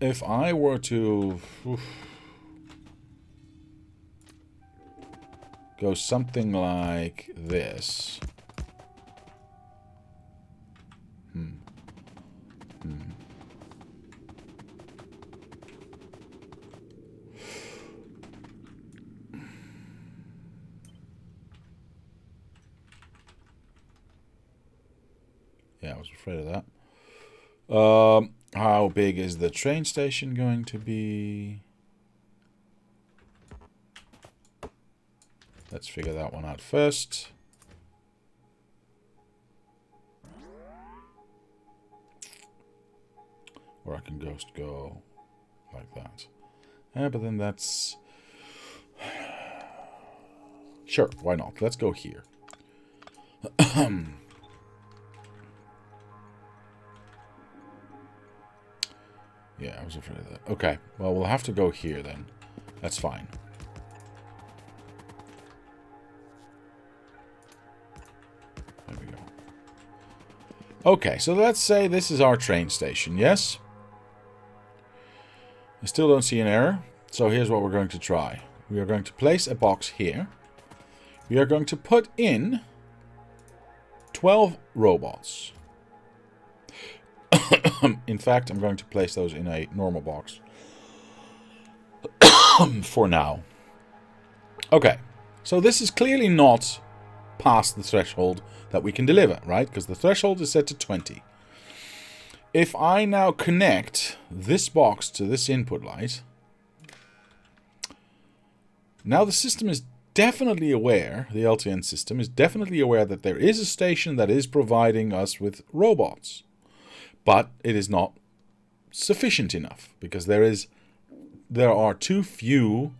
if I were to go something like this. Yeah, I was afraid of that. How big is the train station going to be? Let's figure that one out first. Or I can just go like that. Yeah, but then that's... Sure, why not? Let's go here. Yeah, I was afraid of that. Okay, well, we'll have to go here then. That's fine. There we go. Okay, so let's say this is our train station, yes? I still don't see an error, so here's what we're going to try. We are going to place a box here. We are going to put in 12 robots. In fact, I'm going to place those in a normal box for now. Okay, so this is clearly not past the threshold that we can deliver, right? Because the threshold is set to 20. If I now connect this box to this input light, now the system is definitely aware, the LTN system is definitely aware that there is a station that is providing us with robots. But it is not sufficient enough, because there are too few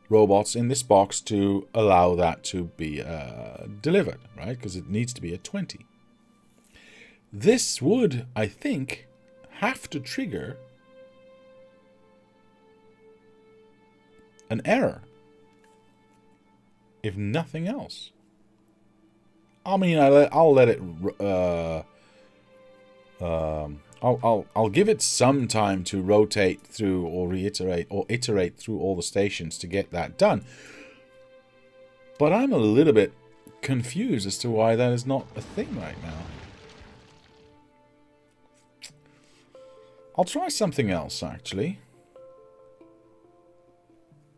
robots in this box to allow that to be delivered, right? Because it needs to be at 20. This would, I think, have to trigger an error, if nothing else. I mean, I'll let it. I'll give it some time to rotate through or iterate through all the stations to get that done. But I'm a little bit confused as to why that is not a thing right now. I'll try something else, actually.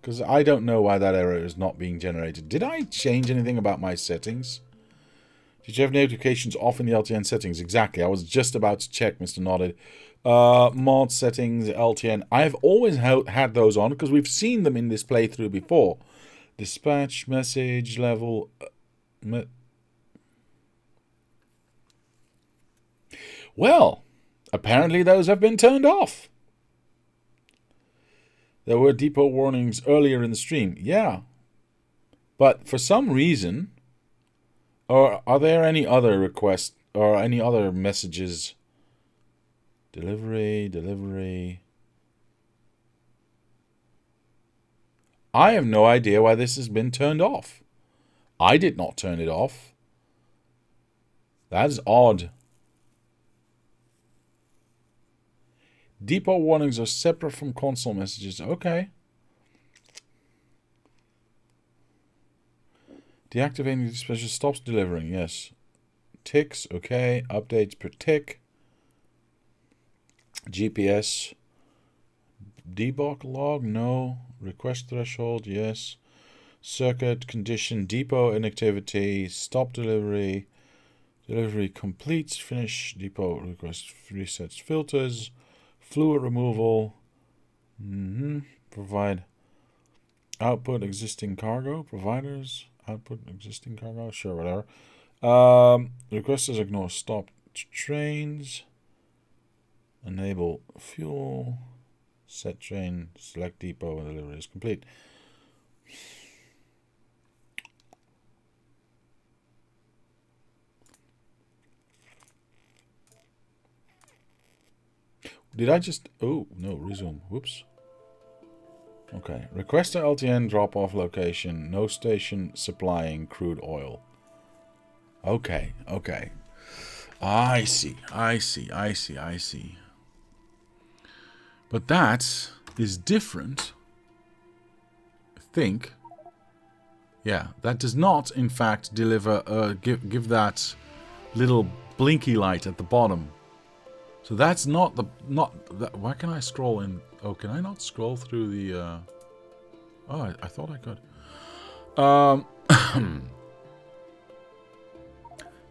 Because I don't know why that error is not being generated. Did I change anything about my settings? Did you have notifications off in the LTN settings? Exactly. I was just about to check, Mr. Nodded. Mod settings, LTN. I've always had those on because we've seen them in this playthrough before. Dispatch, message, level. Well, apparently those have been turned off. There were depot warnings earlier in the stream. Yeah. But for some reason... Or are there any other requests or any other messages? Delivery. I have no idea why this has been turned off. I did not turn it off. That is odd. Depot warnings are separate from console messages. Okay. Deactivating the dispatcher stops delivering. Yes. Ticks. Okay. Updates per tick. GPS. Debug log. No. Request threshold. Yes. Circuit condition. Depot inactivity. Stop delivery. Delivery completes. Finish. Depot request resets filters. Fluid removal. Provide output existing cargo. Providers. Output existing cargo. Sure, whatever. Requesters ignore stopped trains. Enable fuel. Set train. Select depot and delivery is complete. Did I just... Oh, no, resume. Whoops. Okay. Request a LTN drop-off location. No station supplying crude oil. Okay. I see. But that is different. I think. Yeah, that does not, in fact, deliver... give that little blinky light at the bottom. So that's not the... Why can I scroll in... Oh, can I not scroll through the... Oh, I thought I could.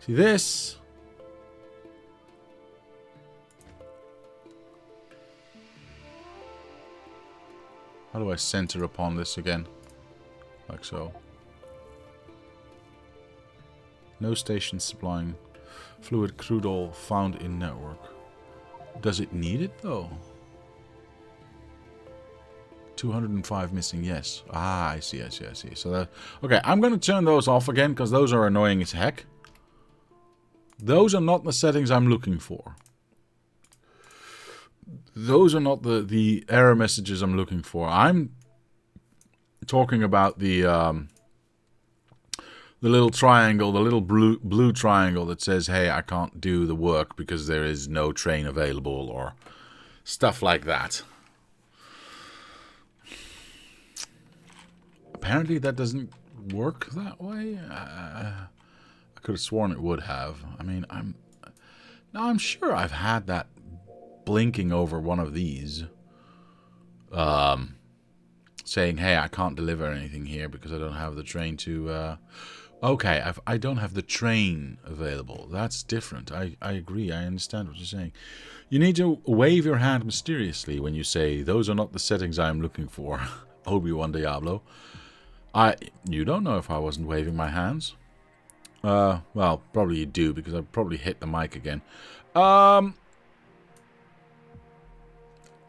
See this? How do I center upon this again? Like so. No station supplying fluid crude oil found in network. Does it need it though? 205 missing, yes. Ah, I see. So that... Okay, I'm going to turn those off again, because those are annoying as heck. Those are not the settings I'm looking for. Those are not the error messages I'm looking for. I'm talking about the little triangle, the little blue triangle that says, hey, I can't do the work because there is no train available, or stuff like that. Apparently that doesn't work that way. I could have sworn it would have. I mean, I'm sure I've had that blinking over one of these, saying, "Hey, I can't deliver anything here because I don't have the train to." Okay, I don't have the train available. That's different. I agree. I understand what you're saying. You need to wave your hand mysteriously when you say, "Those are not the settings I'm looking for." Obi-Wan Diablo. You don't know if I wasn't waving my hands. Well, probably you do, because I probably hit the mic again.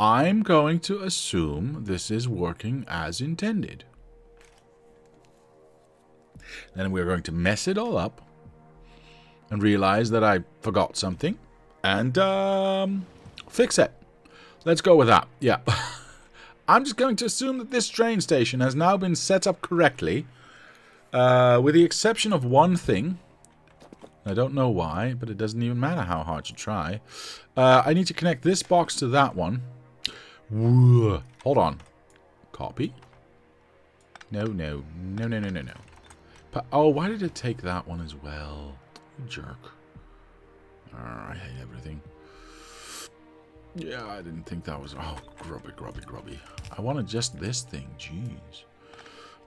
I'm going to assume this is working as intended. Then we're going to mess it all up and realize that I forgot something and fix it. Let's go with that. Yeah. I'm just going to assume that this train station has now been set up correctly, with the exception of one thing. I don't know why, but it doesn't even matter how hard you try. I need to connect this box to that one. Whoa. Hold on. Copy. No. Oh, why did it take that one as well? You jerk. I hate everything. Yeah, I didn't think that was... Oh, grubby. I wanted just this thing. Jeez.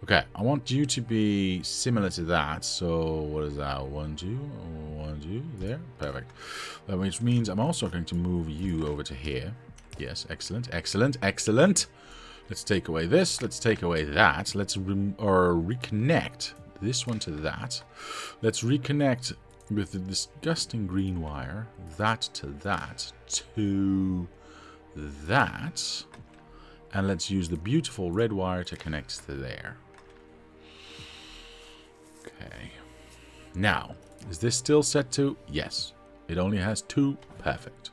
Okay, I want you to be similar to that. So, what is that? 1, 2, 1, 2. There. Perfect. Which means I'm also going to move you over to here. Yes, excellent. Let's take away this. Let's take away that. Let's reconnect this one to that. Let's reconnect with the disgusting green wire. That to that. To that. And let's use the beautiful red wire to connect to there. Okay. Now, is this still set to? Yes. It only has 2. Perfect.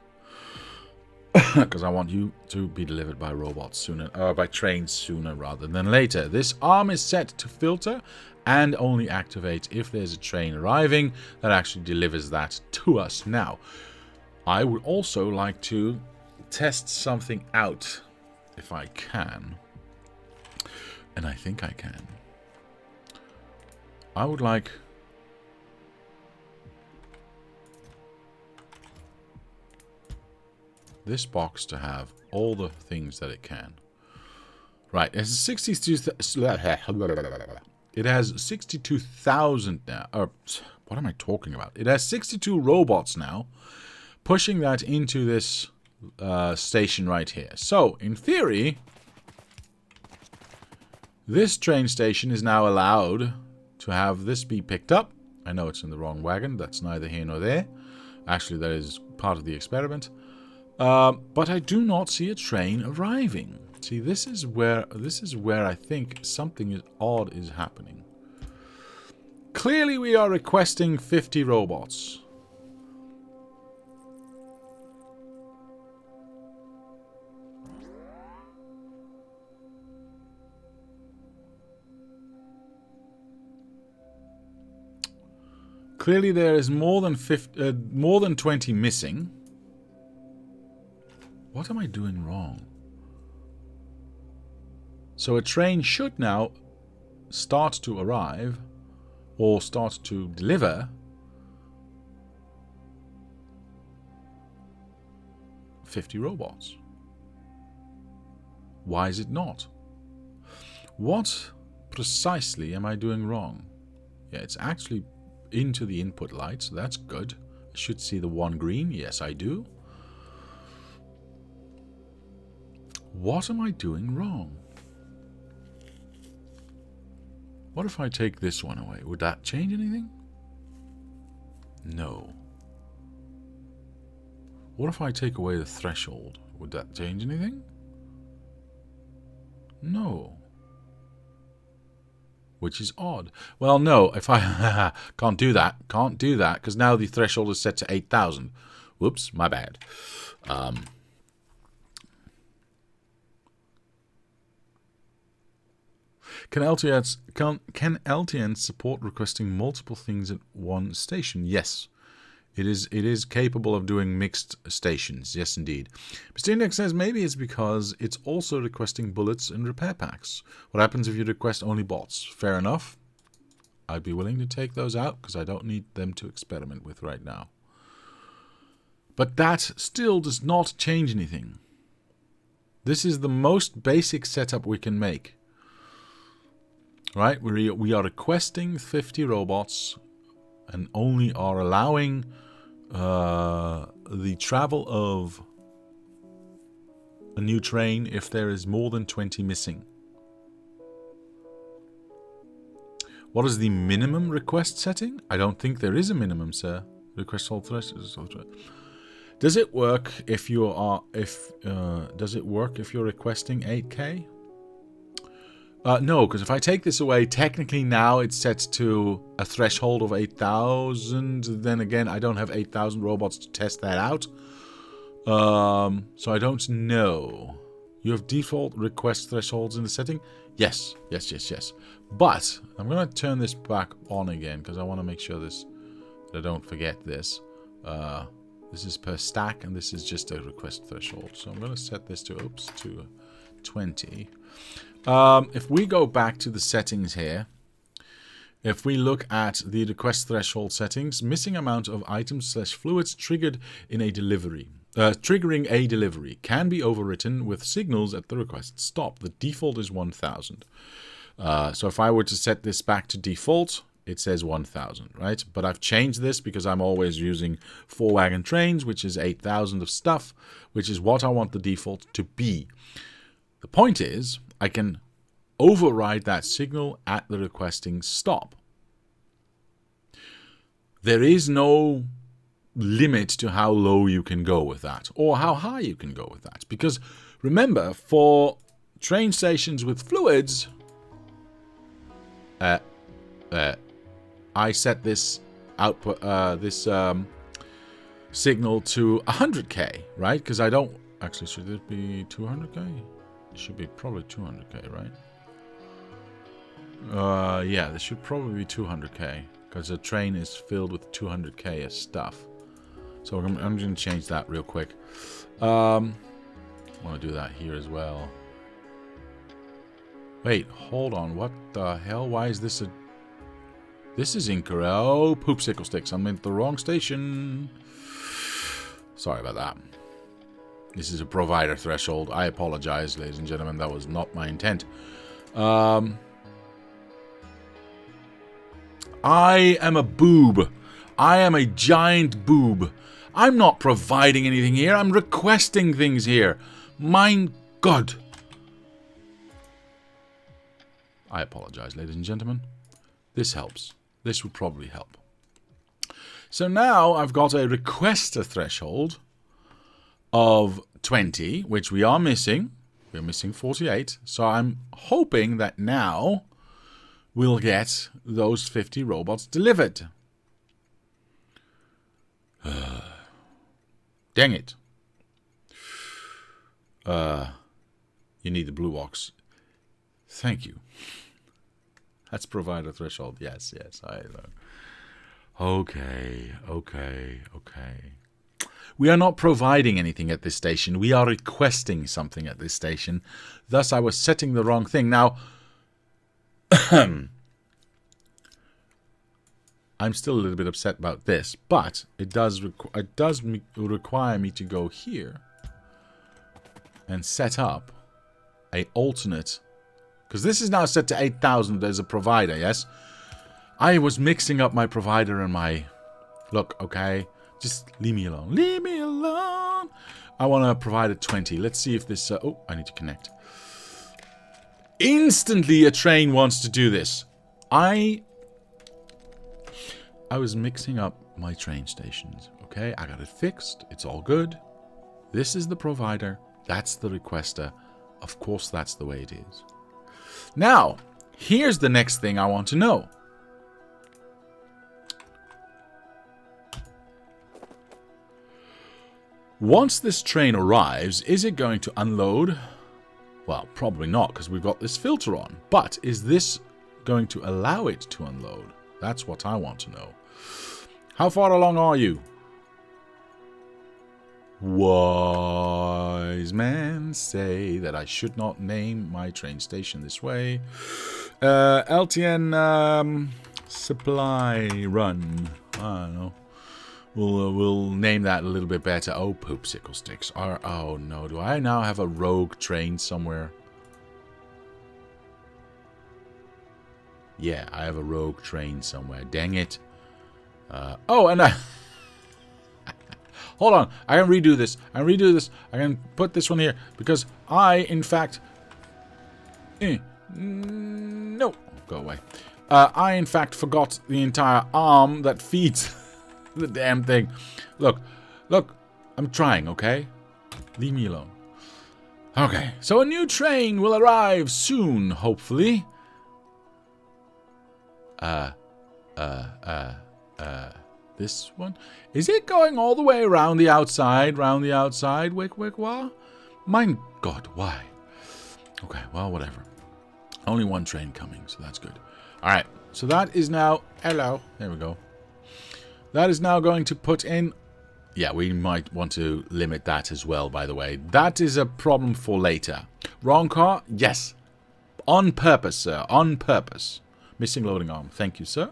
Because I want you to be delivered by robots sooner, or by trains sooner rather than later. This arm is set to filter and only activate if there's a train arriving that actually delivers that to us. Now, I would also like to test something out if I can. And I think I can. I would like... this box to have all the things that it can. Right, it has 62,000 now. What am I talking about? It has 62 robots now, pushing that into this station right here. So, in theory, this train station is now allowed to have this be picked up. I know it's in the wrong wagon. That's neither here nor there. Actually, that is part of the experiment. But I do not see a train arriving. See, this is where I think something odd is happening. Clearly, we are requesting 50 robots. Clearly, there is more than 20 missing. What am I doing wrong? So a train should now start to arrive or start to deliver 50 robots. Why is it not? What precisely am I doing wrong? Yeah, it's actually into the input light, so that's good. I should see the one green. Yes, I do. What am I doing wrong? What if I take this one away? Would that change anything? No. What if I take away the threshold? Would that change anything? No. Which is odd. Well, no, if I can't do that, because now the threshold is set to 8,000. Whoops, my bad. Can LTN support requesting multiple things at one station? Yes. It is capable of doing mixed stations. Yes, indeed. Mr. Index says maybe it's because it's also requesting bullets and repair packs. What happens if you request only bots? Fair enough. I'd be willing to take those out because I don't need them to experiment with right now. But that still does not change anything. This is the most basic setup we can make. Right? We are requesting 50 robots and only are allowing the travel of a new train if there is more than 20 missing. What is the minimum request setting? I don't think there is a minimum, sir. Request all thresholds. Does it work if you are does it work if you're requesting 8K? No, because if I take this away, technically now it's set to a threshold of 8,000. Then again, I don't have 8,000 robots to test that out. So I don't know. You have default request thresholds in the setting? Yes. But I'm going to turn this back on again because I want to make sure that I don't forget this. This is per stack and this is just a request threshold. So I'm going to set this to 20. If we go back to the settings here, if we look at the request threshold settings, missing amount of items/fluids triggered in a delivery. Triggering a delivery can be overwritten with signals at the request stop. The default is 1,000. So if I were to set this back to default, it says 1,000, right? But I've changed this because I'm always using 4 wagon trains, which is 8,000 of stuff, which is what I want the default to be. The point is, I can override that signal at the requesting stop. There is no limit to how low you can go with that or how high you can go with that. Because remember, for train stations with fluids, I set this output, signal to 100K, right? Because I don't... Actually, should it be 200K? It should be probably 200K, right? Yeah, this should probably be 200K because the train is filled with 200K of stuff. So I'm going to change that real quick. I want to do that here as well. Wait, hold on. What the hell? Why is this a... This is incorrect. Oh, poop sickle sticks. I'm in the wrong station. Sorry about that. This is a provider threshold. I apologize, ladies and gentlemen. That was not my intent. I am a boob. I am a giant boob. I'm not providing anything here. I'm requesting things here. Mein God. I apologize, ladies and gentlemen. This helps. This would probably help. So now I've got a requester threshold of 20, which we are missing. We're missing 48. So I'm hoping that now we'll get those 50 robots delivered. Dang it. You need the blue box. Thank you. That's provider threshold. Yes, I know. Okay. We are not providing anything at this station. We are requesting something at this station. Thus, I was setting the wrong thing. Now, I'm still a little bit upset about this, but it does require me to go here and set up a alternate, because this is now set to 8,000 as a provider, yes? I was mixing up my provider and my... Look, okay? Just leave me alone. Leave me alone! I want to provide a 20. Let's see if this... oh, I need to connect. Instantly a train wants to do this. I was mixing up my train stations, okay? I got it fixed. It's all good. This is the provider. That's the requester. Of course, that's the way it is. Now, here's the next thing I want to know. Once this train arrives, is it going to unload? Well, probably not, because we've got this filter on. But is this going to allow it to unload? That's what I want to know. How far along are you? Wise men say that I should not name my train station this way. LTN supply run. I don't know. We'll name that a little bit better. Oh, poop sickle sticks. Oh no, do I now have a rogue train somewhere? Yeah, I have a rogue train somewhere. Dang it. Oh, and I... Hold on, I can redo this. I can put this one here because I, in fact... no, go away. I, in fact, forgot the entire arm that feeds the damn thing. Look. I'm trying, okay? Leave me alone. Okay, so a new train will arrive soon, hopefully. This one? Is it going all the way around the outside, wick, wick, wah? My God, why? Okay, well, whatever. Only one train coming, so that's good. Alright, so that is now... Hello. There we go. That is now going to put in... Yeah, we might want to limit that as well, by the way. That is a problem for later. Wrong car? Yes. On purpose, sir. On purpose. Missing loading arm. Thank you, sir.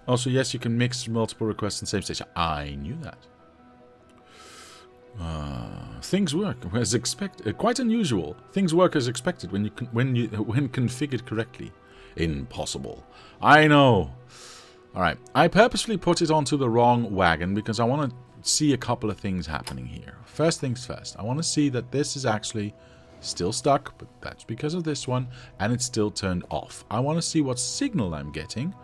Also, yes, you can mix multiple requests in the same station. I knew that. Things work as expected. Quite unusual. Things work as expected when configured correctly. Impossible. I know. Alright, I purposefully put it onto the wrong wagon because I want to see a couple of things happening here. First things first, I want to see that this is actually still stuck, but that's because of this one, and it's still turned off. I want to see what signal I'm getting.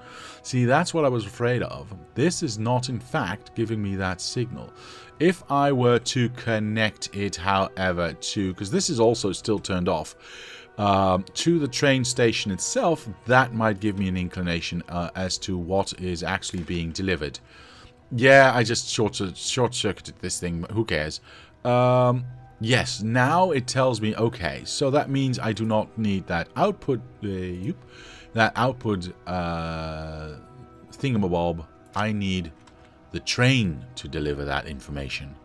See, that's what I was afraid of. This is not, in fact, giving me that signal. If I were to connect it, however, to... because this is also still turned off. To the train station itself, that might give me an inclination as to what is actually being delivered. Yeah, I just short-circuited this thing, but who cares? Yes, now it tells me, okay, so that means I do not need that output, thingamabob. I need the train to deliver that information.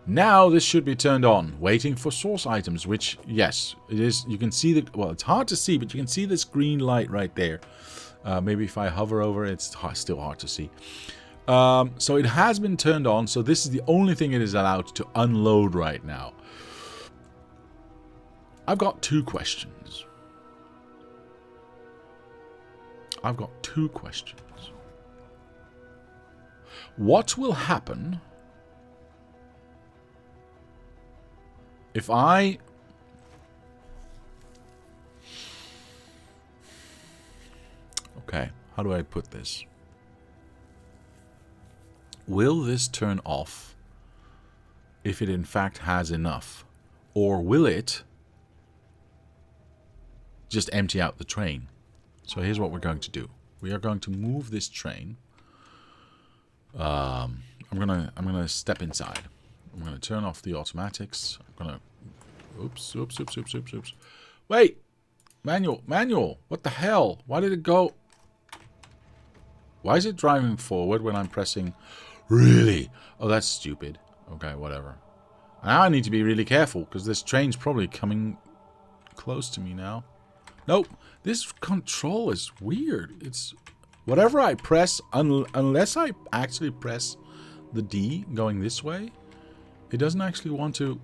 Now this should be turned on, waiting for source items, which, yes, it is. You can see the, well, it's hard to see, but you can see this green light right there. Maybe if I hover over it, it's still hard to see. So it has been turned on, so this is the only thing it is allowed to unload right now. I've got two questions. What will happen if I... Okay, how do I put this? Will this turn off if it in fact has enough? Or will it just empty out the train? So here's what we're going to do. We are going to move this train. I'm gonna step inside. I'm gonna turn off the automatics. I'm gonna... Oops. Wait! Manual! What the hell? Why did it go... Why is it driving forward when I'm pressing... Really? Oh, that's stupid. Okay, whatever. Now I need to be really careful, because this train's probably coming close to me now. Nope. This control is weird. It's... Whatever I press, unless I actually press the D going this way, it doesn't actually want to...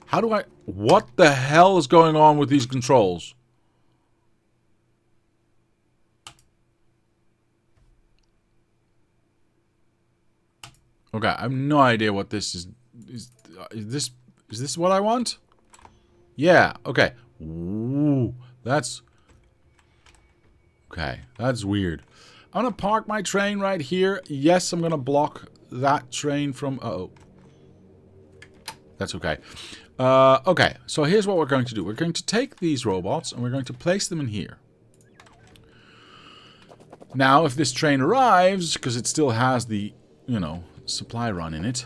How do I... What the hell is going on with these controls? Okay, I have no idea what this is. Is this what I want? Yeah, okay. Ooh, that's... Okay, that's weird. I'm gonna park my train right here. Yes, I'm gonna block that train from... Uh-oh. That's okay. Okay, so here's what we're going to do. We're going to take these robots and we're going to place them in here. Now, if this train arrives, because it still has the, you know, supply run in it.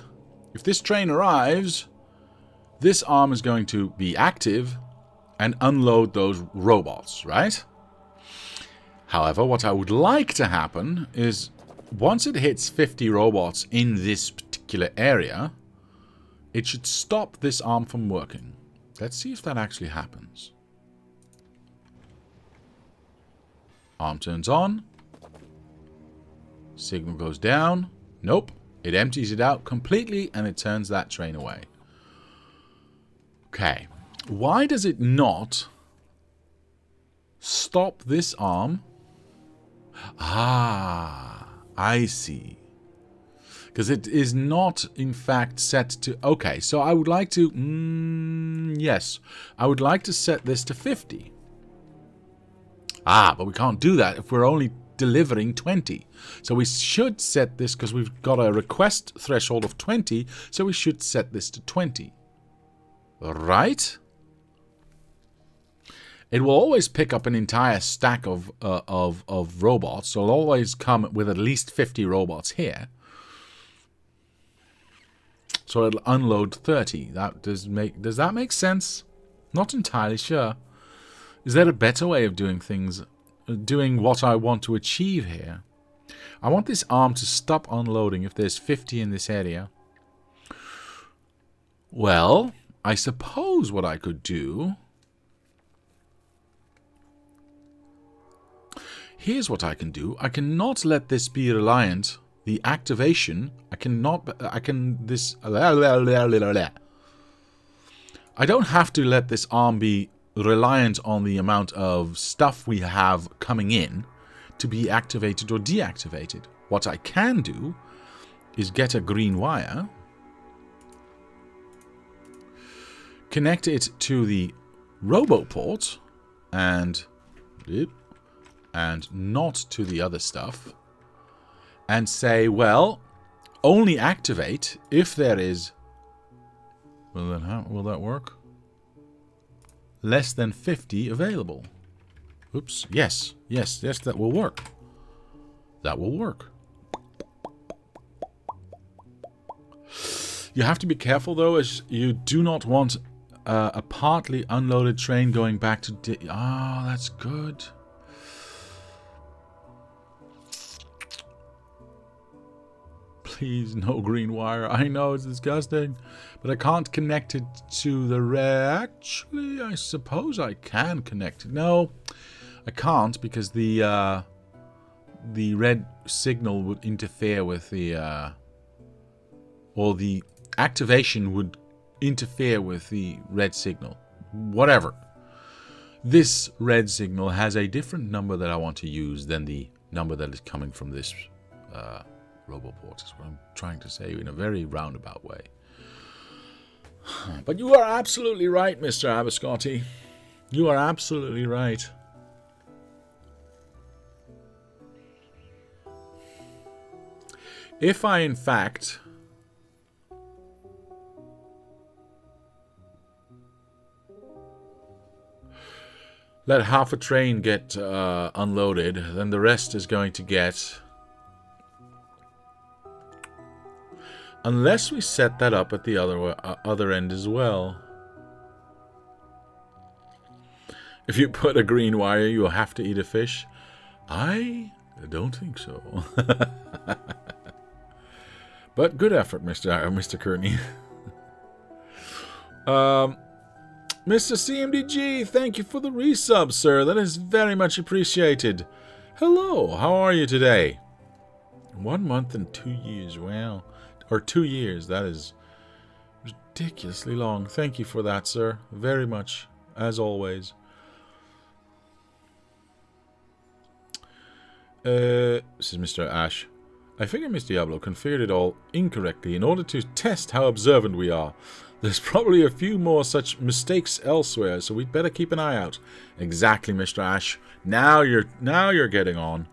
If this train arrives, this arm is going to be active and unload those robots, right? However, what I would like to happen is once it hits 50 robots in this particular area, it should stop this arm from working. Let's see if that actually happens. Arm turns on. Signal goes down. Nope. It empties it out completely and it turns that train away. Okay. Why does it not stop this arm? Ah, I see. Because it is not, in fact, set to... Okay, so I would like to... yes. I would like to set this to 50. Ah, but we can't do that if we're only delivering 20. So we should set this, because we've got a request threshold of 20, so we should set this to 20. Right? It will always pick up an entire stack of robots, so it'll always come with at least 50 robots here. So it'll unload 30. Does that make sense? Not entirely sure. Is there a better way of doing things, doing what I want to achieve here? I want this arm to stop unloading if there's 50 in this area. Well, I suppose what I could do... Here's what I can do. I cannot let this be reliant. The activation, I don't have to let this arm be reliant on the amount of stuff we have coming in to be activated or deactivated. What I can do is get a green wire, connect it to the roboport, and not to the other stuff, and say, well, only activate if there is... Will that work? Less than 50 available. Oops. Yes, that will work. That will work. You have to be careful, though, as you do not want a partly unloaded train going back to... Oh, that's good. Please, no green wire. I know it's disgusting, but I can't connect it to the Actually, I suppose I can connect it. No, I can't, because the red signal would interfere with the... or the activation would interfere with the red signal. Whatever. This red signal has a different number that I want to use than the number that is coming from this... Roboport is what I'm trying to say in a very roundabout way. But you are absolutely right, Mr. Abiscotti. You are absolutely right. If I, in fact... let half a train get unloaded, then the rest is going to get... Unless we set that up at the other end as well. If you put a green wire, you'll have to eat a fish. I don't think so. But good effort, Mr. Kearney. Mr. CMDG, thank you for the resub, sir. That is very much appreciated. Hello, how are you today? 1 month and 2 years, wow. Or 2 years, that is ridiculously long. Thank you for that, sir. Very much, as always. This is Mr. Ash. I figure Miss Diablo configured it all incorrectly in order to test how observant we are. There's probably a few more such mistakes elsewhere, so we'd better keep an eye out. Exactly, Mr. Ash. Now you're getting on.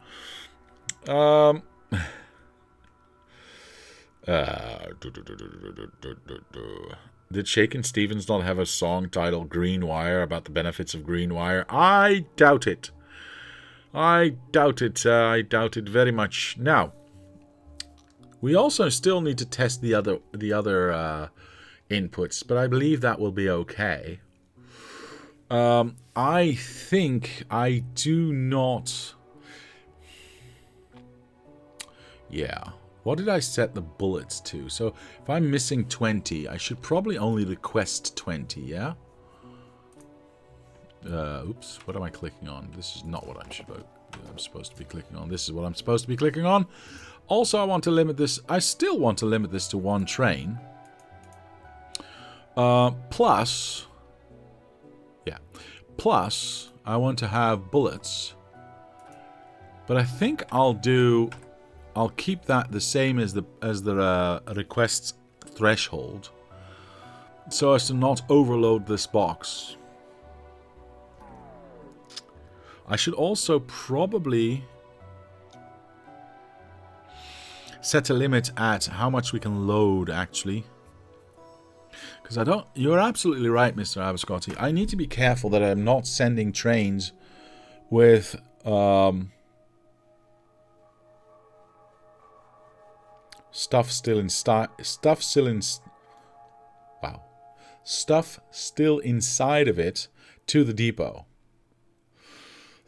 Did Shakin' Stevens not have a song titled Green Wire about the benefits of green wire? I doubt it. I doubt it. I doubt it very much. Now, we also still need to test the other inputs, but I believe that will be okay. I think I do not... Yeah. What did I set the bullets to? So if I'm missing 20, I should probably only request 20, yeah? Oops, what am I clicking on? This is not what I'm supposed to be clicking on. This is what I'm supposed to be clicking on. Also, I want to limit this. I still want to limit this to 1 train. Plus, I want to have bullets. But I think I'll keep that the same as the request threshold, so as to not overload this box. I should also probably set a limit at how much we can load, actually. Because I don't... You're absolutely right, Mr. Abiscotti. I need to be careful that I'm not sending trains with... stuff still inside of it to the depot.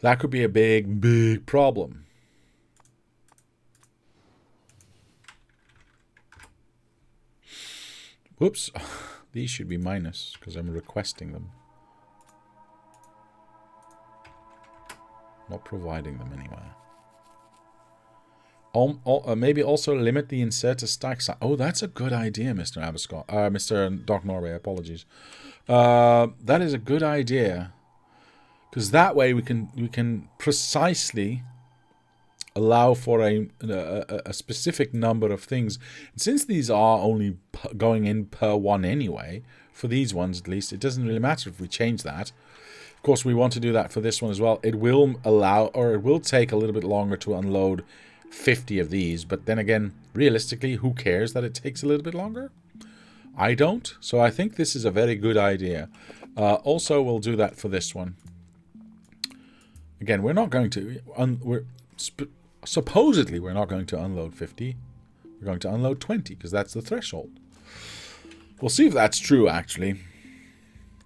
That could be a big problem. Whoops. These should be minus because I'm requesting them. Not providing them anywhere. Maybe also limit the inserter stack size. Oh, that's a good idea, Mr. Abiscott. Mr. Doc Norway, apologies. That is a good idea. Because that way we can precisely allow for a specific number of things. And since these are only going in per one anyway, for these ones at least, it doesn't really matter if we change that. Of course, we want to do that for this one as well. It will allow, or it will take a little bit longer to unload 50 of these, but then again, realistically, who cares that it takes a little bit longer? I don't, so I think this is a very good idea. Also, we'll do that for this one. Again, we're not going to... supposedly, we're not going to unload 50. We're going to unload 20, because that's the threshold. We'll see if that's true, actually.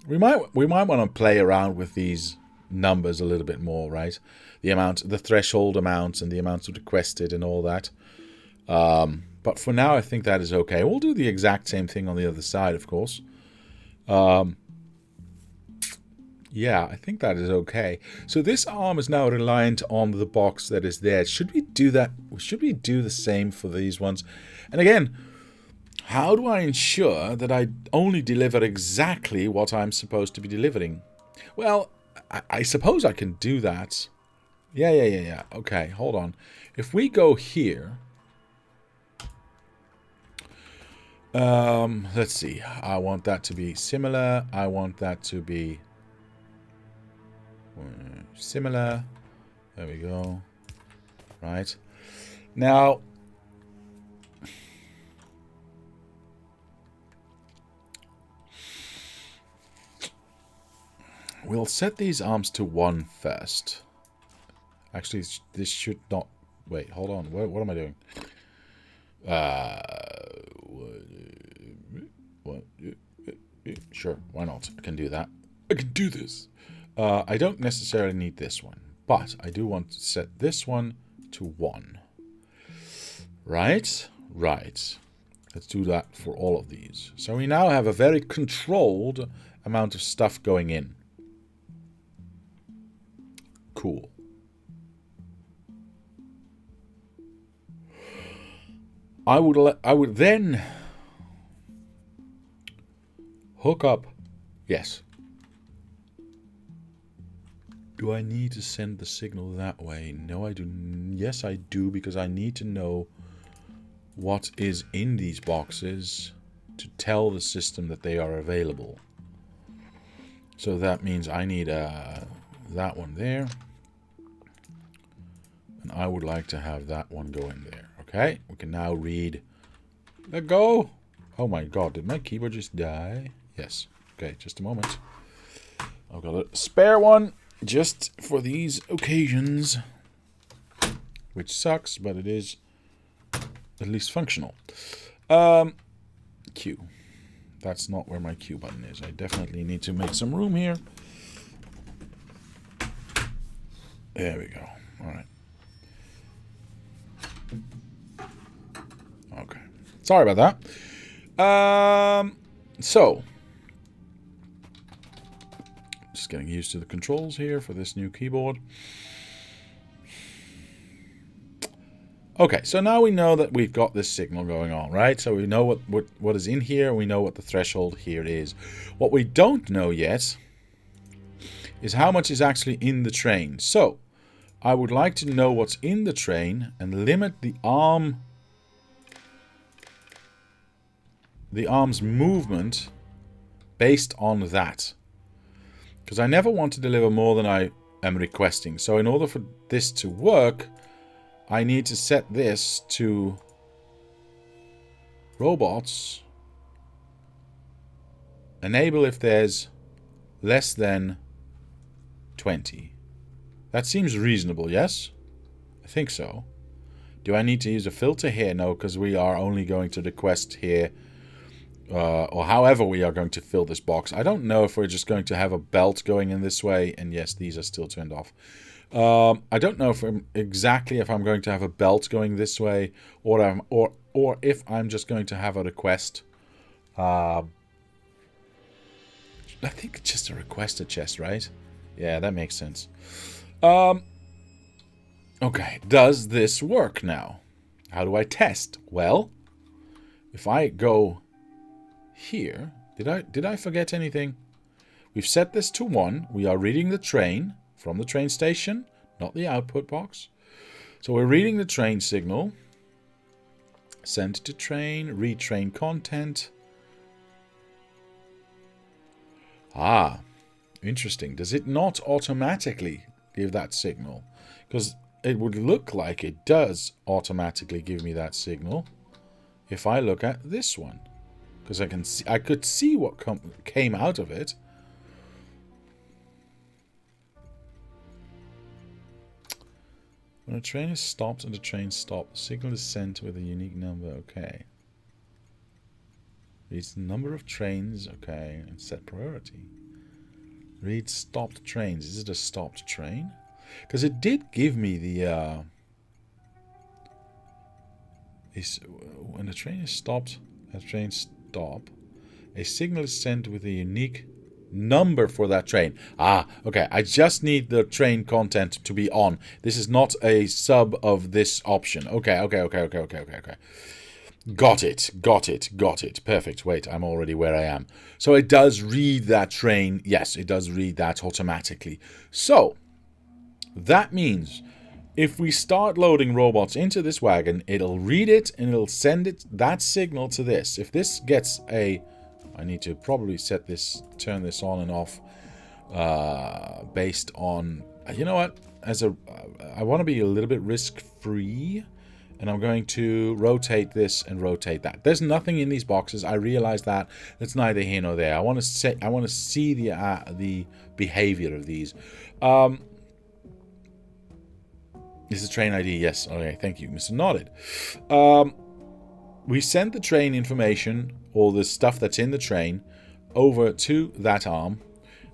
We might want to play around with these numbers a little bit more, right? The threshold amounts and the amounts requested and all that. But for now, I think that is okay. We'll do the exact same thing on the other side, of course. Yeah, I think that is okay. So this arm is now reliant on the box that is there. Should we do that? Should we do the same for these ones? And again, how do I ensure that I only deliver exactly what I'm supposed to be delivering? Well, I suppose I can do that. Yeah. Okay, hold on. If we go here... let's see. I want that to be similar. I want that to be... similar. There we go. Right. Now... we'll set these arms to 1 first. Actually, this should not... Wait, hold on. What am I doing? Sure, why not? I can do that. I can do this. I don't necessarily need this one, but I do want to set this one to 1. Right? Right. Let's do that for all of these. So we now have a very controlled amount of stuff going in. Cool. I would then hook up. Yes. Do I need to send the signal that way? No, I do. Yes, I do, because I need to know what is in these boxes to tell the system that they are available. So that means I need that one there. And I would like to have that one go in there. Okay, we can now read. Let go. Oh my god, did my keyboard just die? Yes. Okay, just a moment. I've got a spare one just for these occasions. Which sucks, but it is at least functional. Q. That's not where my Q button is. I definitely need to make some room here. There we go. Alright. Okay. Sorry about that. So. Just getting used to the controls here for this new keyboard. Okay, so now we know that we've got this signal going on, right? So we know what is in here. We know what the threshold here is. What we don't know yet is how much is actually in the train. So I would like to know what's in the train and limit the arm's movement based on that. Because I never want to deliver more than I am requesting. So in order for this to work, I need to set this to robots enable if there's less than 20. That seems reasonable, yes? I think so. Do I need to use a filter here? No, because we are only going to request here, or however we are going to fill this box. I don't know if we're just going to have a belt going in this way, and yes, these are still turned off. I don't know if I'm going to have a belt going this way, or if I'm just going to have a request. I think it's just a requested chest, right? Yeah, that makes sense. Okay, does this work now? How do I test? Well, if I go here, did I forget anything? We've set this to 1. We are reading the train from the train station, not the output box. So we're reading the train signal. Send to train, read train content. Ah, interesting. Does it not automatically give that signal? Because it would look like it does automatically give me that signal if I look at this one. Because I could see what came out of it. When a train is stopped and the train stopped, the signal is sent with a unique number. Okay. Reads the number of trains. Okay. And set priority. Read stopped trains. Is it a stopped train? Because it did give me the... when the train is stopped, a signal is sent with a unique number for that train. Ah, okay. I just need the train content to be on. This is not a sub of this option. Okay. Got it. Perfect. Wait, I'm already where I am. So it does read that train. Yes, it does read that automatically. So that means if we start loading robots into this wagon, it'll read it and it'll send that signal to this. If this gets a... I need to probably turn this on and off based on... You know what? I want to be a little bit risk-free, and I'm going to rotate this and rotate that. There's nothing in these boxes. I realize that. It's neither here nor there. I want to see the behavior of these. Is the train ID? Yes. Okay, thank you, Mr. Nodded. We send the train information, or the stuff that's in the train, over to that arm.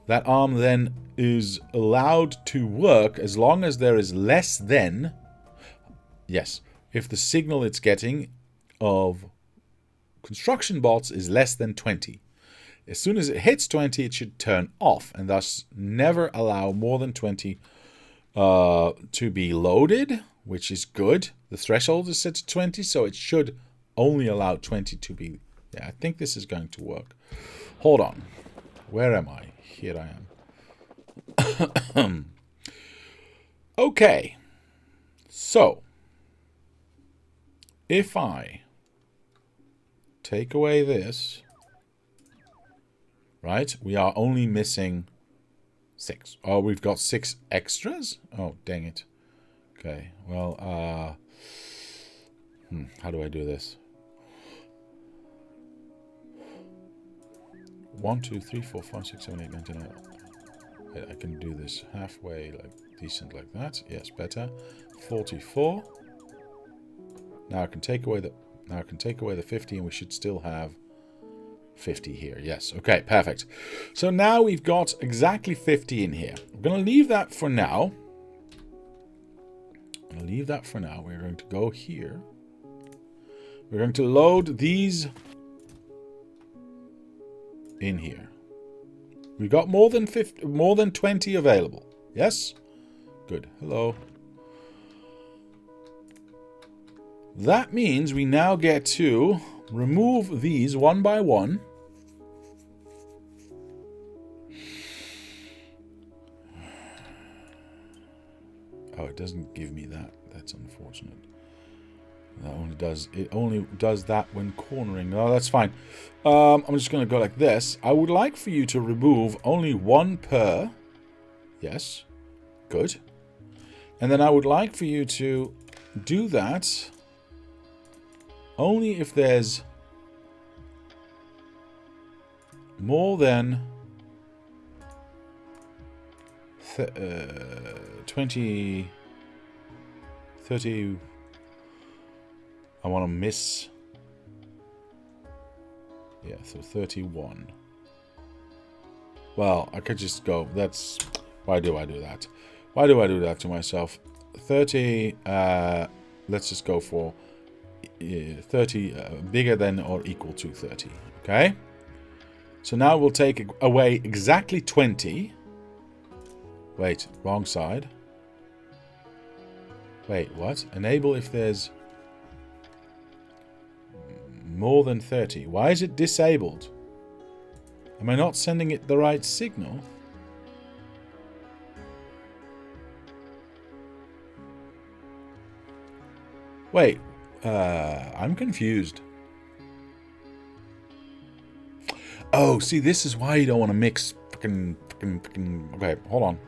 That arm then is allowed to work as long as there is less than... Yes, if the signal it's getting of construction bots is less than 20. As soon as it hits 20, it should turn off, and thus never allow more than 20 to be loaded, which is good. The threshold is set to 20, so it should only allow 20 to be... Yeah, I think this is going to work. Hold on. Where am I? Here I am. Okay. So, if I take away this, right, we are only missing 6. Oh, we've got 6 extras? Oh, dang it. Okay, well, how do I do this? 1, 2, 3, 4, 5, 6, 7, 8, 9, 10, 11. I can do this halfway, like decent like that. Yes, better. 44. Now I can take away the 50, and we should still have 50 here. Yes. Okay, perfect. So now we've got exactly 50 in here. I'm going to leave that for now. We're going to go here. We're going to load these in here. We got more than 20 available. Yes? Good. Hello. That means we now get to remove these one by one. Oh, it doesn't give me that. That's unfortunate. It only does that when cornering. Oh, that's fine. I'm just going to go like this. I would like for you to remove only one per. Yes. Good. And then I would like for you to do that only if there's more than 20, 30. I want to miss. Yeah, so 31. Well, I could just go. That's. Why do I do that? Why do I do that to myself? 30. Let's just go for 30 bigger than or equal to 30. Okay. So now we'll take away exactly 20. Wait, wrong side. Wait, what? Enable if there's more than 30. Why is it disabled? Am I not sending it the right signal? Wait, I'm confused. Oh, see, this is why you don't want to mix fucking. Okay, hold on.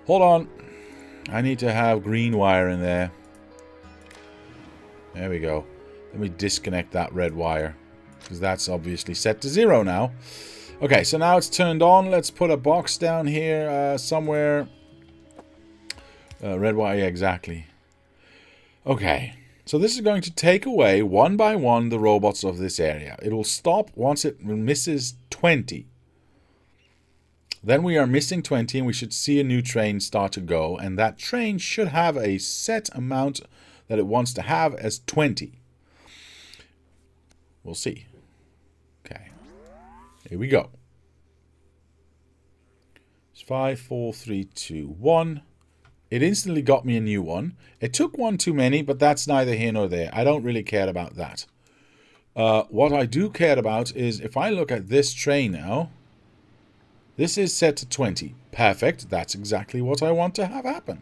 Hold on. I need to have green wire in there. There we go. Let me disconnect that red wire, because that's obviously set to 0 now. Okay, so now it's turned on. Let's put a box down here somewhere. Red wire, yeah, exactly. Okay, so this is going to take away one by one the robots of this area. It will stop once it misses 20. Then we are missing 20 and we should see a new train start to go. And that train should have a set amount that it wants to have as 20. We'll see. Okay. Here we go. It's 5, 4, 3, 2, 1. It instantly got me a new one. It took one too many, but that's neither here nor there. I don't really care about that. What I do care about is if I look at this train now, this is set to 20. Perfect. That's exactly what I want to have happen.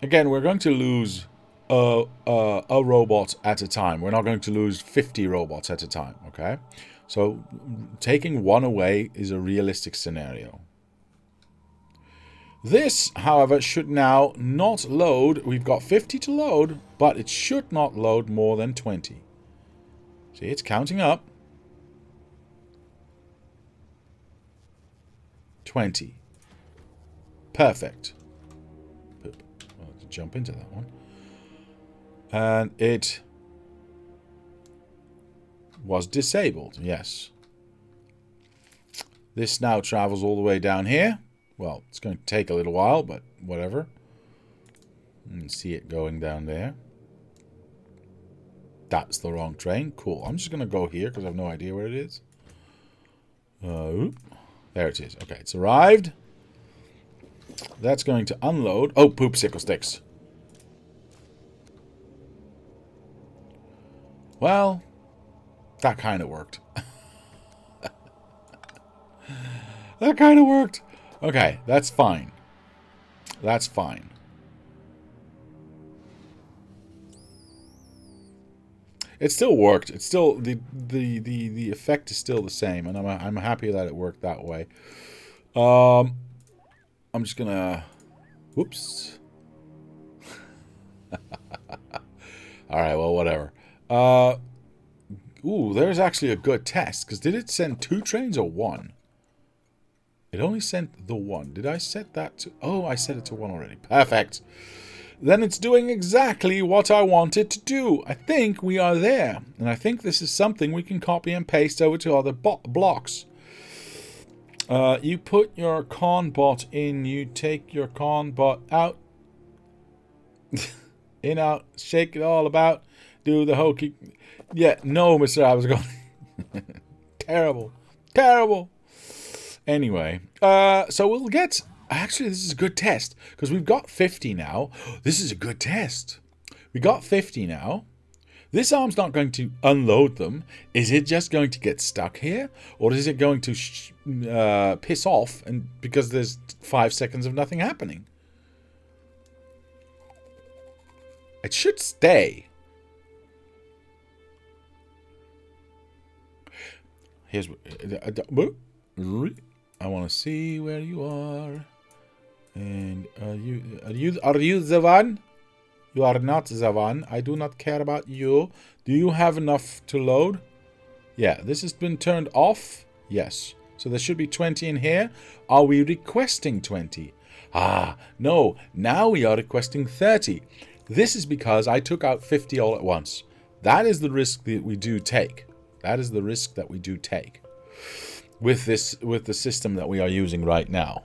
Again, we're going to lose a robot at a time. We're not going to lose 50 robots at a time, okay? So taking one away is a realistic scenario. This, however, should now not load. We've got 50 to load, but it should not load more than 20. See, it's counting up. 20. Perfect. Poop. I'll have to jump into that one. And it was disabled, yes. This now travels all the way down here. Well, it's going to take a little while, but whatever. You can see it going down there. That's the wrong train. Cool. I'm just going to go here because I have no idea where it is. There it is. Okay, it's arrived. That's going to unload. Oh, poop sickle sticks. Well, that kind of worked. That kind of worked. Okay, that's fine. That's fine. It still worked. It's still the effect is still the same, and I'm happy that it worked that way. I'm just gonna. Whoops. All right. Well, whatever. Ooh, there's actually a good test because did it send 2 trains or 1? It only sent the 1. Did I set that to... Oh, I set it to 1 already. Perfect. Then it's doing exactly what I want it to do. I think we are there. And I think this is something we can copy and paste over to other blocks. You put your con bot in. You take your con bot out. In, out. Shake it all about. Do the hokey... Yeah, no, Mr. I was going... Terrible. Terrible. Anyway, so we'll get... Actually, this is a good test, because we've got 50 now. This is a good test. We got 50 now. This arm's not going to unload them. Is it just going to get stuck here? Or is it going to piss off and because there's 5 seconds of nothing happening? It should stay. Here's... I want to see where you are. And are you the one? You are not the one. I do not care about you. Do you have enough to load? Yeah, this has been turned off. Yes. So there should be 20 in here. Are we requesting 20? Ah, no. Now we are requesting 30. This is because I took out 50 all at once. That is the risk that we do take. That is the risk that we do take with the system that we are using right now.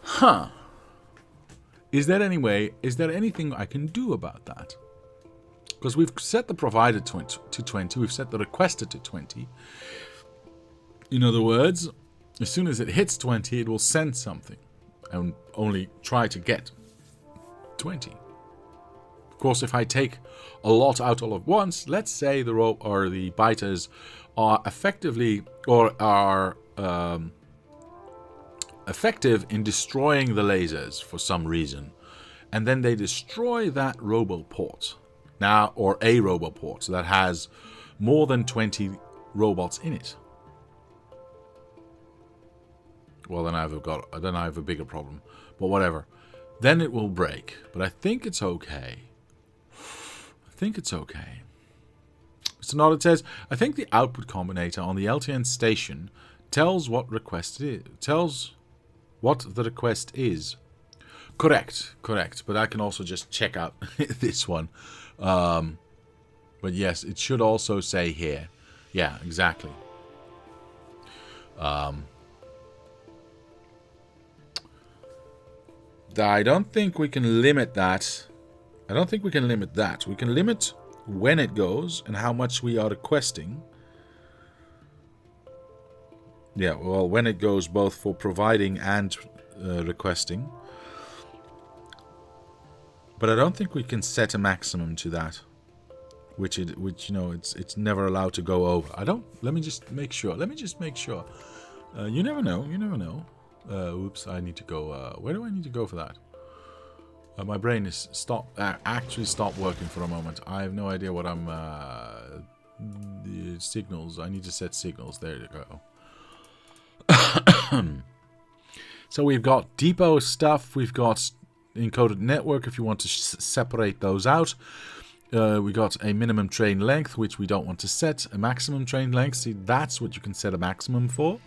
Huh. Is there anything I can do about that? Because we've set the provider to 20, we've set the requester to 20. In other words, as soon as it hits 20, it will send something and only try to get 20. Of course, if I take a lot out all at once, let's say the rope or the biters are effectively or are effective in destroying the lasers for some reason, and then they destroy that roboport now, or a roboport that has more than 20 robots in it. Well, then I have a bigger problem. But whatever. Then it will break. But I think it's okay. Mr. Nodded says, I think the output combinator on the LTN station tells what the request is. Correct. But I can also just check out this one. But yes, it should also say here. Yeah, exactly. I don't think we can limit that. We can limit when it goes and how much we are requesting. Yeah, well, when it goes both for providing and requesting. But I don't think we can set a maximum to that. Which it's never allowed to go over. Let me just make sure. You never know. Oops, I need to go. Where do I need to go for that? My brain is actually stopped working for a moment. I have no idea what I'm. The signals. I need to set signals. There you go. So we've got depot stuff. We've got encoded network. If you want to separate those out, we got a minimum train length, which we don't want to set. A maximum train length. See, that's what you can set a maximum for.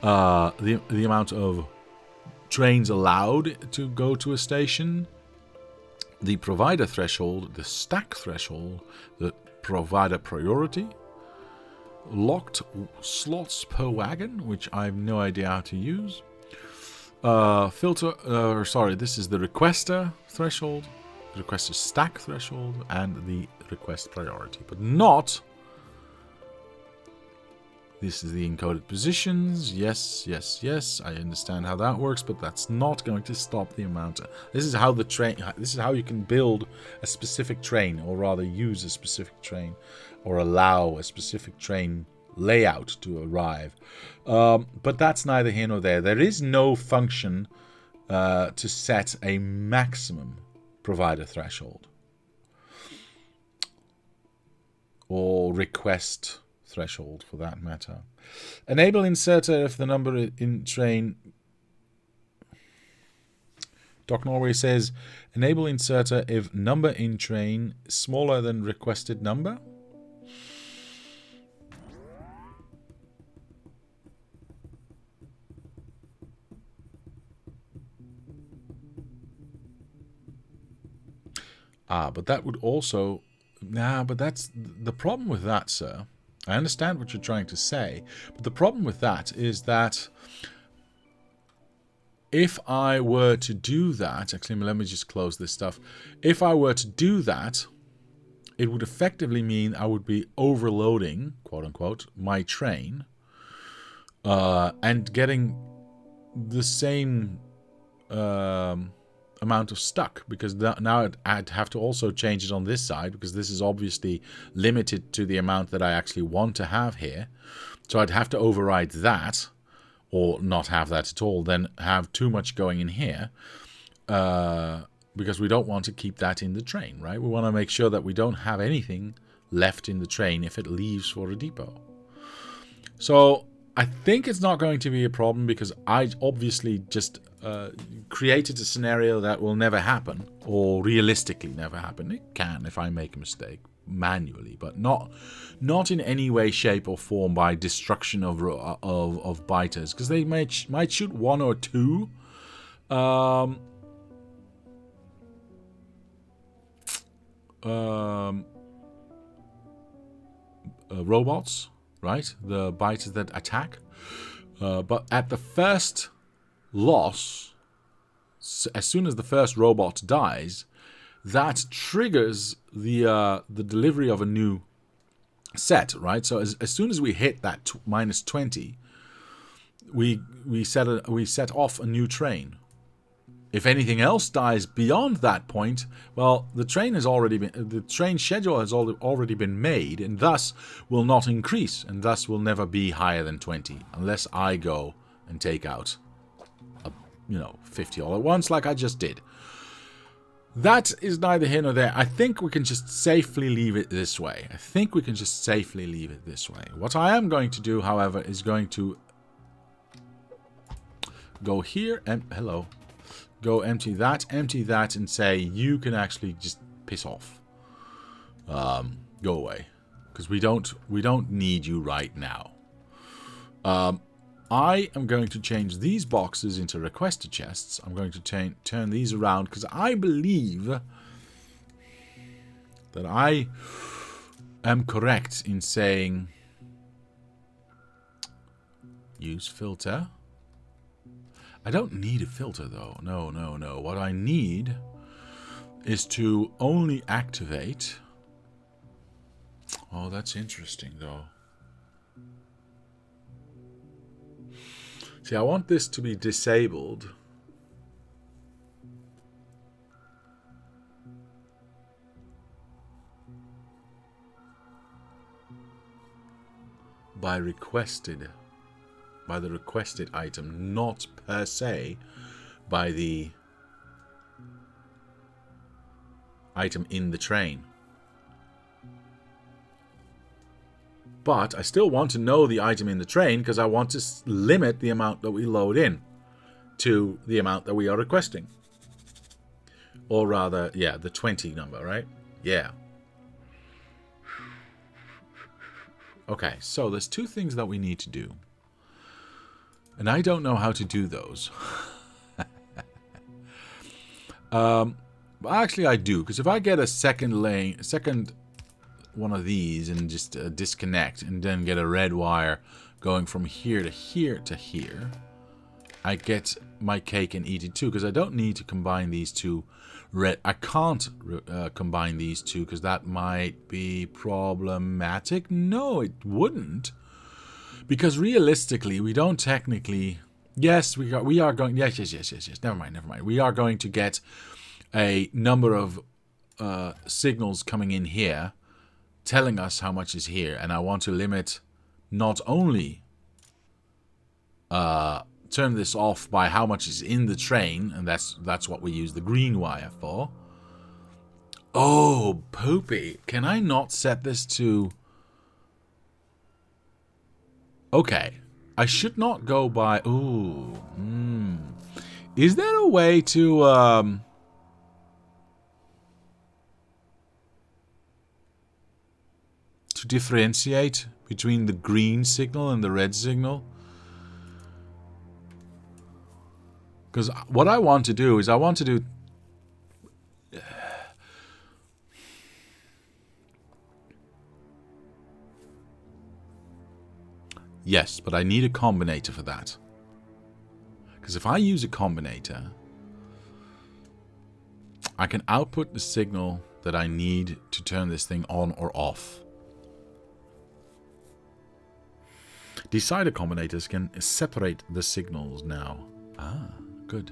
The amount of trains allowed to go to a station, the provider threshold, the stack threshold, the provider priority, locked slots per wagon, which I have no idea how to use, this is the requester threshold, the requester stack threshold, and the request priority, but not. This is the encoded positions. Yes. I understand how that works, but that's not going to stop the amount. This is how you can build a specific train, or rather use a specific train, or allow a specific train layout to arrive. But that's neither here nor there. There is no function to set a maximum provider threshold or request threshold for that matter. Enable inserter if the number in train. Doc Norway says enable inserter if number in train smaller than requested number. But that would also. But that's the problem with that, sir. I understand what you're trying to say, but the problem with that is that if I were to do that, actually, let me just close this stuff. If I were to do that, it would effectively mean I would be overloading, quote unquote, my train, and getting the same amount of stuck, because now I'd have to also change it on this side, because this is obviously limited to the amount that I actually want to have here. So I'd have to override that, or not have that at all, then have too much going in here, because we don't want to keep that in the train, right? We want to make sure that we don't have anything left in the train if it leaves for a depot. So I think it's not going to be a problem, because I obviously just created a scenario that will never happen, or realistically never happen. It can if I make a mistake. manually, but not in any way, shape, or form by destruction of biters, because they might shoot one or two. Robots, right? The biters that attack. But at the first loss, as soon as the first robot dies, that triggers the delivery of a new set, right? So as soon as we hit that minus 20, we set off a new train. If anything else dies beyond that point, well, the train schedule has already been made, and thus will not increase, and thus will never be higher than 20, unless I go and take out 50 all at once, like I just did. That is neither here nor there. I think we can just safely leave it this way. What I am going to do, however, is going to go here and go empty that, and say you can actually just piss off. Go away, because we don't need you right now. I am going to change these boxes into requester chests. I'm going to turn these around, because I believe that I am correct in saying use filter. I don't need a filter, though. No. What I need is to only activate... Oh, that's interesting, though. See, I want this to be disabled. By the requested item, not per se by the item in the train. But I still want to know the item in the train, because I want to limit the amount that we load in to the amount that we are requesting. Or rather, yeah, the 20 number, right? Yeah. Okay, so there's two things that we need to do. And I don't know how to do those. Actually, I do, because if I get a second one of these and just disconnect and then get a red wire going from here to here to here, I get my cake and eat it too, because I don't need to combine these two. I can't combine these two, because that might be problematic. No, it wouldn't. Because realistically, we don't technically... Yes, we are going... Yes. Never mind. We are going to get a number of signals coming in here telling us how much is here. And I want to limit not only turn this off by how much is in the train, and that's what we use the green wire for. Oh, poopy. Can I not set this to... Okay, I should not go by... Ooh. Is there a way to differentiate between the green signal and the red signal? Because what I want to do is Yes, but I need a combinator for that. Because if I use a combinator, I can output the signal that I need to turn this thing on or off. Decider combinators can separate the signals now. Ah, good.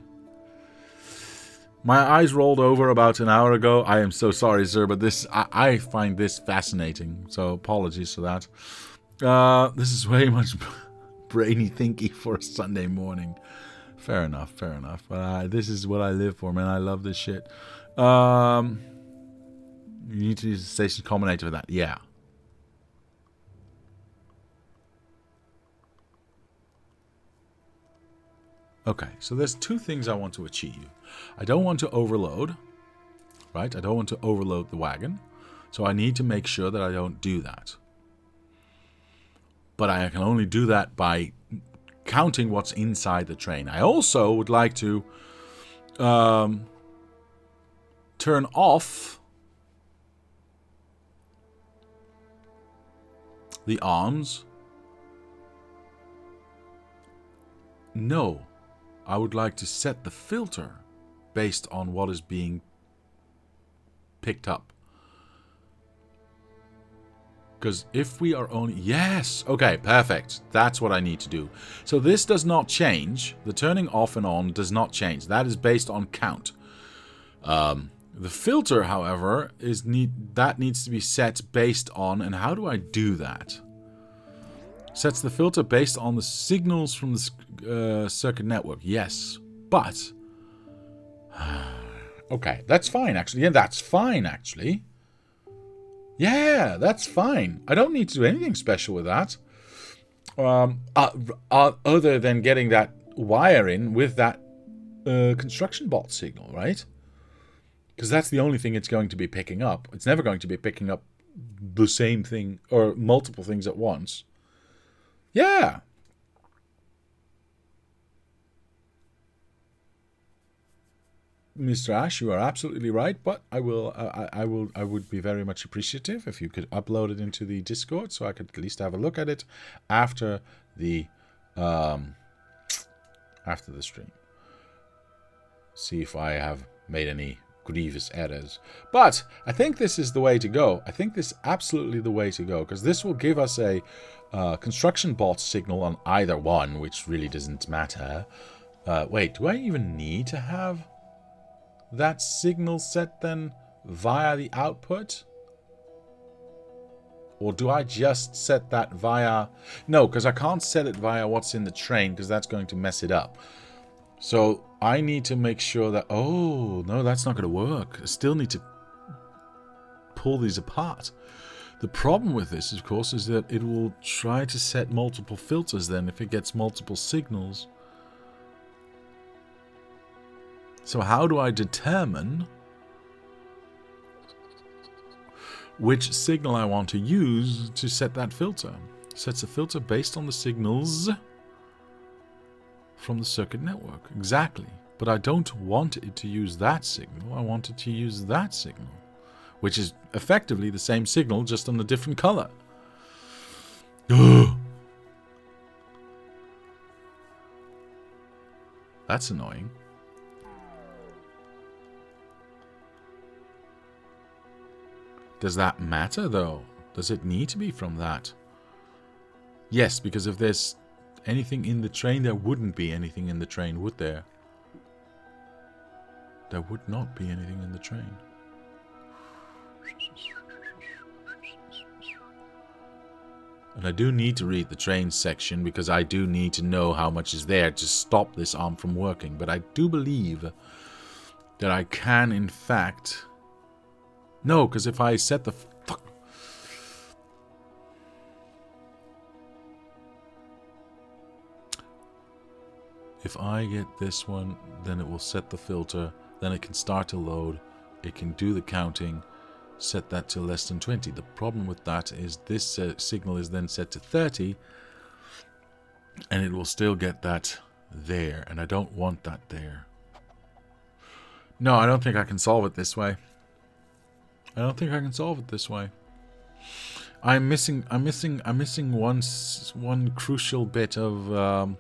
My eyes rolled over about an hour ago. I am so sorry, sir, but I find this fascinating. So apologies for that. This is way much brainy thinky for a Sunday morning. Fair enough. But this is what I live for, man. I love this shit. You need to use a station combinator for that. Yeah. Okay, so there's two things I want to achieve. I don't want to overload, right? I don't want to overload the wagon. So I need to make sure that I don't do that. But I can only do that by counting what's inside the train. I also would like to turn off the arms. No, I would like to set the filter based on what is being picked up. Because if we are only... Yes! Okay, perfect. That's what I need to do. So this does not change. The turning off and on does not change. That is based on count. The filter, however, that needs to be set based on... And how do I do that? Sets the filter based on the signals from the circuit network. Yes. But... okay, that's fine, actually. Yeah, that's fine, actually. Yeah, that's fine. I don't need to do anything special with that. Other than getting that wire in with that construction bot signal, right? Because that's the only thing it's going to be picking up. It's never going to be picking up the same thing or multiple things at once. Yeah. Mr. Ash, you are absolutely right, but I would be very much appreciative if you could upload it into the Discord so I could at least have a look at it after the stream. See if I have made any grievous errors. But I think this is the way to go. I think this is absolutely the way to go, because this will give us a construction bot signal on either one, which really doesn't matter. Wait, do I even need to have that signal set then via the output? Or do I just set that via... No, because I can't set it via what's in the train, because that's going to mess it up. So I need to make sure that... Oh, no, that's not going to work. I still need to pull these apart. The problem with this, of course, is that it will try to set multiple filters then if it gets multiple signals. So how do I determine which signal I want to use to set that filter? Sets a filter based on the signals from the circuit network. Exactly. But I don't want it to use that signal. I want it to use that signal, which is effectively the same signal, just on a different color. That's annoying. Does that matter, though? Does it need to be from that? Yes, because if there's anything in the train, there wouldn't be anything in the train, would there? There would not be anything in the train. And I do need to read the train section, because I do need to know how much is there to stop this arm from working. But I do believe that I can, in fact... No, because if I set the... Fuck. If I get this one, then it will set the filter. Then it can start to load. It can do the counting. Set that to less than 20. The problem with that is this signal is then set to 30. And it will still get that there. And I don't want that there. No, I don't think I can solve it this way. I don't think I can solve it this way. I'm missing one crucial bit of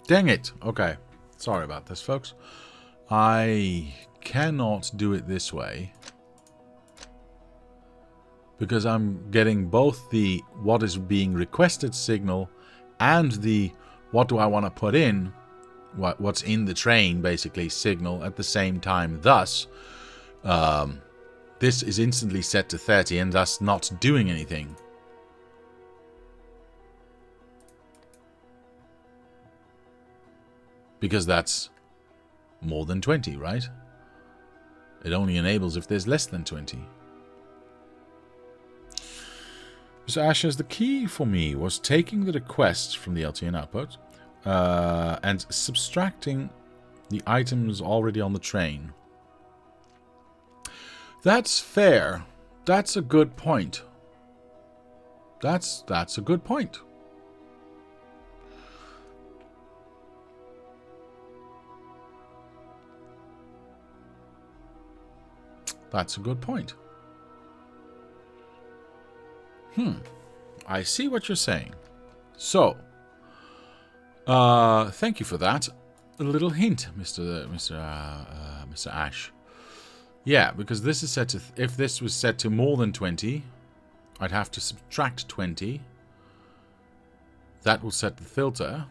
Dang it. Okay. Sorry about this, folks. I cannot do it this way, because I'm getting both the what is being requested signal and the what do I want to put in, what's in the train basically signal at the same time. Thus, this is instantly set to 30 and thus not doing anything. Because that's more than 20, right? It only enables if there's less than 20. So Ashes, the key for me was taking the requests from the LTN output and subtracting the items already on the train. That's fair. That's a good point. That's a good point. That's a good point. I see what you're saying. So, thank you for that. A little hint, Mr. Ash. Yeah, because this is set to... if this was set to more than 20, I'd have to subtract 20. That will set the filter.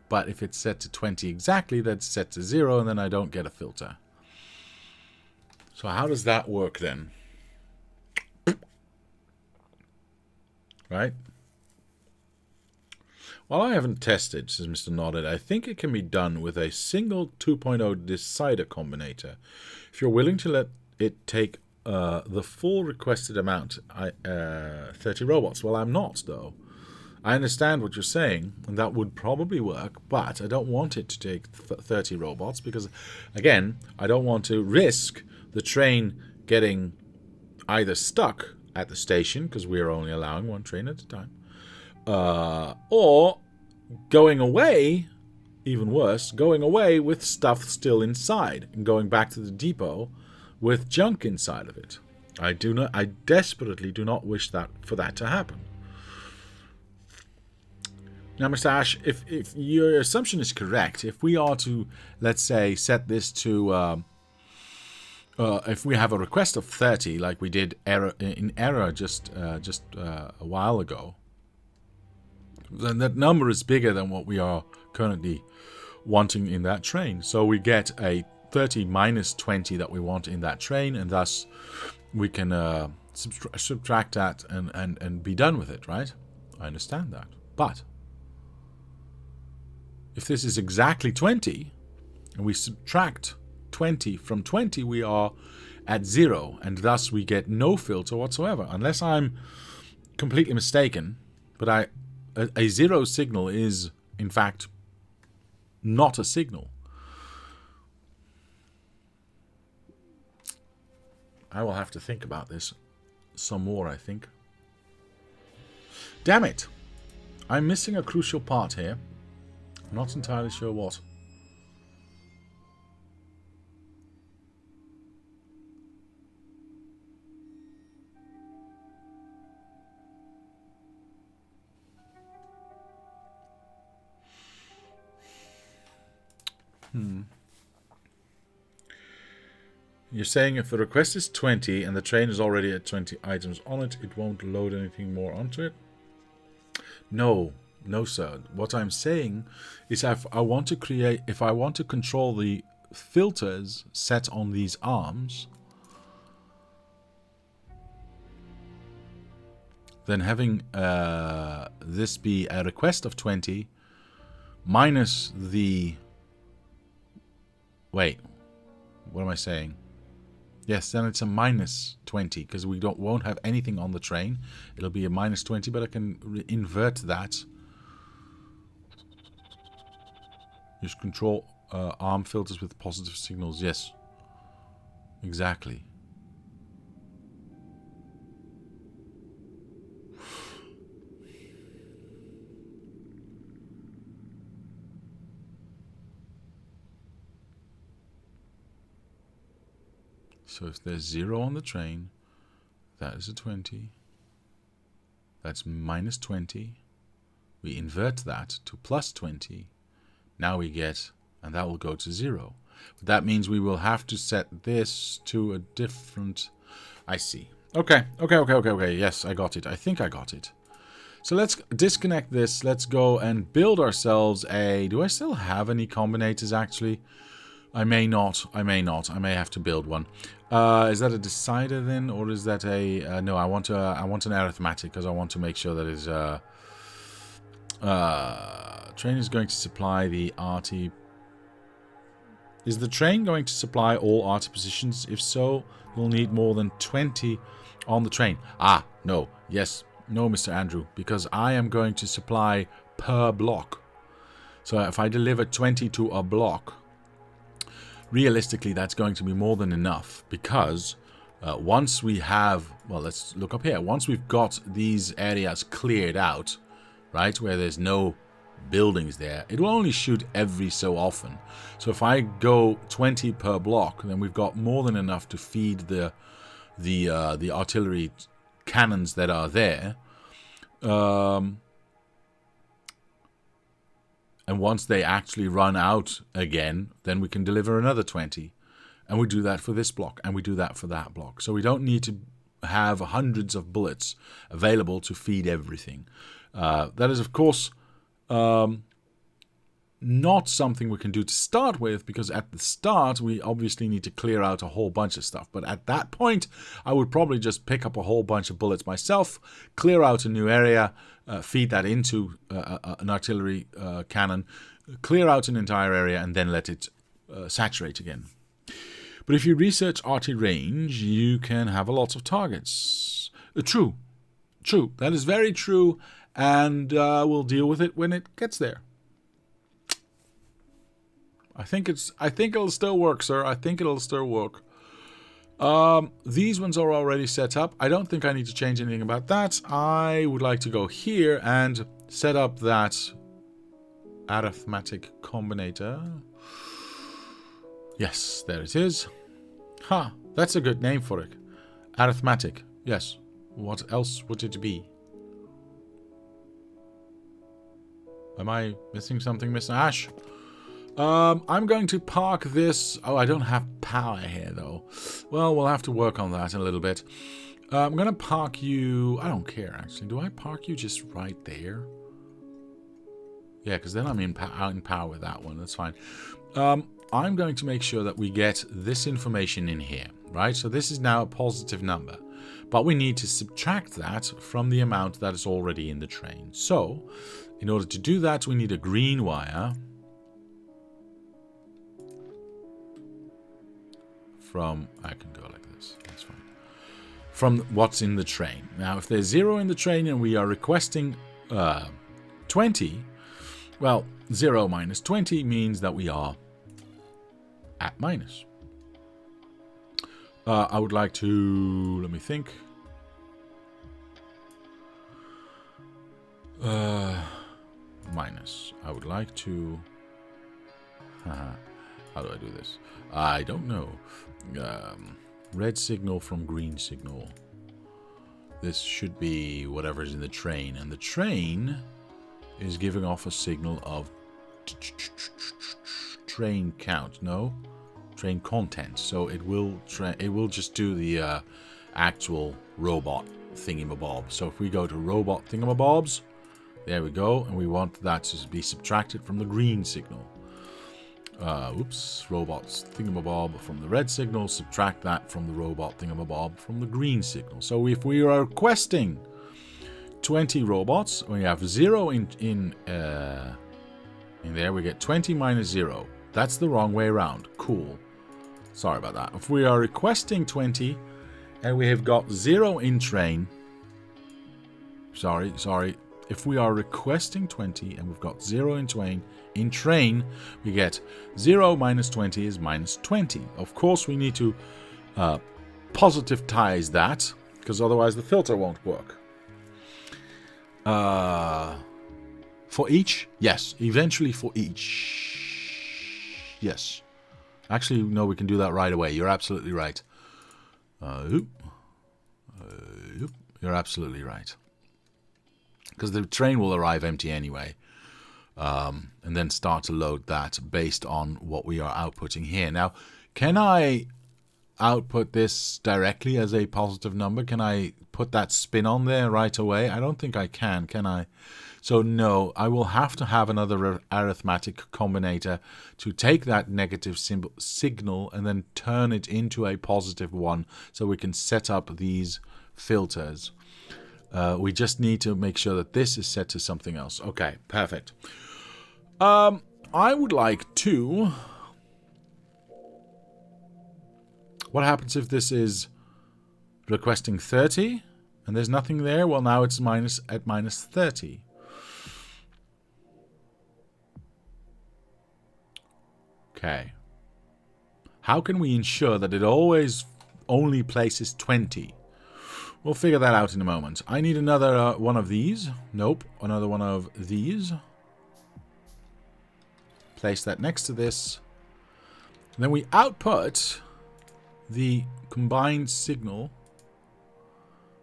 But if it's set to 20 exactly, that's set to 0, and then I don't get a filter. So how does that work then? Right? Well, I haven't tested, says Mr. Nodded. I think it can be done with a single 2.0 decider combinator. If you're willing to let it take the full requested amount, 30 robots. Well, I'm not, though. I understand what you're saying, and that would probably work, but I don't want it to take 30 robots because, again, I don't want to risk the train getting either stuck at the station, because we're only allowing one train at a time, or going away, even worse, going away with stuff still inside and going back to the depot with junk inside of it. I desperately do not wish for that to happen. Now, Mr. Ash, if your assumption is correct, if we are to, let's say, set this to, if we have a request of 30, like we did in error just a while ago, then that number is bigger than what we are currently wanting in that train. So we get a 30 minus 20 that we want in that train, and thus we can subtract that and be done with it, right? I understand that. But if this is exactly 20, and we subtract 20 from 20, we are at 0, and thus we get no filter whatsoever, unless I'm completely mistaken. But a 0 signal is, in fact, not a signal. I will have to think about this some more, I think. Damn it! I'm missing a crucial part here. I'm not entirely sure what. You're saying if the request is 20 and the train is already at 20 items on it, it won't load anything more onto it? No, sir. What I'm saying is if I want to control the filters set on these arms, then having this be a request of 20 minus the... Wait, what am I saying? Yes, then it's a minus 20 because we won't have anything on the train. It'll be a minus 20, but I can invert that. Use control arm filters with positive signals. Yes, exactly. So if there's 0 on the train, that is a 20. That's minus 20. We invert that to plus 20. Now we get, and that will go to 0. But that means we will have to set this to a different... I see. Okay. Yes, I got it. I think I got it. So let's disconnect this. Let's go and build ourselves a... Do I still have any combinators, actually? I may not. I may have to build one. Is that a decider then, or is that a... no, I want an arithmetic because I want to make sure that is... train is going to supply the RT... Is the train going to supply all RT positions? If so, you'll need more than 20 on the train. Ah, no. Yes. No, Mr. Andrew, because I am going to supply per block. So if I deliver 20 to a block, realistically that's going to be more than enough, because once we have, well, let's look up here. Once we've got these areas cleared out, right, where there's no buildings there, it will only shoot every so often. So if I go 20 per block, then we've got more than enough to feed the artillery cannons that are there. And once they actually run out again, then we can deliver another 20. And we do that for this block, and we do that for that block. So we don't need to have hundreds of bullets available to feed everything. That is, of course, not something we can do to start with, because at the start we obviously need to clear out a whole bunch of stuff. But at that point, I would probably just pick up a whole bunch of bullets myself, clear out a new area, feed that into an artillery cannon, clear out an entire area, and then let it saturate again. But if you research arty range, you can have a lot of targets. True. That is very true, and we'll deal with it when it gets there. I think it'll still work, sir. I think it'll still work. These ones are already set up. I don't think I need to change anything about that. I would like to go here and set up that arithmetic combinator. Yes, there it is. Ha, that's a good name for it. Arithmetic. Yes. What else would it be? Am I missing something, Mr. Ash? I'm going to park this. Oh, I don't have power here, though. Well, we'll have to work on that a little bit. I'm going to park you... I don't care, actually. Do I park you just right there? Yeah, because then I'm in power with that one. That's fine. I'm going to make sure that we get this information in here, right? So this is now a positive number. But we need to subtract that from the amount that is already in the train. So, in order to do that, we need a green wire... from, I can go like this, that's fine, from what's in the train. Now, if there's 0 in the train and we are requesting 20, well, 0 minus 20 means that we are at minus. I would like to, let me think, minus, I would like to, how do I do this? I don't know. Red signal from green signal. This should be whatever's in the train. And the train is giving off a signal of train count. No? Train content. So it will just do the actual robot thingamabob. So if we go to robot thingamabobs, there we go. And we want that to be subtracted from the green signal. Robots thingamabob from the red signal, subtract that from the robot thingamabob from the green signal. So if we are requesting 20 robots, we have 0 in there, we get 20 minus 0. That's the wrong way around. Cool. Sorry about that. If we are requesting 20 and we have got 0 in train, sorry. If we are requesting 20 and we've got 0 in train, we get 0 minus 20 is minus 20. Of course, we need to positivize that, because otherwise the filter won't work. For each? Yes. Eventually for each. Yes. Actually, no, we can do that right away. You're absolutely right. You're absolutely right. Because the train will arrive empty anyway. And then start to load that based on what we are outputting here. Now, can I output this directly as a positive number? Can I put that spin on there right away? I don't think I can I? So no, I will have to have another arithmetic combinator to take that negative signal and then turn it into a positive one so we can set up these filters. We just need to make sure that this is set to something else. Okay, perfect. I would like to... What happens if this is requesting 30 And there's nothing there. Well, now it's at minus 30. Okay. How can we ensure that it always only places 20? We'll figure that out in a moment. I need another one of these. Nope. Another one of these. Place that next to this. And then we output the combined signal,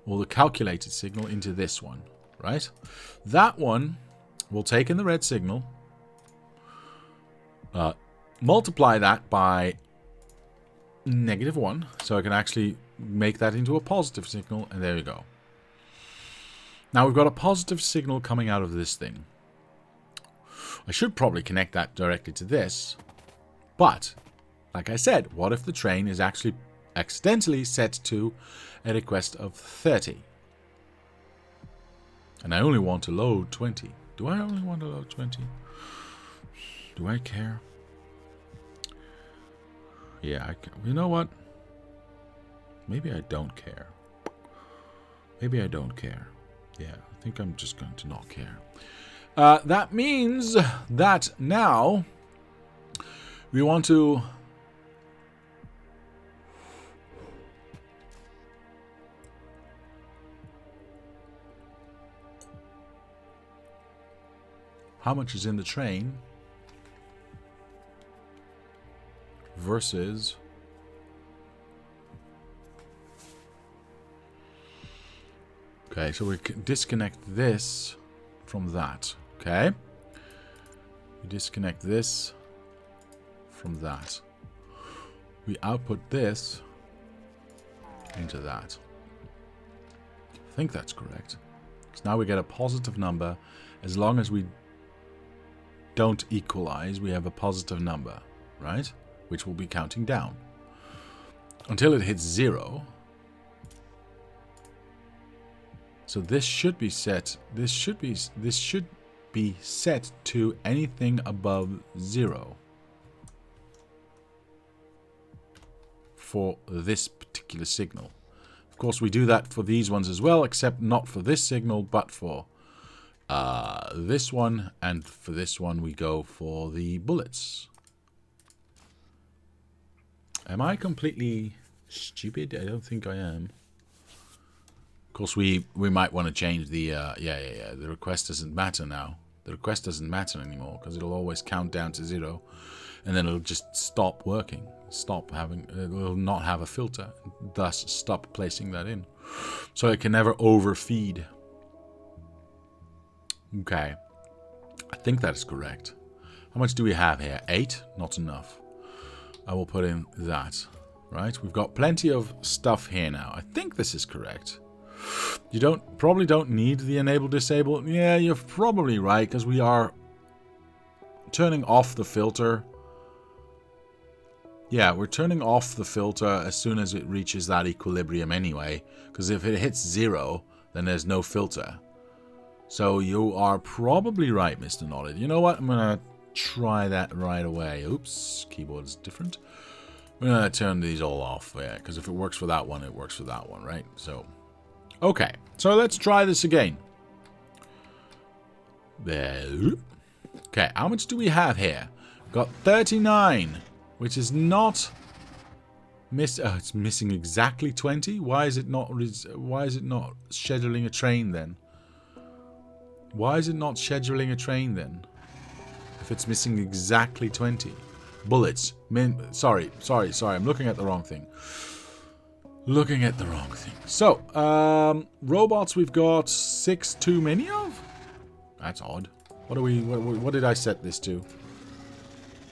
or the calculated signal, into this one, right? That one will take in the red signal, multiply that by -1, so I can actually make that into a positive signal, and there you go. Now we've got a positive signal coming out of this thing. I should probably connect that directly to this, but, like I said, what if the train is actually accidentally set to a request of 30? And I only want to load 20. Do I only want to load 20? Do I care? Yeah, you know what? Maybe I don't care. Maybe I don't care. Yeah, I think I'm just going to not care. That means that now we want to how much is in the train versus okay, so we can disconnect this from that. Okay, we disconnect this from that. We output this into that. I think that's correct. So now we get a positive number. As long as we don't equalize, we have a positive number, right? Which will be counting down until it hits 0. So this should be set. This should be set to anything above 0 for this particular signal. Of course, we do that for these ones as well, except not for this signal, but for this one, and for this one we go for the bullets. Am I completely stupid? I don't think I am. Of course, we might want to change the the request doesn't matter now. The request doesn't matter anymore because it'll always count down to 0, and then it'll just stop working. It will not have a filter, thus stop placing that in. So it can never overfeed. Okay, I think that is correct. How much do we have here? 8? Not enough. I will put in that, right? We've got plenty of stuff here now. I think this is correct. You probably don't need the enable disable. Yeah, you're probably right, because we are turning off the filter. Yeah, we're turning off the filter as soon as it reaches that equilibrium anyway, because if it hits 0, then there's no filter. So you are probably right, Mr. Knowledge. You know what? I'm going to try that right away. Oops, keyboard is different. I'm going to turn these all off, yeah, because if it works for that one, it works for that one, right? So, okay. So let's try this again. There. Okay, how much do we have here? Got 39, which is not... it's missing exactly 20? Why is it not scheduling a train then? Why is it not scheduling a train then? If it's missing exactly 20. Bullets. Sorry. I'm looking at the wrong thing. So, robots we've got 6 too many of? That's odd. What did I set this to?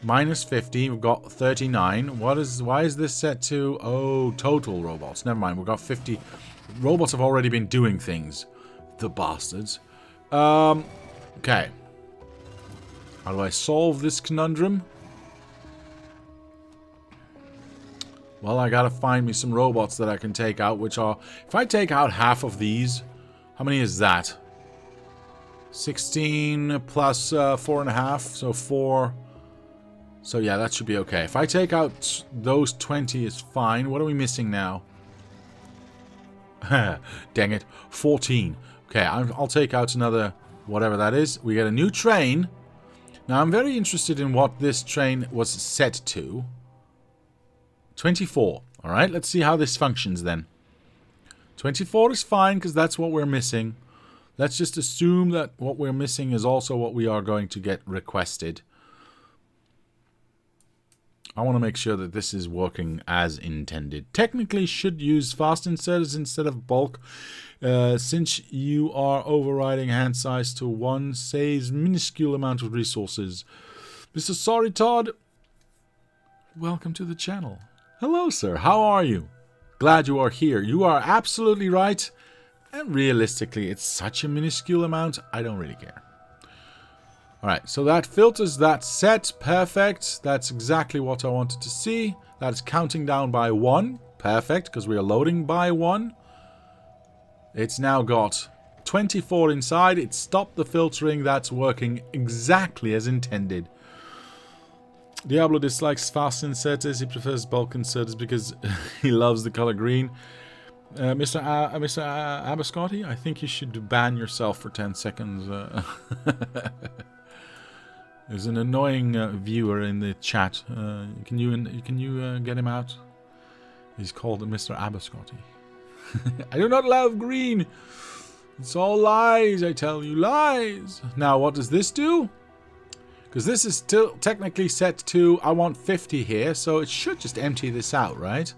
Minus 50. We've got 39. Why is this set to... Oh, total robots. Never mind. We've got 50. Robots have already been doing things. The bastards. Okay. How do I solve this conundrum? Well, I gotta find me some robots that I can take out, which are... If I take out half of these, how many is that? 16 plus 4.5, so 4. So yeah, that should be okay. If I take out those 20, it's fine. What are we missing now? Dang it. 14. Okay, I'll take out another whatever that is. We get a new train. Now, I'm very interested in what this train was set to. 24. Alright, let's see how this functions then. 24 is fine because that's what we're missing. Let's just assume that what we're missing is also what we are going to get requested. I want to make sure that this is working as intended. Technically, should use fast inserters instead of bulk. Since you are overriding hand size to 1, saves minuscule amount of resources. Mr. Sorry Todd, welcome to the channel. Hello, sir. How are you? Glad you are here. You are absolutely right. And realistically, it's such a minuscule amount, I don't really care. Alright, so that filters that set. Perfect. That's exactly what I wanted to see. That's counting down by 1. Perfect, because we are loading by 1. It's now got 24 inside. It stopped the filtering. That's working exactly as intended. Diablo dislikes fast inserters. He prefers bulk inserters because he loves the color green. Mr. Abascotti, I think you should ban yourself for 10 seconds. There's an annoying viewer in the chat. Can you get him out? He's called Mr. Abascotti. I do not love green. It's all lies, I tell you, lies. Now, what does this do? Because this is still technically set to, I want 50 here, so it should just empty this out, right?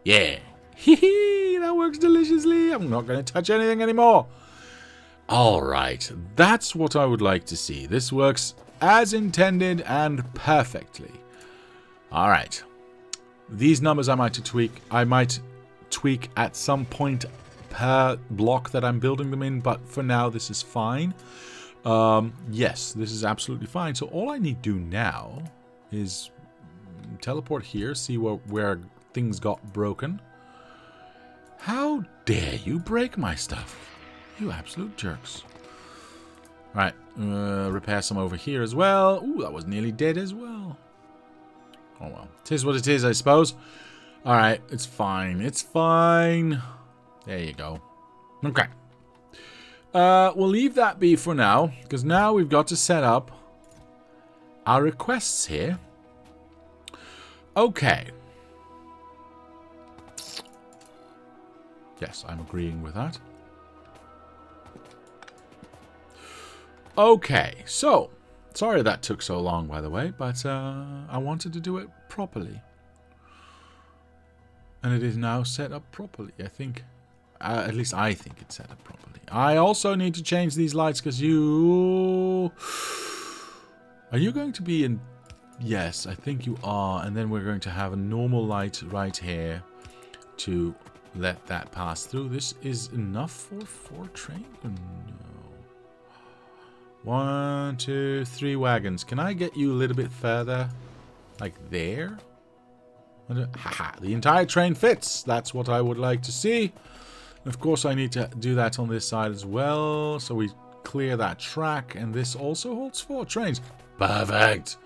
Yeah. Hee, that works deliciously. I'm not going to touch anything anymore. Alright, that's what I would like to see. This works as intended and perfectly. Alright. These numbers I might tweak at some point per block that I'm building them in, but for now this is fine. Yes, this is absolutely fine. So all I need to do now is teleport here, see where things got broken. How dare you break my stuff? You absolute jerks. Right, repair some over here as well. Ooh, that was nearly dead as well. Oh well, it is what it is, I suppose. Alright, it's fine. It's fine. There you go. Okay. We'll leave that be for now, because now we've got to set up our requests here. Okay. Yes, I'm agreeing with that. Okay, so, sorry that took so long, by the way, but I wanted to do it properly. And it is now set up properly, I think. At least I think it's set up properly. I also need to change these lights because you... Are you going to be in... Yes, I think you are. And then we're going to have a normal light right here to let that pass through. This is enough for 4 trains? No. 1, 2, 3 wagons. Can I get you a little bit further? Like there? Haha, the entire train fits. That's what I would like to see. Of course, I need to do that on this side as well. So we clear that track. And this also holds 4 trains. Perfect.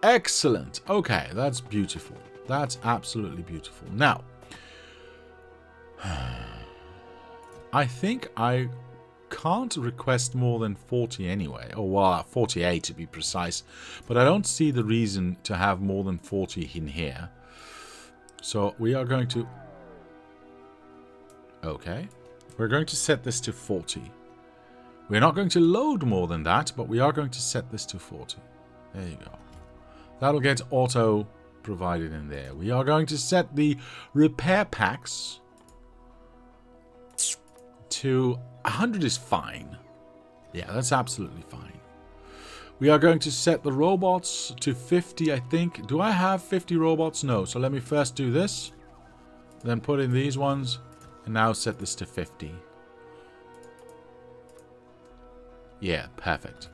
Excellent. Okay, that's beautiful. That's absolutely beautiful. Now, I think I can't request more than 40 anyway. Or, well, 48 to be precise. But I don't see the reason to have more than 40 in here. So we are going to... Okay. We're going to set this to 40. We're not going to load more than that, but we are going to set this to 40. There you go. That'll get auto provided in there. We are going to set the repair packs to 100 is fine. Yeah, that's absolutely fine. We are going to set the robots to 50, I think. Do I have 50 robots? No. So let me first do this. Then put in these ones. And now set this to 50. Yeah, perfect.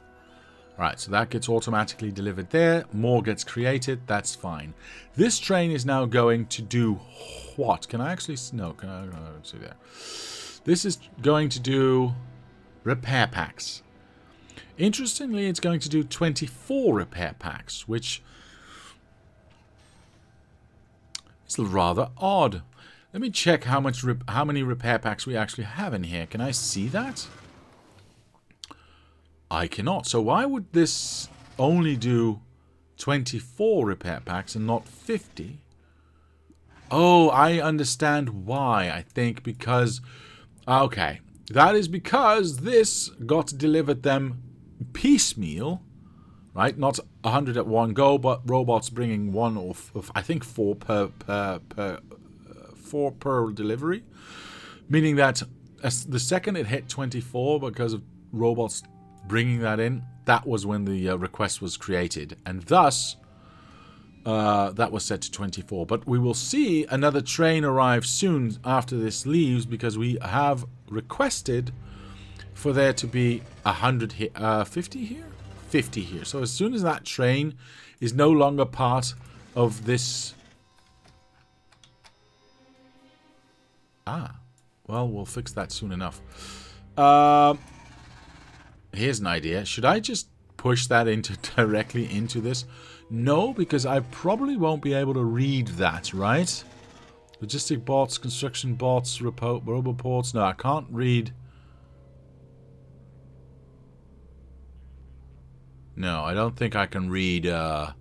Alright, so that gets automatically delivered there. More gets created. That's fine. This train is now going to do what? Can I actually... No, can I see there. This is going to do repair packs. Interestingly, it's going to do 24 repair packs, which is rather odd. Let me check how many repair packs we actually have in here. Can I see that? I cannot. So why would this only do 24 repair packs and not 50? Oh, I understand why. I think because... Okay. That is because this got delivered them piecemeal. Right? Not 100 at one go, but robots bringing one of I think 4 per delivery. Meaning that as the second it hit 24 because of robots bringing that in, that was when the request was created. And thus, that was set to 24. But we will see another train arrive soon after this leaves because we have requested for there to be 100 here. 50 here? 50 here. So as soon as that train is no longer part of this... well, we'll fix that soon enough. Here's an idea. Should I just push that directly into this? No, because I probably won't be able to read that, right? Logistic bots, construction bots, roboports. No, I can't read. No, I don't think I can read the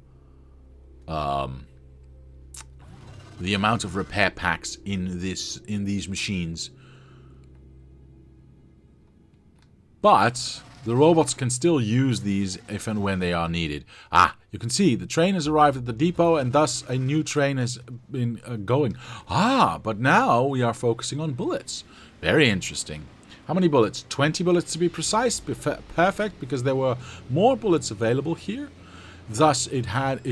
amount of repair packs in these machines. But the robots can still use these if and when they are needed. You can see the train has arrived at the depot and thus a new train has been going. But now we are focusing on bullets. Very interesting. How many bullets? 20 bullets to be precise. Perfect, because there were more bullets available here. Thus it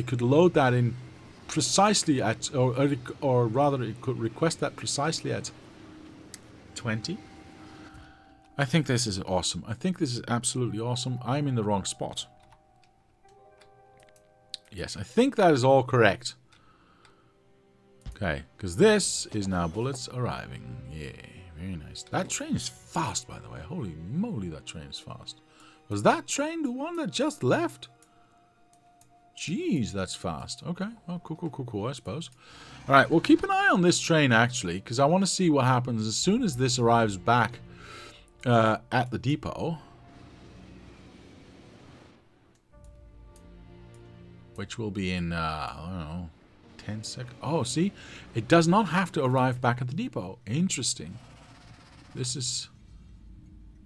could load that in precisely at, or rather it could request that precisely at 20. I think this is awesome. I think this is absolutely awesome. I'm in the wrong spot. Yes, I think that is all correct. Okay, because this is now bullets arriving. Yeah, very nice. That train is fast, by the way. Holy moly, that train is fast. Was that train the one that just left? Jeez, that's fast. Okay, well, cool, I suppose. All right, we'll keep an eye on this train, actually, because I want to see what happens as soon as this arrives back at the depot, which will be in I don't know, 10 seconds. Oh, see, it does not have to arrive back at the depot. Interesting. This is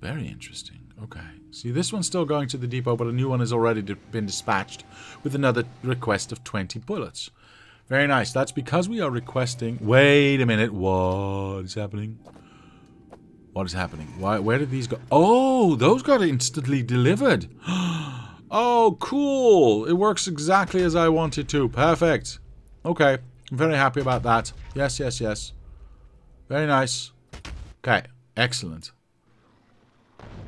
very interesting. Okay, see, this one's still going to the depot, but a new one has already been dispatched with another request of 20 bullets. Very nice. That's because we are requesting... Wait a minute, what is happening? What is happening? Where did these go? Oh, those got instantly delivered. Oh, cool. It works exactly as I wanted to. Perfect. Okay. I'm very happy about that. Yes. Very nice. Okay. Excellent.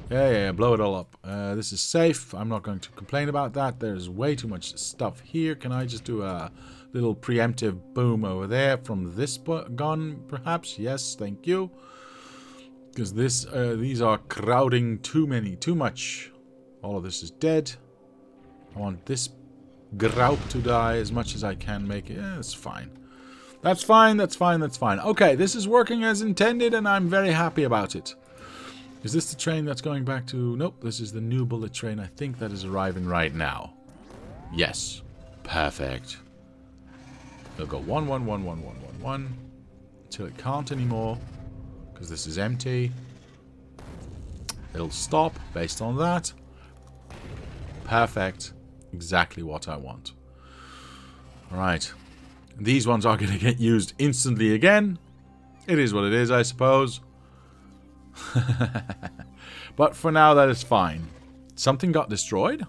Yeah. Blow it all up. This is safe. I'm not going to complain about that. There's way too much stuff here. Can I just do a little preemptive boom over there from this gun, perhaps? Yes, thank you. Because these are crowding too much. All of this is dead. I want this group to die as much as I can make it. Yeah, that's fine. That's fine. Okay, this is working as intended, and I'm very happy about it. Is this the train that's going back to... Nope, this is the new bullet train. I think that is arriving right now. Yes. Perfect. It'll go 1, 1, 1, 1, 1, 1, 1. Until it can't anymore. Because this is empty. It'll stop based on that. Perfect. Exactly what I want. Alright. These ones are going to get used instantly again. It is what it is, I suppose. But for now, that is fine. Something got destroyed?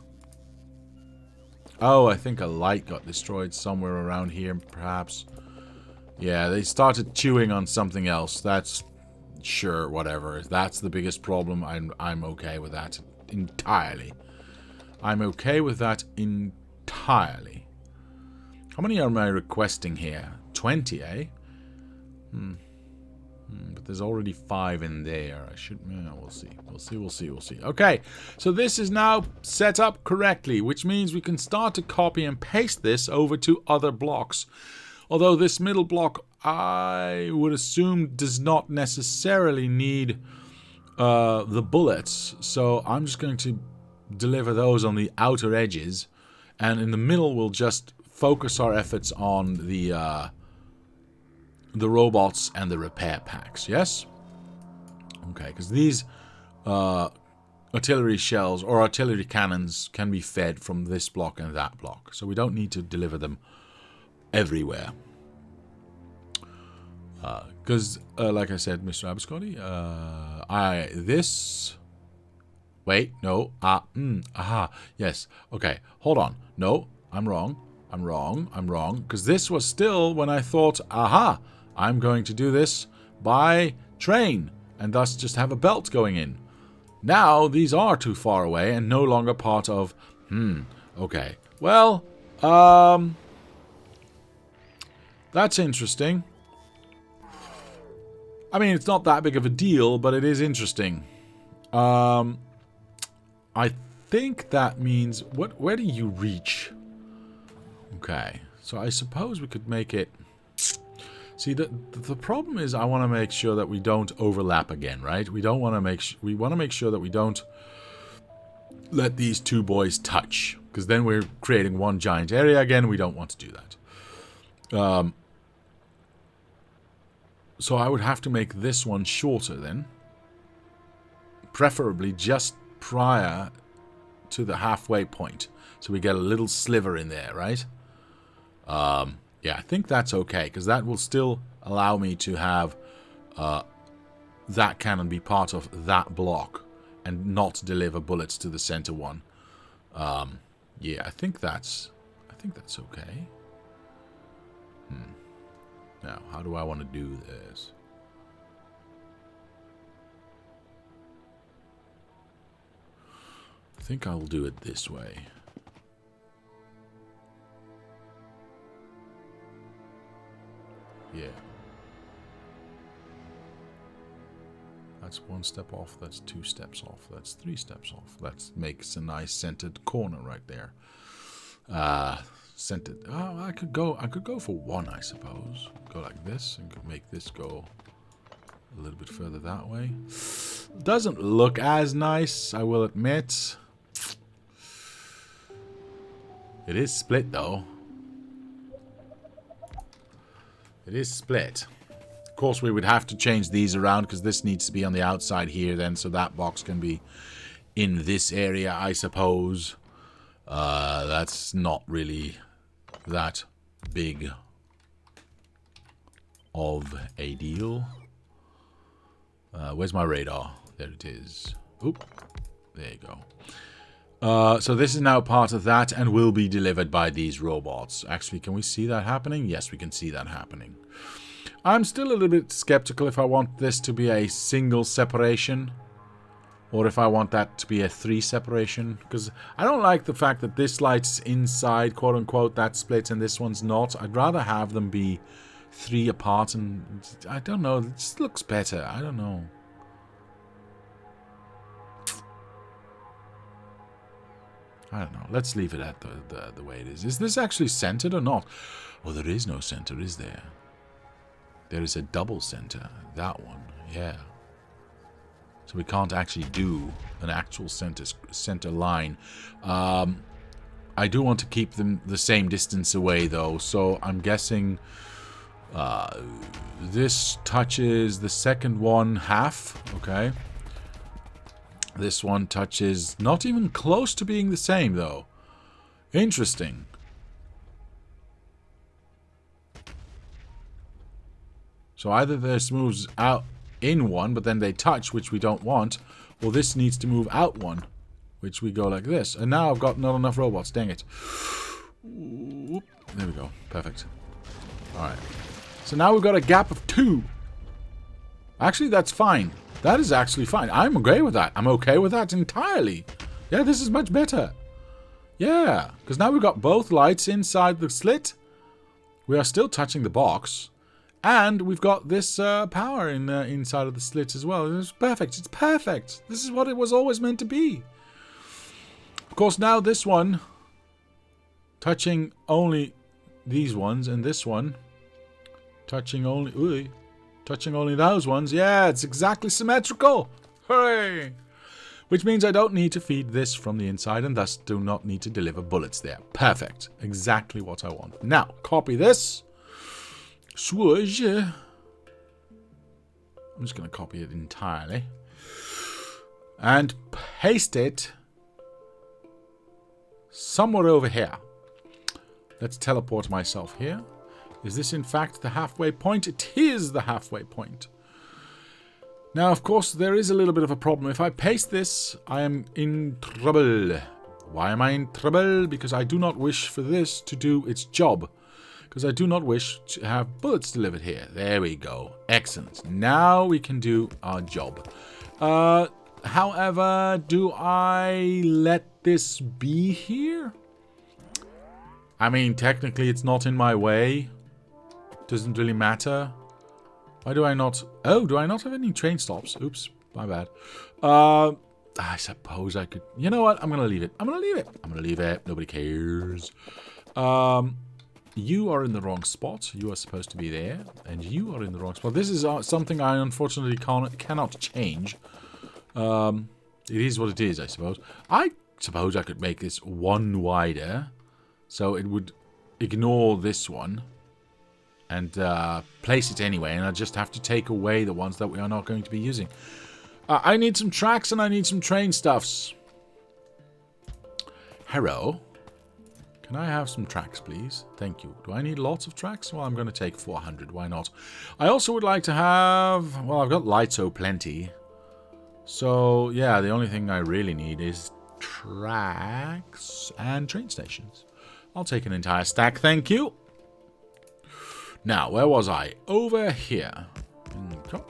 Oh, I think a light got destroyed somewhere around here, perhaps. Yeah, they started chewing on something else. That's... Sure, whatever. If that's the biggest problem, I'm okay with that entirely. I'm okay with that entirely. How many am I requesting here? 20, eh? But there's already 5 in there. I should... we'll see. Okay, so this is now set up correctly, which means we can start to copy and paste this over to other blocks. Although this middle block, I would assume does not necessarily need the bullets. So I'm just going to deliver those on the outer edges. And in the middle, we'll just focus our efforts on the robots and the repair packs. Yes? Okay, because these artillery shells or artillery cannons can be fed from this block and that block. So we don't need to deliver them everywhere. Because, like I said, Mr. Abiscotti, wait, no, aha, yes, okay, hold on, no, I'm wrong, because this was still when I thought, aha, I'm going to do this by train, and thus just have a belt going in. Now, these are too far away, and no longer part of, okay, well, that's interesting. I mean, it's not that big of a deal, but it is interesting. I think that means... Where do you reach? Okay. So I suppose we could make it... See, the problem is I want to make sure that we don't overlap again, right? We don't want to make... We want to make sure that we don't let these two boys touch. Because then we're creating one giant area again. We don't want to do that. So I would have to make this one shorter then. Preferably just prior to the halfway point. So we get a little sliver in there, right? Yeah, I think that's okay. Because that will still allow me to have that cannon be part of that block. And not deliver bullets to the center one. Yeah, I think that's okay. Now, how do I want to do this? I think I'll do it this way. Yeah. That's one step off, that's 2 steps off, that's 3 steps off. That makes a nice centered corner right there. Centered. Oh, I could go for 1, I suppose. Go like this and make this go a little bit further that way. Doesn't look as nice, I will admit. It is split though. It is split. Of course, we would have to change these around because this needs to be on the outside here then, so that box can be in this area, I suppose. That's not really that big of a deal. Where's my radar? There it is. Oop. There you go. So this is now part of that and will be delivered by these robots. Actually, can we see that happening? Yes, we can see that happening. I'm still a little bit skeptical if I want this to be a single separation or if I want that to be a 3 separation, because I don't like the fact that this light's inside, quote unquote, that split, and this one's not. I'd rather have them be 3 apart, and I don't know, it just looks better. I don't know. I don't know. Let's leave it at the way it is. Is this actually centered or not? Oh, there is no center, is there? There is a double center. That one, yeah. So we can't actually do an actual center line. I do want to keep them the same distance away, though. So I'm guessing this touches the second one half. Okay. This one touches not even close to being the same, though. Interesting. So either this moves out in one, but then they touch, which we don't want, or this needs to move out one, which we go like this. And now I've got not enough robots. Dang it. There we go. Perfect. Alright. So now we've got a gap of 2. Actually, that's fine. That is actually fine. I'm okay with that. I'm okay with that entirely. Yeah, this is much better. Yeah, because now we've got both lights inside the slit. We are still touching the box. And we've got this power inside of the slit as well. It's perfect. It's perfect. This is what it was always meant to be. Of course, now this one, touching only these ones and this one, Touching only... Ooh, touching only those ones. Yeah, it's exactly symmetrical. Hooray! Which means I don't need to feed this from the inside and thus do not need to deliver bullets there. Perfect. Exactly what I want. Now, copy this. Swoosh. I'm just going to copy it entirely. And paste it somewhere over here. Let's teleport myself here. Is this in fact the halfway point? It is the halfway point. Now, of course, there is a little bit of a problem. If I paste this, I am in trouble. Why am I in trouble? Because I do not wish for this to do its job. Because I do not wish to have bullets delivered here. There we go. Excellent. Now we can do our job. However, do I let this be here? I mean, technically it's not in my way. Doesn't really matter. Why do I not... Oh, do I not have any train stops? Oops, my bad. I suppose I could... You know what? I'm going to leave it. I'm going to leave it. I'm going to leave it. Nobody cares. You are in the wrong spot. You are supposed to be there. And you are in the wrong spot. This is something I unfortunately cannot change. It is what it is, I suppose. I suppose I could make this one wider. So it would ignore this one. And place it anyway. And I just have to take away the ones that we are not going to be using. I need some tracks and I need some train stuffs. Hello. Can I have some tracks, please? Thank you. Do I need lots of tracks? Well, I'm going to take 400. Why not? I also would like to have... Well, I've got lights, so plenty. So, yeah, the only thing I really need is tracks and train stations. I'll take an entire stack, thank you. Now, where was I? Over here. Okay.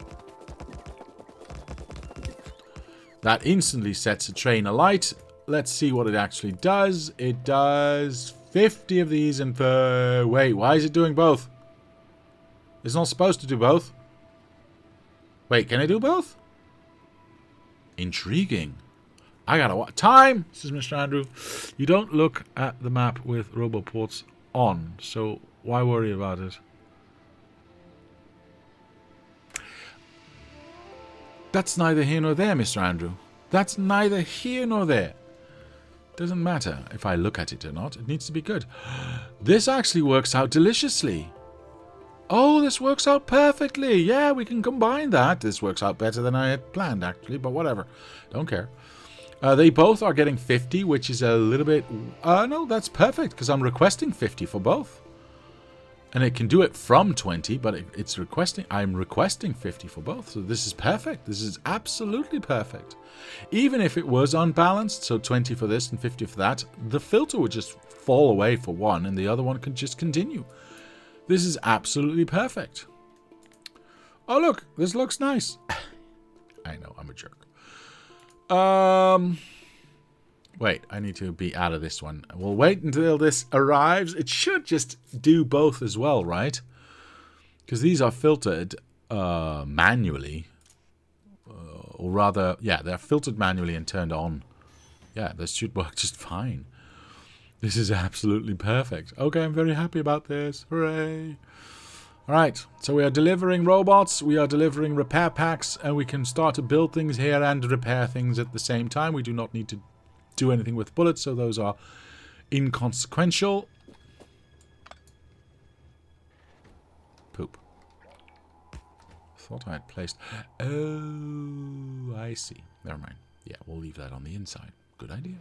That instantly sets a train alight. Let's see what it actually does. It does 50 of these and... wait, why is it doing both? It's not supposed to do both. Wait, can I do both? Intriguing. I gotta watch. Time, says Mr. Andrew. You don't look at the map with roboports on, so why worry about it? That's neither here nor there, Mr. Andrew. That's neither here nor there. Doesn't matter if I look at it or not. It needs to be good. This actually works out deliciously. Oh, this works out perfectly. Yeah, we can combine that. This works out better than I had planned, actually, but whatever. Don't care. They both are getting 50, which is a little bit... no, that's perfect, because I'm requesting 50 for both. And it can do it from 20, but it's requesting... I'm requesting 50 for both, so this is perfect. This is absolutely perfect. Even if it was unbalanced, so 20 for this and 50 for that, the filter would just fall away for one, and the other one could just continue. This is absolutely perfect. Oh, look. This looks nice. I know. I'm a jerk. Wait. I need to be out of this one. We'll wait until this arrives. It should just do both as well, right? Because these are filtered manually. Or rather, yeah, they're filtered manually and turned on. Yeah, this should work just fine. This is absolutely perfect. Okay, I'm very happy about this. Hooray. Alright, so we are delivering robots, we are delivering repair packs, and we can start to build things here and repair things at the same time. We do not need to do anything with bullets, so those are inconsequential. Poop. Thought I had placed... Oh, I see. Never mind. Yeah, we'll leave that on the inside. Good idea.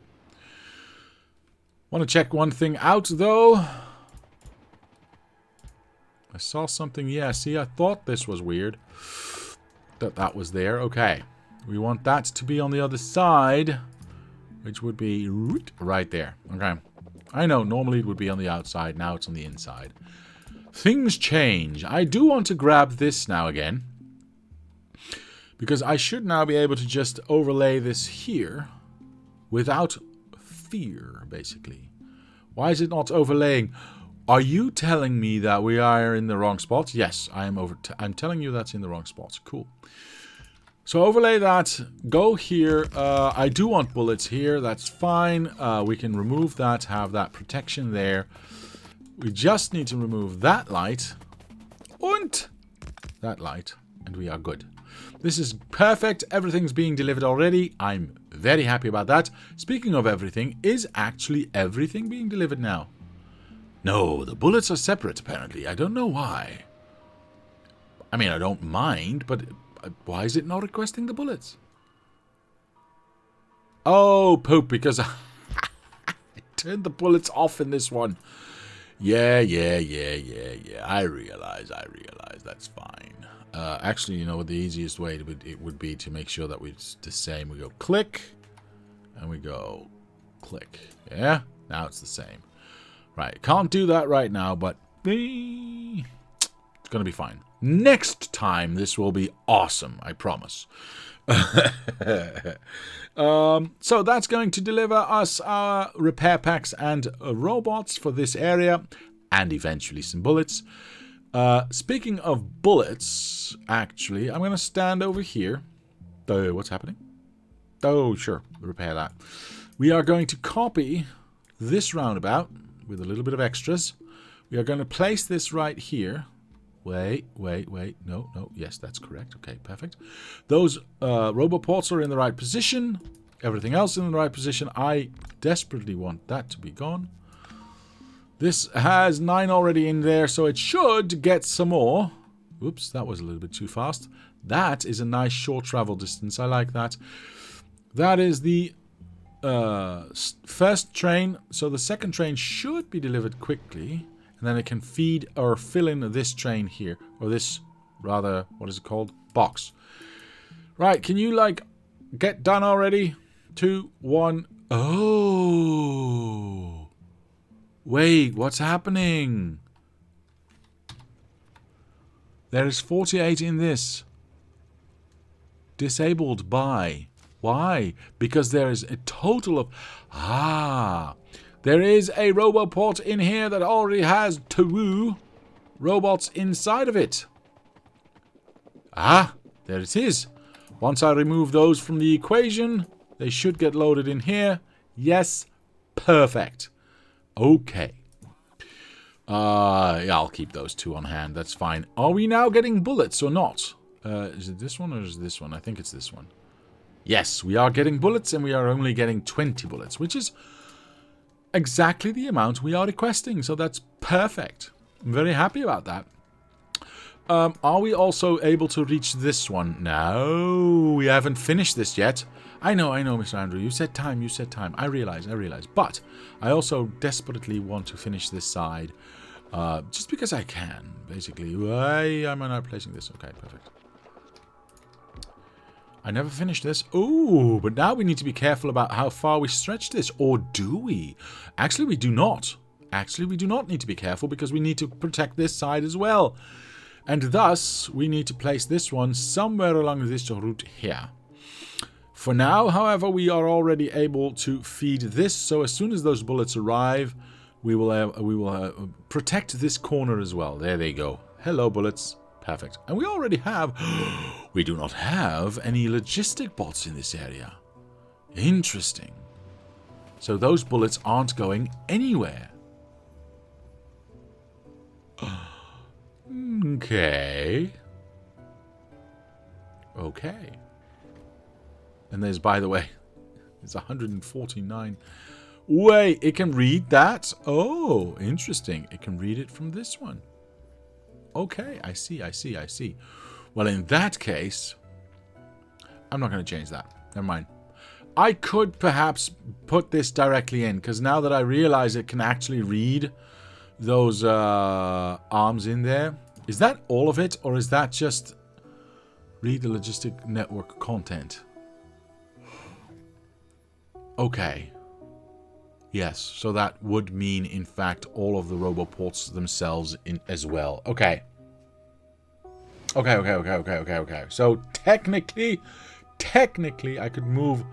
Want to check one thing out, though. I saw something. Yeah, see, I thought this was weird. That was there. Okay. We want that to be on the other side, which would be right there. Okay. I know, normally it would be on the outside. Now it's on the inside. Things change. I do want to grab this now again, because I should now be able to just overlay this here without fear, basically. Why is it not overlaying? Are you telling me that we are in the wrong spot? Yes, I'm telling you that's in the wrong spot. Cool. So overlay that. Go here. I do want bullets here. That's fine. We can remove that. Have that protection there. We just need to remove that light. Und that light, and we are good. This is perfect. Everything's being delivered already. I'm very happy about that. Speaking of everything, is actually everything being delivered now? No, the bullets are separate, apparently. I don't know why. I mean, I don't mind, but why is it not requesting the bullets? Oh, poop, because I turned the bullets off in this one. Yeah. I realize. That's fine. Actually, you know what the easiest way it would be to make sure that it's the same. We go click, and we go click. Yeah? Now it's the same. Right, can't do that right now, but it's going to be fine. Next time, this will be awesome, I promise. So that's going to deliver us our repair packs and robots for this area, and eventually some bullets. Speaking of bullets, actually, I'm going to stand over here. What's happening? Oh, sure, repair that. We are going to copy this roundabout with a little bit of extras. We are going to place this right here. Wait. No. Yes, that's correct. Okay, perfect. Those roboports are in the right position. Everything else in the right position. I desperately want that to be gone. This has 9 already in there, so it should get some more. Oops, that was a little bit too fast. That is a nice short travel distance. I like that. That is the first train. So the second train should be delivered quickly. And then it can feed or fill in this train here. Or this, rather, what is it called? Box. Right, can you, like, get done already? 2, 1. Oh. Wait, what's happening? There is 48 in this. Disabled by. Why? Because there is a total of... There is a roboport in here that already has 2 robots inside of it. There it is. Once I remove those from the equation, they should get loaded in here. Yes, perfect. Okay. Yeah, I'll keep those 2 on hand. That's fine. Are we now getting bullets or not? Is it this one or is it this one? I think it's this one. Yes, we are getting bullets, and we are only getting 20 bullets, which is exactly the amount we are requesting, so that's perfect. I'm very happy about that. Are we also able to reach this one? No, we haven't finished this yet. I know, Mr. Andrew. You said time. I realize. But I also desperately want to finish this side. Just because I can, basically. Why am I not placing this? Okay, perfect. I never finished this. Ooh, but now we need to be careful about how far we stretch this. Or do we? Actually, we do not. Actually, we do not need to be careful because we need to protect this side as well. And thus, we need to place this one somewhere along this route here. For now, however, we are already able to feed this. So as soon as those bullets arrive, we will protect this corner as well. There they go. Hello, bullets. Perfect. And we already have... We do not have any logistic bots in this area. Interesting. So those bullets aren't going anywhere. Okay. Okay. And there's, by the way, it's 149. Wait, it can read that? Oh, interesting. It can read it from this one. Okay, I see. Well, in that case, I'm not going to change that. Never mind. I could perhaps put this directly in, because now that I realize it can actually read those arms in there. Is that all of it, or is that just read the logistic network content? Okay. Yes, so that would mean, in fact, all of the roboports themselves as well. Okay. Okay. So, technically, I could move...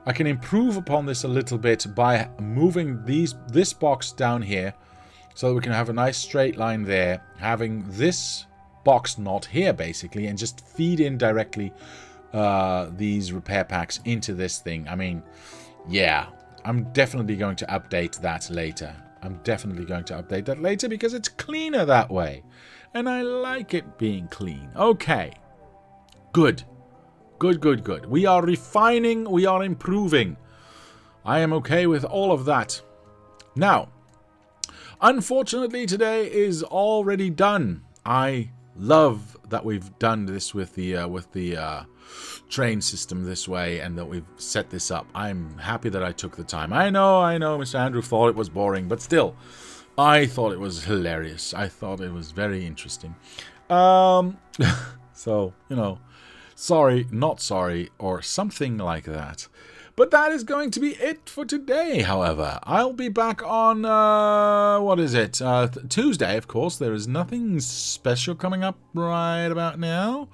I can improve upon this a little bit by moving this box down here so that we can have a nice straight line there, having this box not here, basically, and just feed in directly these repair packs into this thing. I mean, yeah... I'm definitely going to update that later. I'm definitely going to update that later because it's cleaner that way. And I like it being clean. Okay. Good. Good, good, good. We are refining. We are improving. I am okay with all of that. Now, unfortunately, today is already done. I love that we've done this with the train system this way and that we've set this up. I'm happy that I took the time. I know, Mr. Andrew thought it was boring, but still, I thought it was hilarious. I thought it was very interesting. So, sorry, not sorry, or something like that. But that is going to be it for today, however. I'll be back on, what is it? Tuesday, of course. There is nothing special coming up right about now.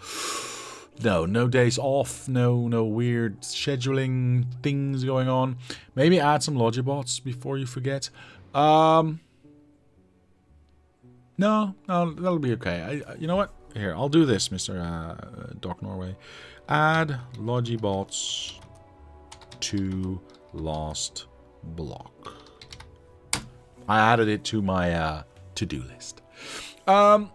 No days off. No weird scheduling things going on. Maybe add some Logibots before you forget. No, that'll be okay. You know what? Here, I'll do this, Mr. Doc Norway. Add Logibots to last block. I added it to my to-do list. I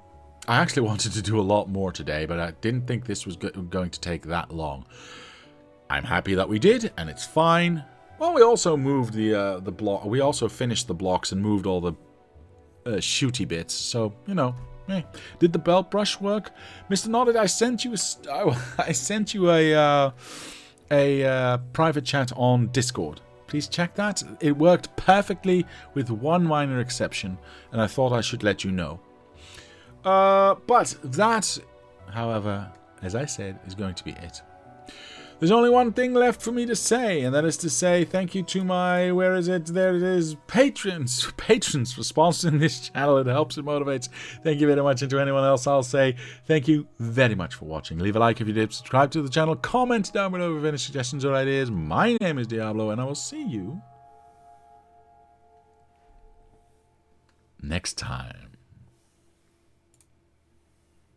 actually wanted to do a lot more today, but I didn't think this was going to take that long. I'm happy that we did, and it's fine. Well, we also moved the block. We also finished the blocks and moved all the shooty bits. So did the belt brush work, Mr. Nodded? I sent you a private chat on Discord. Please check that. It worked perfectly with one minor exception, and I thought I should let you know. But that, however, as I said, is going to be it. There's only one thing left for me to say, and that is to say thank you to my, where is it? There it is, patrons for sponsoring this channel. It helps, it motivates. Thank you very much. And to anyone else, I'll say thank you very much for watching. Leave a like if you did, subscribe to the channel, comment down below with any suggestions or ideas. My name is Diablo, and I will see you next time.